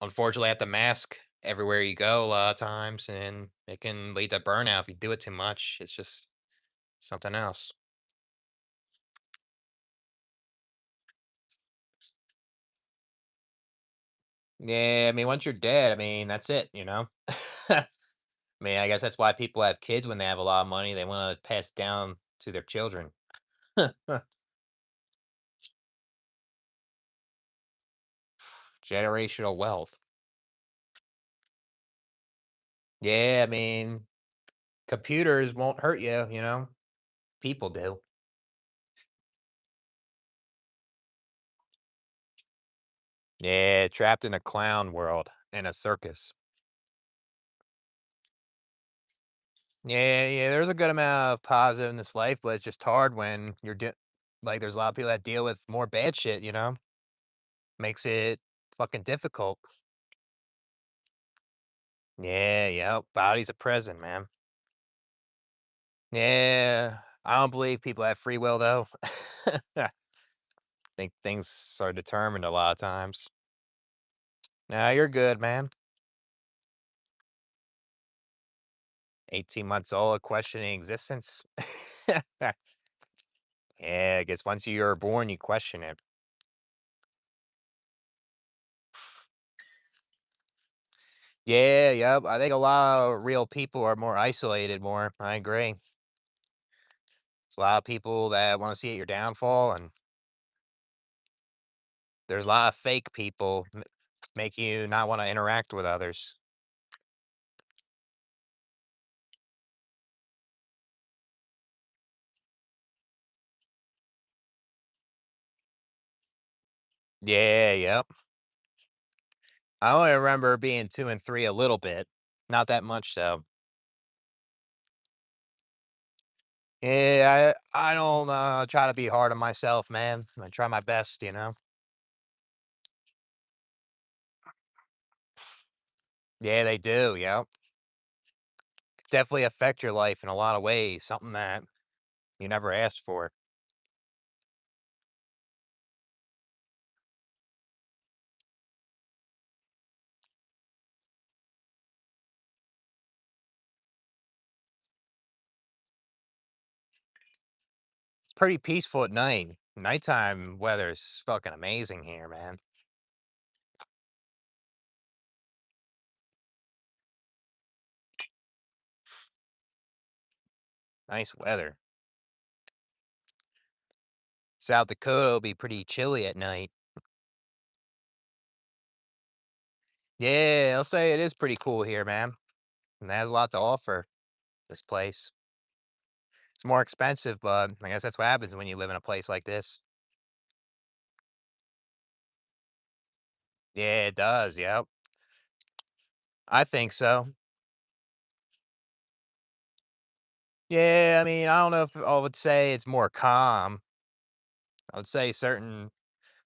unfortunately have to mask everywhere you go a lot of times and it can lead to burnout if you do it too much. It's just something else. Yeah, I mean, once you're dead, I mean, that's it, you know? I mean, I guess that's why people have kids when they have a lot of money. They want to pass it down to their children. Generational wealth. Yeah, I mean, computers won't hurt you, you know? People do. Yeah, trapped in a clown world in a circus. Yeah, yeah, there's a good amount of positive in this life, but it's just hard when like, there's a lot of people that deal with more bad shit, you know? Makes it fucking difficult. Yeah, yep, body's a prison, man. Yeah, I don't believe people have free will, though. I think things are determined a lot of times. Nah, you're good, man. 18 months old, questioning existence. Yeah, I guess once you're born, you question it. Yeah, yep. I think a lot of real people are more isolated more. I agree. There's a lot of people that want to see your downfall, and there's a lot of fake people make you not want to interact with others. Yeah, yep. I only remember being 2 and 3 a little bit, not that much though. Yeah, I don't, try to be hard on myself, man. I try my best, you know? Yeah, they do, yep. Definitely affect your life in a lot of ways, something that you never asked for. It's pretty peaceful at night. Nighttime weather is fucking amazing here, man. Nice weather. South Dakota will be pretty chilly at night. Yeah, I'll say it is pretty cool here, man. And it has a lot to offer, this place. It's more expensive, but I guess that's what happens when you live in a place like this. Yeah, it does. Yep. I think so. Yeah, I mean, I don't know if I would say it's more calm. I would say certain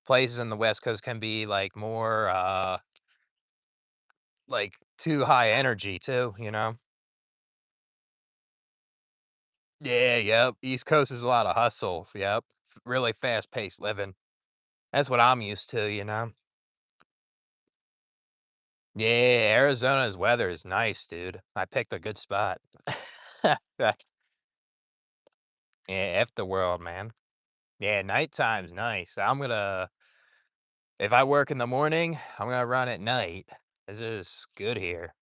places in the West Coast can be like more like too high energy too, you know? Yeah, yep. East Coast is a lot of hustle. Yep. Really fast paced living. That's what I'm used to, you know? Yeah, Arizona's weather is nice, dude. I picked a good spot. Yeah, F the world, man. Yeah, nighttime's nice. If I work in the morning, I'm gonna run at night. This is good here.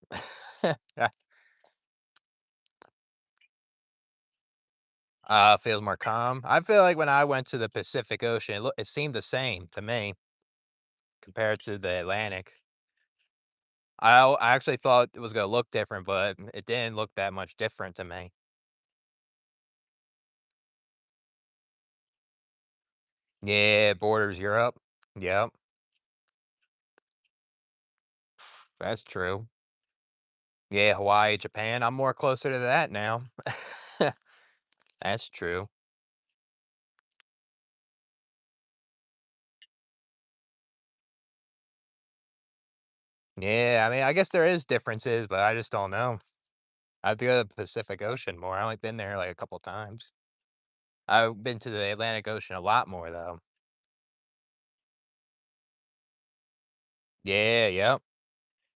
Feels more calm. I feel like when I went to the Pacific Ocean, it seemed the same to me compared to the Atlantic. I actually thought it was gonna look different, but it didn't look that much different to me. Yeah, borders Europe. Yep, that's true. Yeah, Hawaii, Japan. I'm more closer to that now. That's true. Yeah, I mean, I guess there is differences, but I just don't know. I have to go to the Pacific Ocean more. I only been there like a couple times. I've been to the Atlantic Ocean a lot more though. Yeah, yep.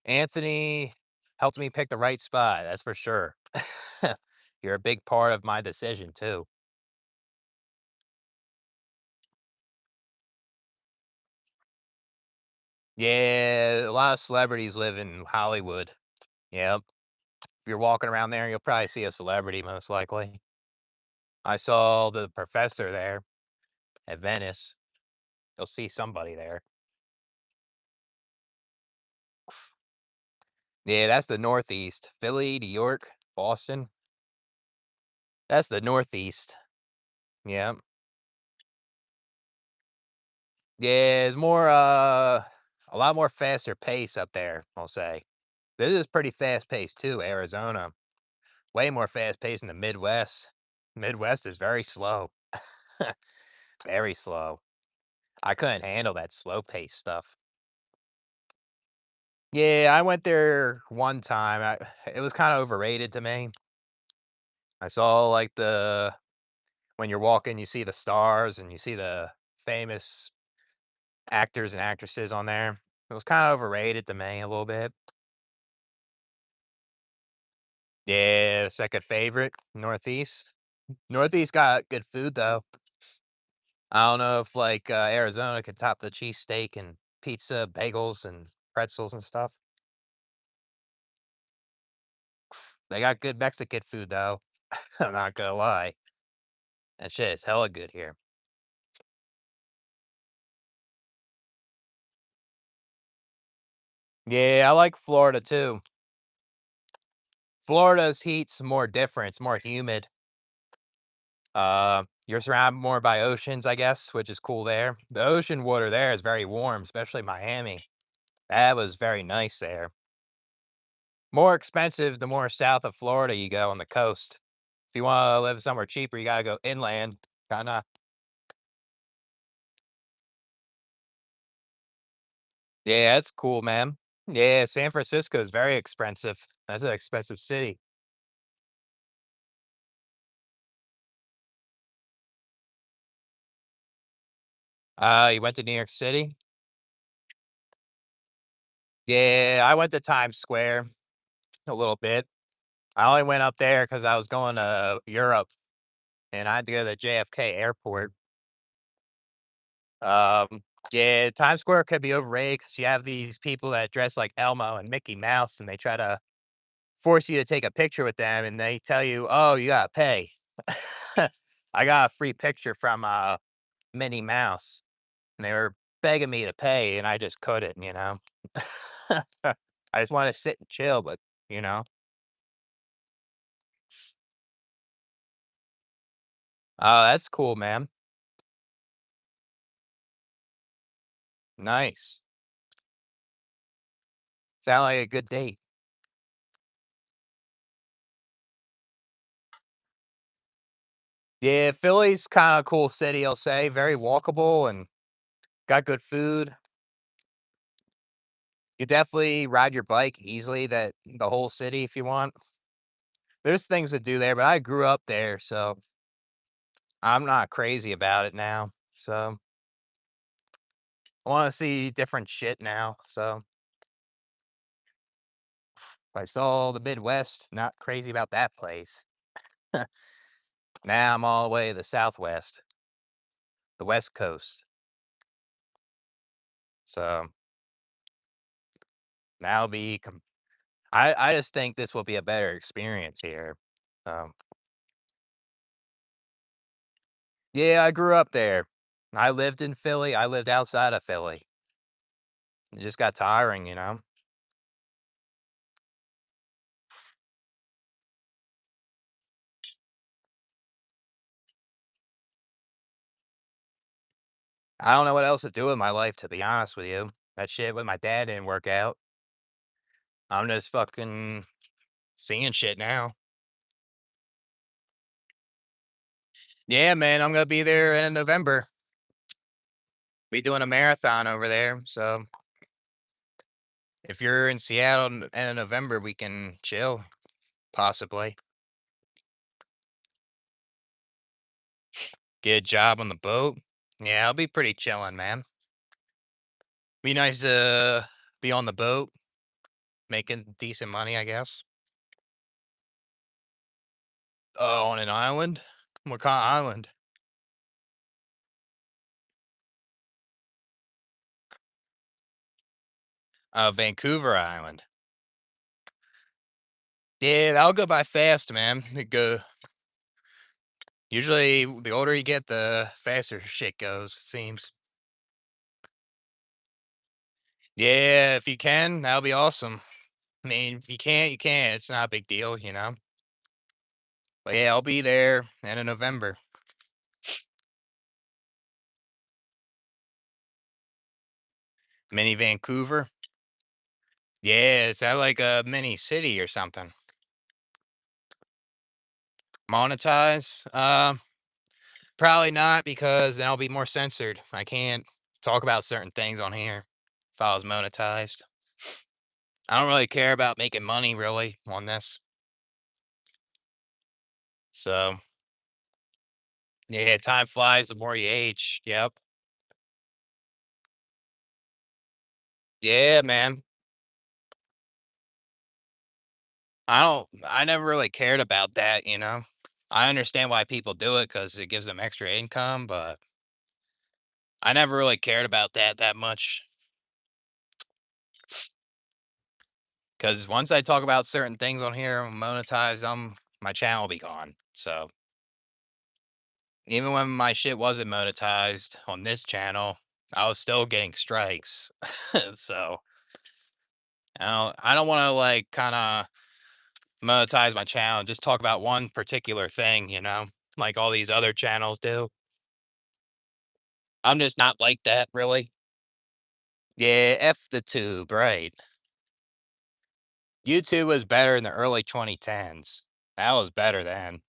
Anthony helped me pick the right spot. That's for sure. You're a big part of my decision too. Yeah, a lot of celebrities live in Hollywood. Yep. If you're walking around there, you'll probably see a celebrity most likely. I saw the professor there at Venice. You'll see somebody there. Yeah, that's the Northeast. Philly, New York, Boston. That's the Northeast. Yeah. Yeah, it's more a lot more faster pace up there, I'll say. This is pretty fast paced too, Arizona. Way more fast paced than the Midwest. Midwest is very slow. Very slow. I couldn't handle that slow pace stuff. Yeah, I went there one time. It was kind of overrated to me. I saw like the when you're walking, you see the stars and you see the famous actors and actresses on there. It was kind of overrated to me a little bit. Yeah, second favorite, Northeast. Northeast got good food though. I don't know if like Arizona could top the cheesesteak and pizza, bagels, and pretzels and stuff. They got good Mexican food though. I'm not gonna lie. That shit is hella good here. Yeah, I like Florida too. Florida's heat's more different. It's more humid. You're surrounded more by oceans, I guess, which is cool there. The ocean water there is very warm, especially Miami. That was very nice there. More expensive the more south of Florida you go on the coast. If you want to live somewhere cheaper, you gotta go inland. Kinda. Yeah, that's cool, man. Yeah, San Francisco is very expensive. That's an expensive city. You went to New York City? Yeah, I went to Times Square a little bit. I only went up there because I was going to Europe and I had to go to the JFK airport. Um, yeah, Times Square could be overrated because you have these people that dress like Elmo and Mickey Mouse and they try to force you to take a picture with them and they tell you, "Oh, you gotta pay." I got a free picture from, Minnie Mouse, and they were begging me to pay, and I just couldn't, you know? I just wanna sit and chill, but, you know? Oh, that's cool, man. Nice. Sound like a good date. Yeah, Philly's kinda cool city, I'll say, very walkable and got good food. You definitely ride your bike easily that the whole city if you want. There's things to do there, but I grew up there, so I'm not crazy about it now. So I wanna see different shit now, so I saw the Midwest, not crazy about that place. Now I'm all the way to the Southwest, the West Coast. So now be I just think this will be a better experience here. Um, yeah, I grew up there. I lived in Philly, I lived outside of Philly. It just got tiring, you know? I don't know what else to do with my life, to be honest with you. That shit with my dad didn't work out. I'm just fucking seeing shit now. Yeah, man, I'm gonna be there in November. We doing a marathon over there, so if you're in Seattle in November, we can chill, possibly. Get a job on the boat. Yeah, I'll be pretty chilling, man. Be nice to be on the boat, making decent money, I guess. Oh, on an island? What kind of island? Vancouver Island. Yeah, that'll go by fast, man. It go usually the older you get, the faster shit goes, it seems. Yeah, if you can, that'll be awesome. I mean, if you can't, you can't. It's not a big deal, you know? But yeah, I'll be there end of November. Mini Vancouver. Yeah, it's out like a mini city or something. Monetize? Probably not because then I'll be more censored. I can't talk about certain things on here if I was monetized. I don't really care about making money really on this. So, yeah, time flies the more you age. Yep. Yeah, man. I never really cared about that, you know? I understand why people do it because it gives them extra income, but I never really cared about that much. Because once I talk about certain things on here, monetize, my channel will be gone. So even when my shit wasn't monetized on this channel, I was still getting strikes. So I don't want to like kind of monetize my channel and just talk about one particular thing, you know, like all these other channels do. I'm just not like that, really. Yeah, F the tube, right. YouTube was better in the early 2010s. That was better then.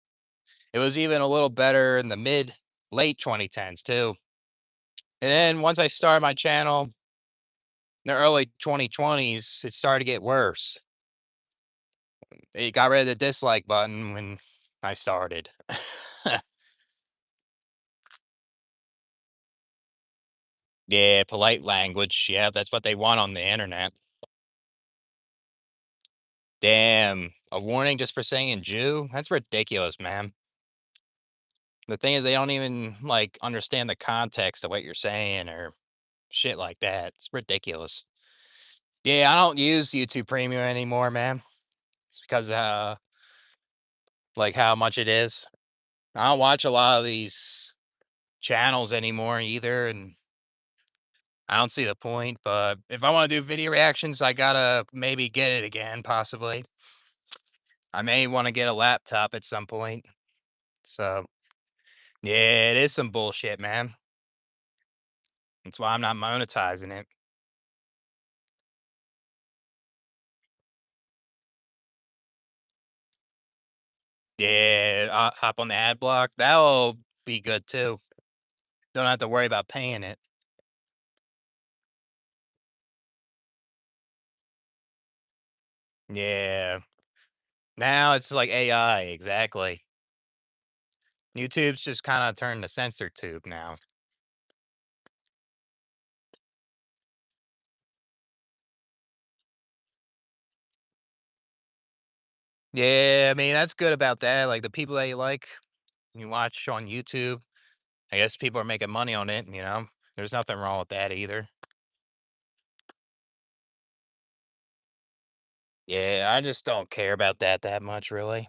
It was even a little better in the late 2010s too. And then once I started my channel in the early 2020s, it started to get worse. It got rid of the dislike button when I started. Yeah, polite language. Yeah, that's what they want on the internet. Damn, a warning just for saying Jew? That's ridiculous, man. The thing is, they don't even like understand the context of what you're saying or shit like that. It's ridiculous. Yeah, I don't use YouTube Premium anymore, man. It's because like how much it is. I don't watch a lot of these channels anymore either, and I don't see the point. But if I want to do video reactions, I gotta maybe get it again, possibly. I may want to get a laptop at some point. So yeah, it is some bullshit, man. That's why I'm not monetizing it. Yeah, hop on the ad block. That'll be good too. Don't have to worry about paying it. Yeah. Now it's like AI, exactly. YouTube's just kind of turned to censor tube now. Yeah, I mean that's good about that. Like the people that you like, you watch on YouTube. I guess people are making money on it. You know, there's nothing wrong with that either. Yeah, I just don't care about that much, really.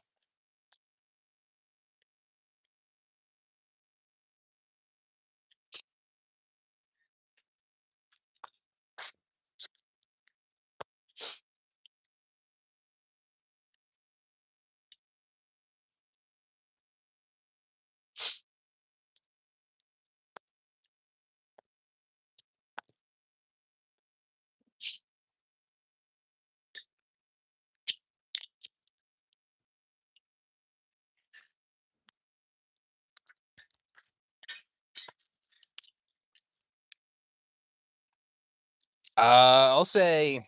Uh, I'll say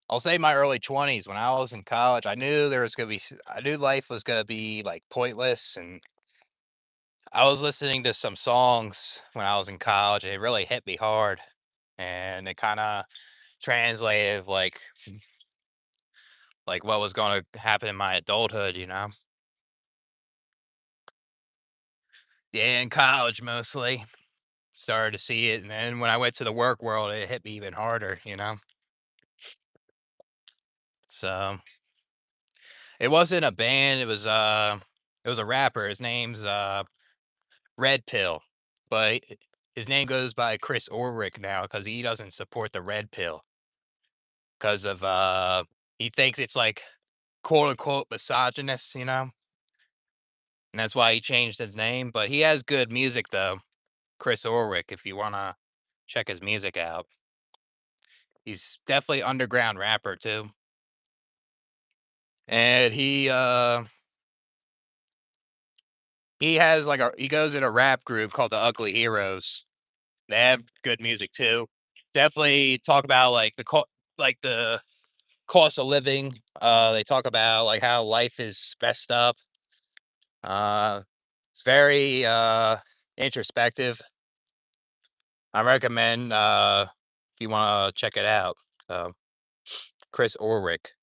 I'll say my early 20s when I was in college. I knew there was gonna be I knew life was gonna be like pointless, and I was listening to some songs when I was in college. And it really hit me hard, and it kind of translated like what was going to happen in my adulthood. You know, yeah, in college mostly started to see it, and then when I went to the work world, it hit me even harder. You know, so it wasn't a band. It was a rapper. His name's Red Pill, but his name goes by Chris Ulrich now because he doesn't support the Red Pill because of he thinks it's like quote unquote misogynist, you know, and that's why he changed his name. But he has good music though, Chris Ulrich. If you wanna check his music out, he's definitely underground rapper too, and He has like a he goes in a rap group called the Ugly Heroes. They have good music too. Definitely talk about like like the cost of living. They talk about like how life is messed up. Uh, it's very introspective. I recommend if you want to check it out. Uh, Chris Orrick.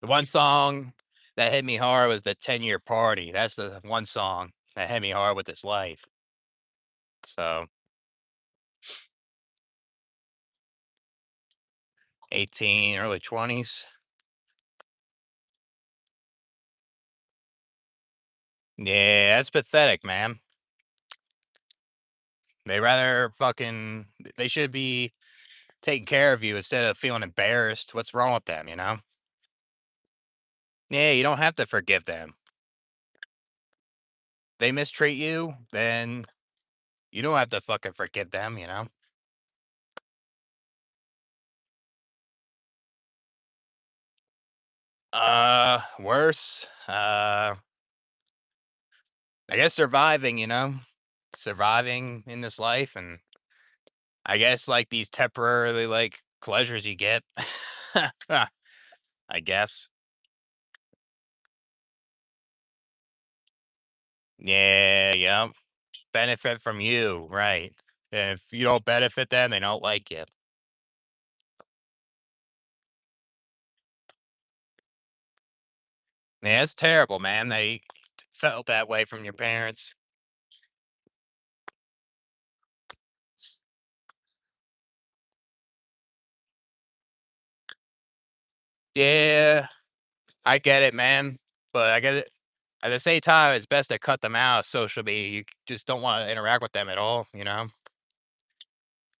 The one song that hit me hard was the 10-year party. That's the one song that hit me hard with this life. So 18, early 20s. Yeah, that's pathetic, man. They rather fucking they should be taking care of you instead of feeling embarrassed. What's wrong with them, you know? Yeah, you don't have to forgive them. They mistreat you, then you don't have to fucking forgive them, you know? Worse. I guess surviving, you know? Surviving in this life and I guess like these temporarily like pleasures you get. I guess. Yeah, yeah. Benefit from you, right. If you don't benefit them, they don't like you. Yeah, it's terrible, man. They felt that way from your parents. Yeah, I get it, man. But I get it. At the same time, it's best to cut them out of social media. You just don't want to interact with them at all, you know?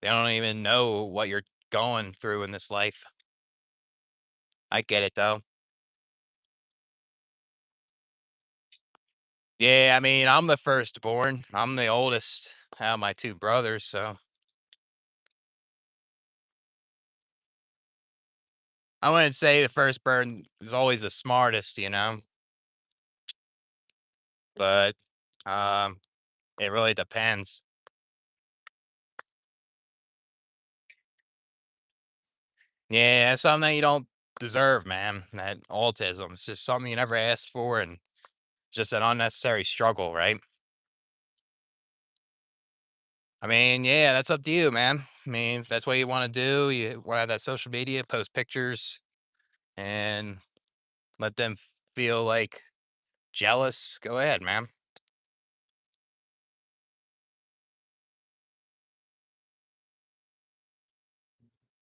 They don't even know what you're going through in this life. I get it though. Yeah, I mean, I'm the firstborn. I'm the oldest out of my two brothers, so I wouldn't say the firstborn is always the smartest, you know, but um, it really depends. Yeah, it's something that you don't deserve, man. That autism. It's just something you never asked for and just an unnecessary struggle, right? I mean, yeah, that's up to you, man. I mean, if that's what you want to do, you want to have that social media, post pictures, and let them feel like jealous. Go ahead, man.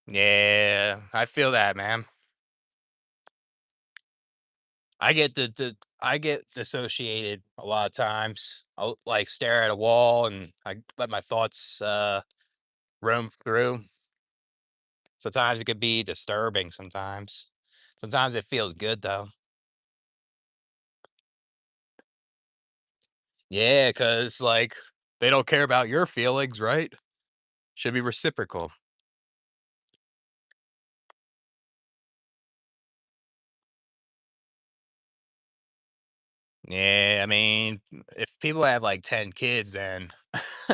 Yeah, I feel that, man. I get dissociated a lot of times. I'll like stare at a wall and I let my thoughts roam through. Sometimes it could be disturbing sometimes. Sometimes it feels good though. Yeah, cuz like they don't care about your feelings, right? Should be reciprocal. Yeah, I mean, if people have like 10 kids then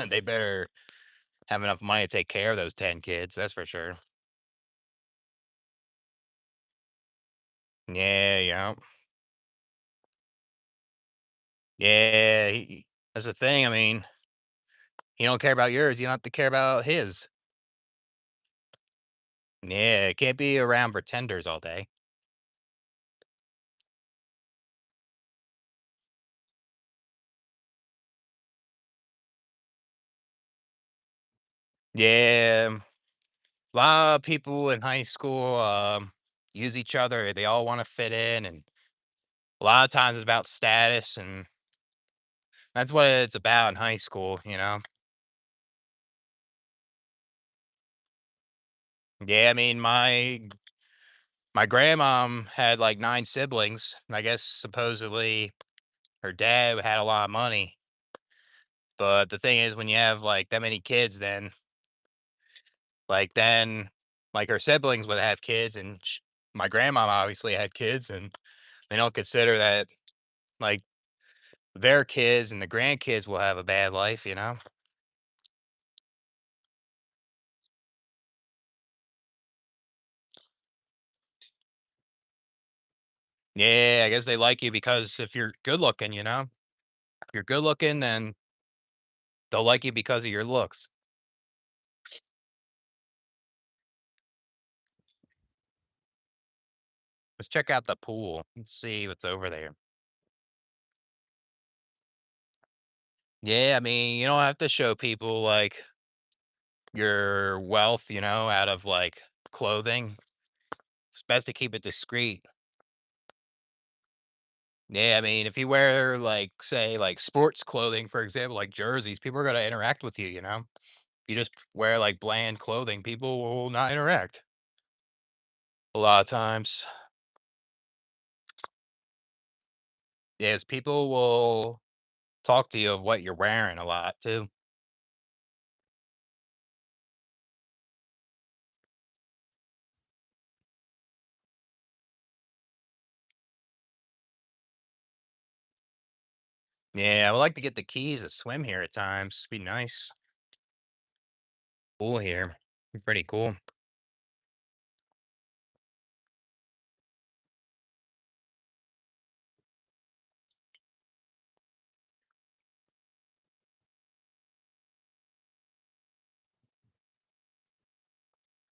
they better have enough money to take care of those 10 kids, that's for sure. Yeah, yeah. Yeah, that's the thing. I mean, he don't care about yours. You don't have to care about his. Yeah, can't be around pretenders all day. Yeah, a lot of people in high school use each other. They all want to fit in, and a lot of times it's about status, and that's what it's about in high school. You know. Yeah, I mean, my grandmom had like 9 siblings. And I guess supposedly her dad had a lot of money. But the thing is, when you have like that many kids, then, like, her siblings would have kids, and my grandma obviously had kids, and they don't consider that, like, their kids and the grandkids will have a bad life, you know? Yeah, I guess they like you because if you're good looking, you know? If you're good looking, then they'll like you because of your looks. Let's check out the pool. Let's see what's over there. Yeah, I mean, you don't have to show people like your wealth, you know, out of like clothing. It's best to keep it discreet. Yeah, I mean, if you wear like, say, like sports clothing, for example, like jerseys, people are gonna interact with you, you know? You just wear like bland clothing, people will not interact a lot of times. Yes, people will talk to you of what you're wearing a lot too. Yeah, I would like to get the keys to swim here at times. Be nice. Cool here. Be pretty cool.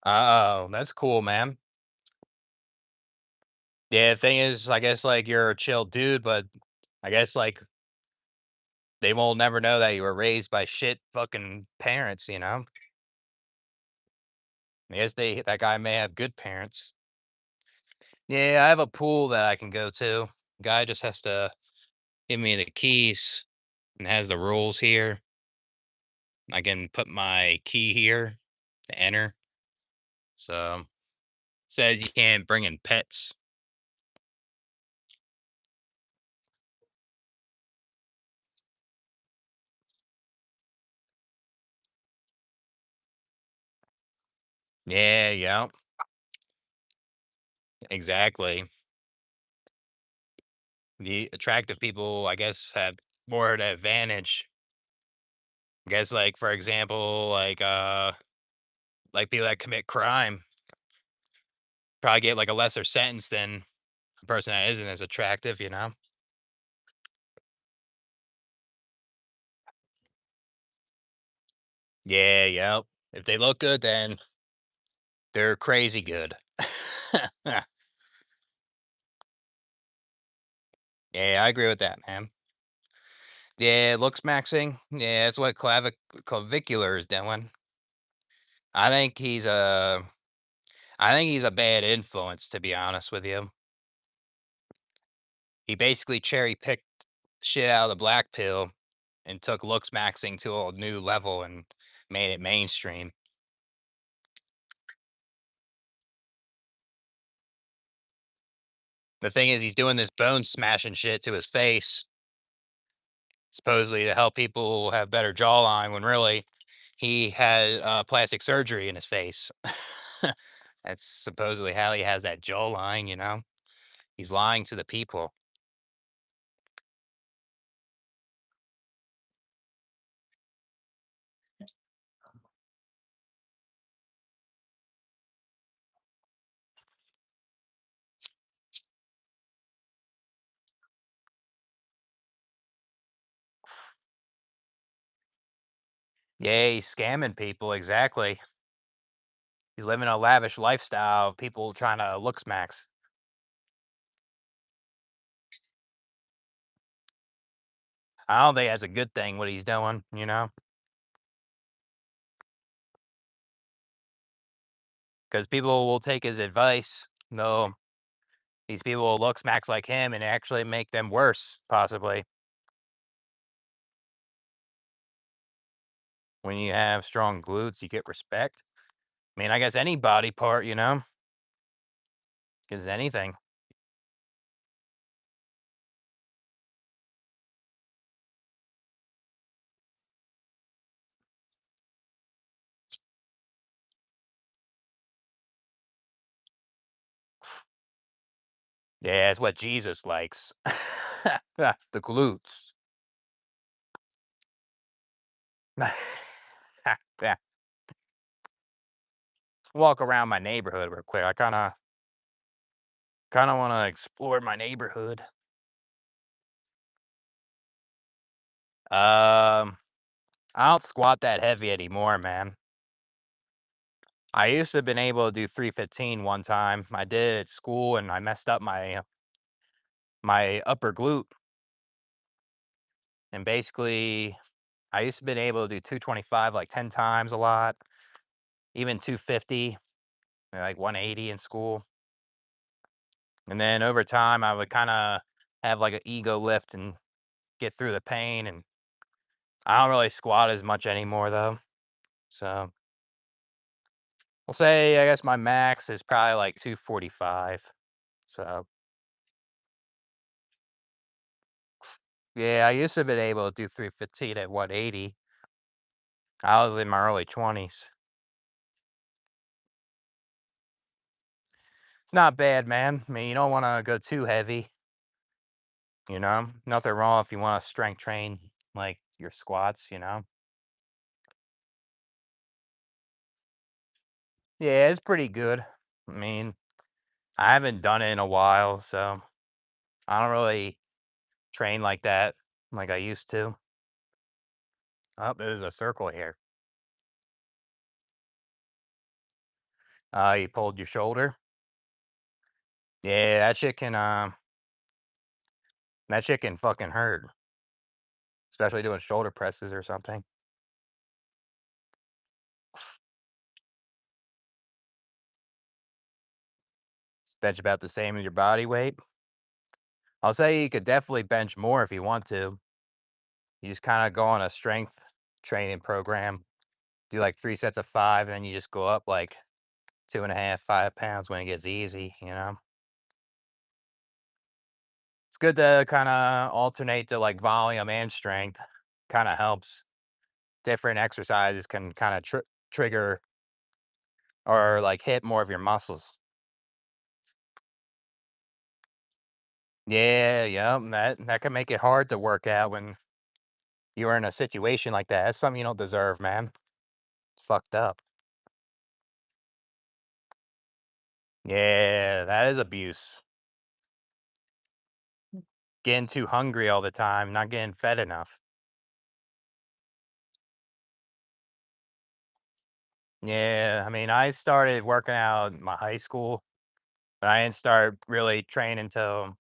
Oh, that's cool, man. Yeah, the thing is, I guess like you're a chill dude, but I guess like they will never know that you were raised by shit fucking parents, you know? I guess that guy may have good parents. Yeah, I have a pool that I can go to. Guy just has to give me the keys and has the rules here. I can put my key here to enter. So says you can't bring in pets. Yeah, yeah, exactly. The attractive people, I guess, have more of the advantage. I guess, like for example, like people that commit crime probably get like a lesser sentence than a person that isn't as attractive, you know? Yeah, yep. If they look good, then they're crazy good. Yeah, I agree with that, man. Yeah, looks maxing. Yeah, that's what clavicular is doing. I think he's a I think he's a bad influence, to be honest with you. He basically cherry picked shit out of the black pill and took looks maxing to a new level and made it mainstream. The thing is, he's doing this bone smashing shit to his face, supposedly to help people have better jawline, when really he had plastic surgery in his face. That's supposedly how he has that jawline, you know? He's lying to the people. Yeah, he's scamming people, exactly. He's living a lavish lifestyle of people trying to looks max. I don't think that's a good thing what he's doing, you know? Because people will take his advice. No, these people will look smacks like him and actually make them worse, possibly. When you have strong glutes, you get respect. I mean, I guess any body part, you know, because anything. Yeah, it's what Jesus likes. The glutes. Yeah, walk around my neighborhood real quick. I kinda wanna explore my neighborhood. Um, I don't squat that heavy anymore, man. I used to have been able to do 315 one time. I did it at school and I messed up my upper glute. And basically, I used to been able to do 225 like 10 times a lot, even 250, like 180 in school. And then over time, I would kind of have like an ego lift and get through the pain. And I don't really squat as much anymore though. So we'll say, I guess my max is probably like 245. So yeah, I used to have been able to do 315 at 180. I was in my early 20s. It's not bad, man. I mean, you don't want to go too heavy, you know? Nothing wrong if you want to strength train like your squats, you know? Yeah, it's pretty good. I mean, I haven't done it in a while, so I don't really train like that like I used to. Oh, there's a circle here. You pulled your shoulder. Yeah, that shit can fucking hurt, especially doing shoulder presses or something. It's bench about the same as your body weight. I'll say you could definitely bench more if you want to. You just kind of go on a strength training program, do like 3 sets of five, and then you just go up like 2.5, 5 pounds when it gets easy, you know? It's good to kind of alternate to like volume and strength. Kind of helps. Different exercises can kind of trigger or like hit more of your muscles. Yeah, yeah, that can make it hard to work out when you're in a situation like that. That's something you don't deserve, man. It's fucked up. Yeah, that is abuse. Getting too hungry all the time, not getting fed enough. Yeah, I mean, I started working out in my high school, but I didn't start really training until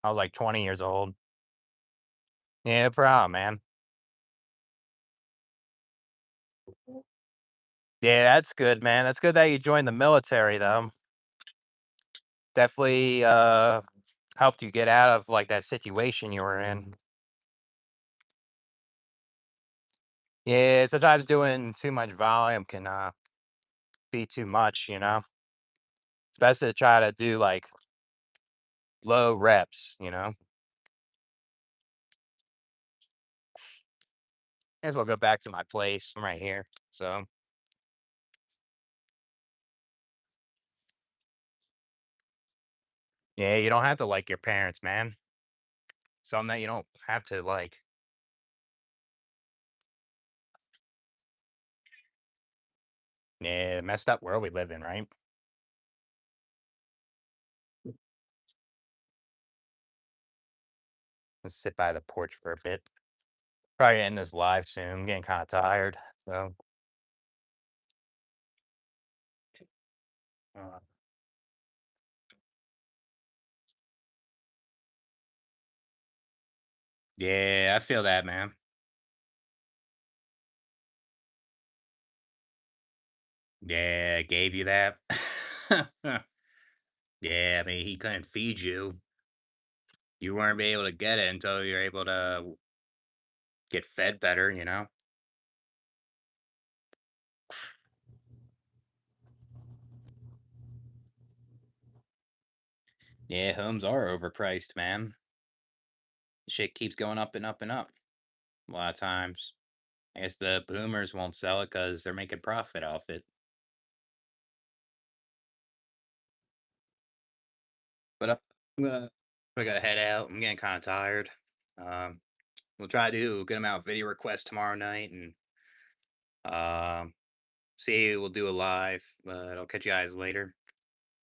I was like 20 years old. Yeah, no problem, man. Yeah, that's good, man. That's good that you joined the military, though. Definitely helped you get out of like that situation you were in. Yeah, sometimes doing too much volume can be too much, you know. It's best to try to do like low reps, you know. May as well go back to my place. I'm right here. So yeah, you don't have to like your parents, man. Something that you don't have to like. Yeah, messed up world we live in, right? Let's sit by the porch for a bit. Probably end this live soon. I'm getting kind of tired. So uh, yeah, I feel that, man. Yeah, I gave you that. Yeah, I mean, he couldn't feed you. You weren't able to get it until you're able to get fed better, you know? Yeah, homes are overpriced, man. Shit keeps going up and up and up. A lot of times. I guess the boomers won't sell it because they're making profit off it. But I gotta head out. I'm getting kind of tired. Um, we'll try to do a good amount of video requests tomorrow night and Um, See, we'll do a live, but I'll catch you guys later.